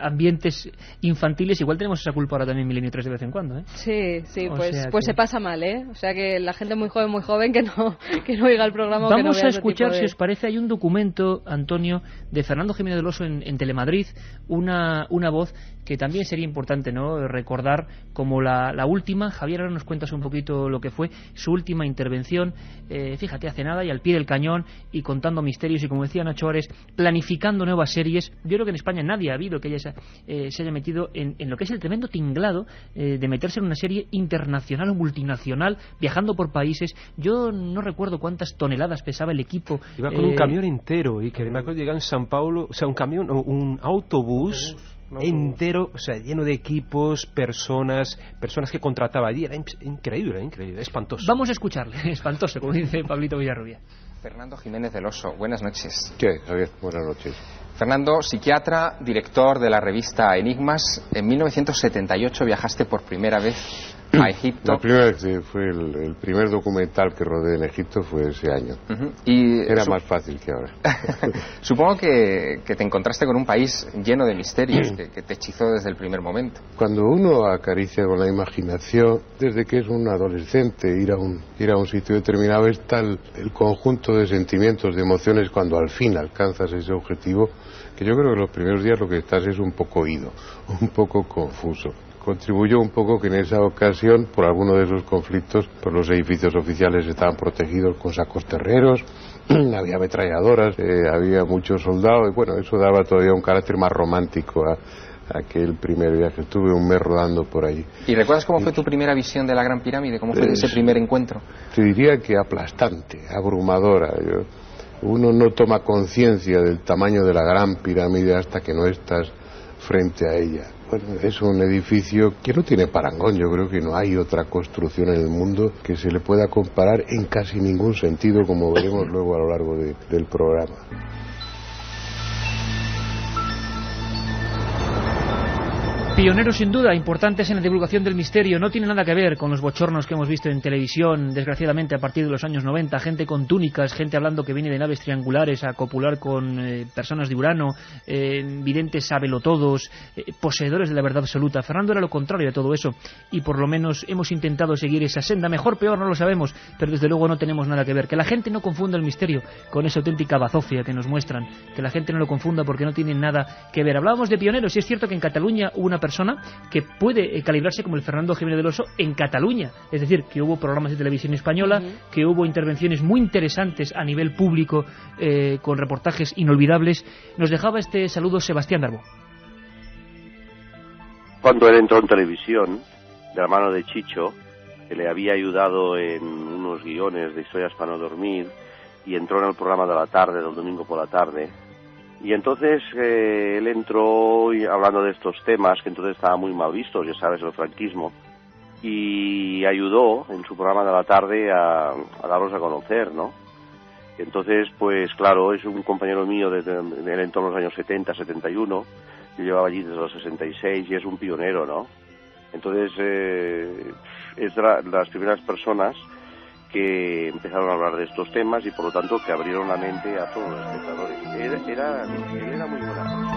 ambientes infantiles igual tenemos esa culpa ahora también Milenio 3 de vez en cuando, ¿eh? Sí, pues se pasa mal, ¿eh? O sea que la gente muy joven que no oiga el programa. Vamos que no vea a escuchar, tipo de... si os parece, hay un documento, Antonio, de Fernando Jiménez del Oso en Telemadrid, una voz que también sería importante, ¿no?, recordar como la última. Javier ahora nos cuentas un poquito lo que fue su última intervención, fíjate, hace nada, y al pie del cañón, y contando misterios, y como decía Nacho Ares, planificando nuevas series. Yo creo que en España nadie ha habido que ella se haya metido en lo que es el tremendo tinglado de meterse en una serie internacional o multinacional, viajando por países. Yo no recuerdo cuántas toneladas pesaba el equipo. Iba con un camión entero, y que me acuerdo llegar en San Paulo, o sea, un autobús entero, o sea, lleno de equipos, personas que contrataba allí. Era increíble, espantoso. Vamos a escucharle, espantoso, como dice Pablito Villarrubia. Fernando Jiménez del Oso, buenas noches. ¿Qué, Javier? Buenas noches. Fernando, psiquiatra, director de la revista Enigmas, en 1978 viajaste por primera vez a Egipto. La primera vez fue el primer documental que rodé en Egipto fue ese año. Y era más fácil que ahora. Supongo que te encontraste con un país lleno de misterios, que te hechizó desde el primer momento. Cuando uno acaricia con la imaginación, desde que es un adolescente, ir a un sitio determinado, es tal el conjunto de sentimientos, de emociones, cuando al fin alcanzas ese objetivo, que yo creo que los primeros días lo que estás es un poco oído, un poco confuso. Contribuyó un poco que en esa ocasión, por alguno de esos conflictos, pues los edificios oficiales estaban protegidos con sacos terreros, había ametralladoras, había muchos soldados, y bueno, eso daba todavía un carácter más romántico a aquel primer viaje. Estuve un mes rodando por allí. ¿Y recuerdas cómo fue tu primera visión de la Gran Pirámide? ¿Cómo fue ese primer encuentro? Te diría que aplastante, abrumadora. Uno no toma conciencia del tamaño de la Gran Pirámide hasta que no estás frente a ella. Bueno, es un edificio que no tiene parangón. Yo creo que no hay otra construcción en el mundo que se le pueda comparar en casi ningún sentido, como veremos luego a lo largo del programa. Pioneros sin duda, importantes en la divulgación del misterio. No tiene nada que ver con los bochornos que hemos visto en televisión, desgraciadamente, a partir de los años 90. Gente con túnicas, gente hablando que viene de naves triangulares a copular con personas de Urano, videntes sabelotodos, poseedores de la verdad absoluta. Fernando era lo contrario de todo eso, y por lo menos hemos intentado seguir esa senda. Mejor, peor, no lo sabemos, pero desde luego no tenemos nada que ver. Que la gente no confunda el misterio con esa auténtica bazofia que nos muestran. Que la gente no lo confunda porque no tiene nada que ver. Hablábamos de pioneros, y es cierto que en Cataluña hubo una persona que puede calibrarse como el Fernando Jiménez del Oso en Cataluña, es decir, que hubo programas de televisión española, que hubo intervenciones muy interesantes a nivel público, con reportajes inolvidables. Nos dejaba este saludo Sebastián Darbo. Cuando él entró en televisión, de la mano de Chicho, que le había ayudado en unos guiones de historias para no dormir, y entró en el programa de la tarde, del domingo por la tarde. Y entonces él entró hablando de estos temas, que entonces estaban muy mal vistos, ya sabes, el franquismo, y ayudó en su programa de la tarde a darlos a conocer, ¿no? Y entonces, pues claro, es un compañero mío él entró en los años 70, 71, yo llevaba allí desde los 66 y es un pionero, ¿no? Entonces es de las primeras personas que empezaron a hablar de estos temas y por lo tanto que abrieron la mente a todos los espectadores. Él era muy buena persona.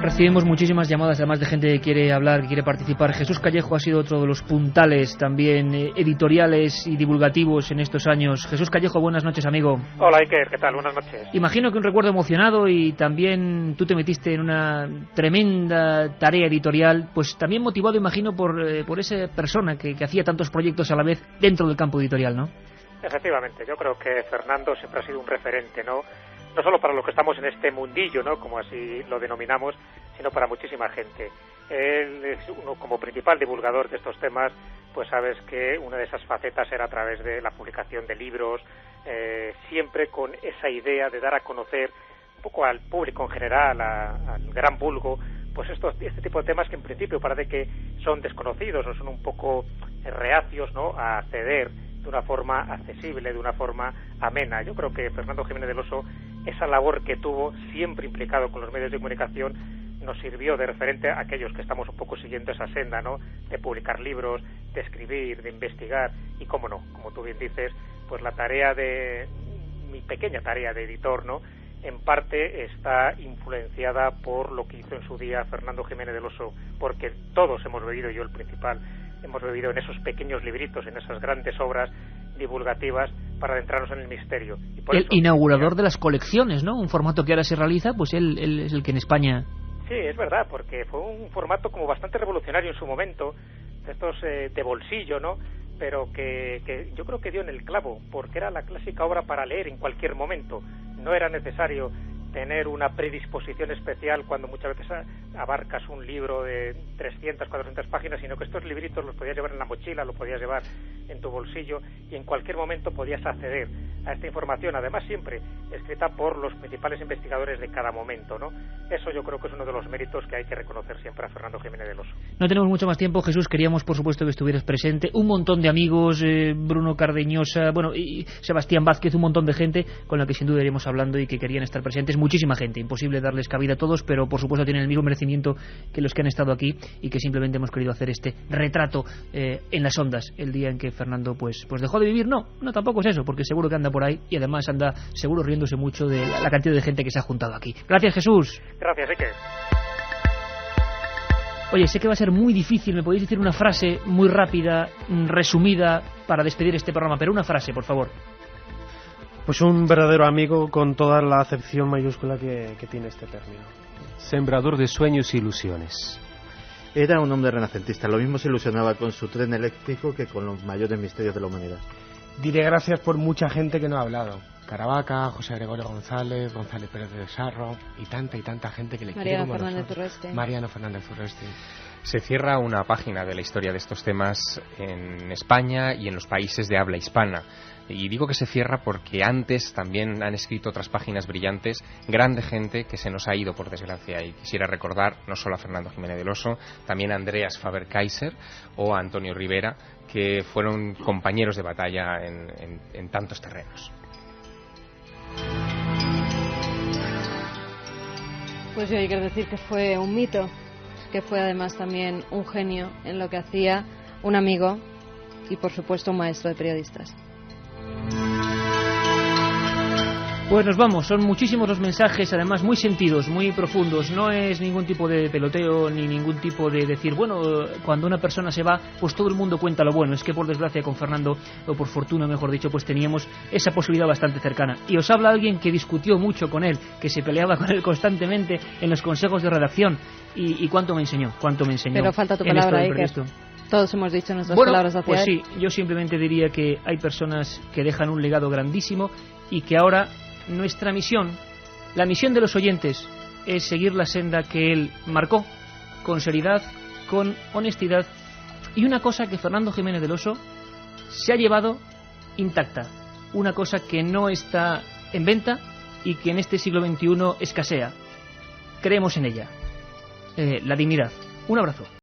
Recibimos muchísimas llamadas, además de gente que quiere hablar, que quiere participar. Jesús Callejo ha sido otro de los puntales también editoriales y divulgativos en estos años. Jesús Callejo, buenas noches, amigo. Hola, Iker, ¿qué tal? Buenas noches. Imagino que un recuerdo emocionado, y también tú te metiste en una tremenda tarea editorial, pues también motivado, imagino, por esa persona que hacía tantos proyectos a la vez dentro del campo editorial, ¿no? Efectivamente, yo creo que Fernando siempre ha sido un referente, ¿no? No solo para los que estamos en este mundillo, ¿no?, como así lo denominamos, sino para muchísima gente. Él es uno, como principal divulgador de estos temas, pues sabes que una de esas facetas era a través de la publicación de libros, siempre con esa idea de dar a conocer un poco al público en general, al gran vulgo, pues este tipo de temas que en principio parece que son desconocidos o son un poco reacios, ¿no?, a acceder de una forma accesible, de una forma amena. Yo creo que Fernando Jiménez del Oso, esa labor que tuvo, siempre implicado con los medios de comunicación, nos sirvió de referente a aquellos que estamos un poco siguiendo esa senda, ¿no?, de publicar libros, de escribir, de investigar, y cómo no, como tú bien dices, pues la tarea de mi pequeña tarea de editor, ¿no?, en parte está influenciada por lo que hizo en su día Fernando Jiménez del Oso, porque todos hemos bebido, yo el principal, hemos bebido en esos pequeños libritos, en esas grandes obras divulgativas para adentrarnos en el misterio. Y por el eso, inaugurador de las colecciones, ¿no? Un formato que ahora se realiza, pues él es el que en España... Sí, es verdad, porque fue un formato como bastante revolucionario en su momento, de estos de bolsillo, ¿no?, pero que yo creo que dio en el clavo, porque era la clásica obra para leer en cualquier momento. No era necesario tener una predisposición especial cuando muchas veces abarcas un libro de 300, 400 páginas, sino que estos libritos los podías llevar en la mochila, los podías llevar en tu bolsillo y en cualquier momento podías acceder a esta información, además siempre escrita por los principales investigadores de cada momento, ¿no? Eso yo creo que es uno de los méritos que hay que reconocer siempre a Fernando Jiménez del Oso. No tenemos mucho más tiempo, Jesús, queríamos por supuesto que estuvieras presente, un montón de amigos, Bruno Cardeñosa, bueno, y Sebastián Vázquez, un montón de gente con la que sin duda iremos hablando y que querían estar presentes, muchísima gente, imposible darles cabida a todos, pero por supuesto tienen el mismo merecimiento que los que han estado aquí y que simplemente hemos querido hacer este retrato en las ondas, el día en que Fernando pues dejó de vivir. No tampoco es eso, porque seguro que anda por ahí y además anda seguro riéndose mucho de la cantidad de gente que se ha juntado aquí. Gracias, Jesús. Gracias, Ike. Oye, sé que va a ser muy difícil, ¿me podéis decir una frase muy rápida, resumida, para despedir este programa? Pero una frase, por favor. Pues un verdadero amigo con toda la acepción mayúscula que tiene este término. Sembrador de sueños e ilusiones. Era un hombre renacentista, lo mismo se ilusionaba con su tren eléctrico que con los mayores misterios de la humanidad. Diré gracias por mucha gente que no ha hablado. Caravaca, José Gregorio González, González Pérez de Sarro y tanta gente que le quiere como nosotros. Mariano Fernández Urresti. Se cierra una página de la historia de estos temas en España y en los países de habla hispana. Y digo que se cierra porque antes también han escrito otras páginas brillantes, grande gente que se nos ha ido, por desgracia. Y quisiera recordar no solo a Fernando Jiménez del Oso, también a Andreas Faber-Kaiser o a Antonio Rivera, que fueron compañeros de batalla en tantos terrenos. Pues yo quiero decir que fue un mito, que fue además también un genio en lo que hacía, un amigo y por supuesto un maestro de periodistas. Pues nos vamos, son muchísimos los mensajes, además muy sentidos, muy profundos. No es ningún tipo de peloteo ni ningún tipo de decir, bueno, cuando una persona se va, pues todo el mundo cuenta lo bueno. Es que por desgracia con Fernando, o por fortuna mejor dicho, pues teníamos esa posibilidad bastante cercana. Y os habla alguien que discutió mucho con él, que se peleaba con él constantemente en los consejos de redacción. Y cuánto me enseñó, Pero falta tu palabra, Iker. Todos hemos dicho nuestras palabras hacia pues él. Sí, yo simplemente diría que hay personas que dejan un legado grandísimo y que ahora nuestra misión, la misión de los oyentes, es seguir la senda que él marcó, con seriedad, con honestidad, y una cosa que Fernando Jiménez del Oso se ha llevado intacta, una cosa que no está en venta y que en este siglo XXI escasea. Creemos en ella, la dignidad. Un abrazo.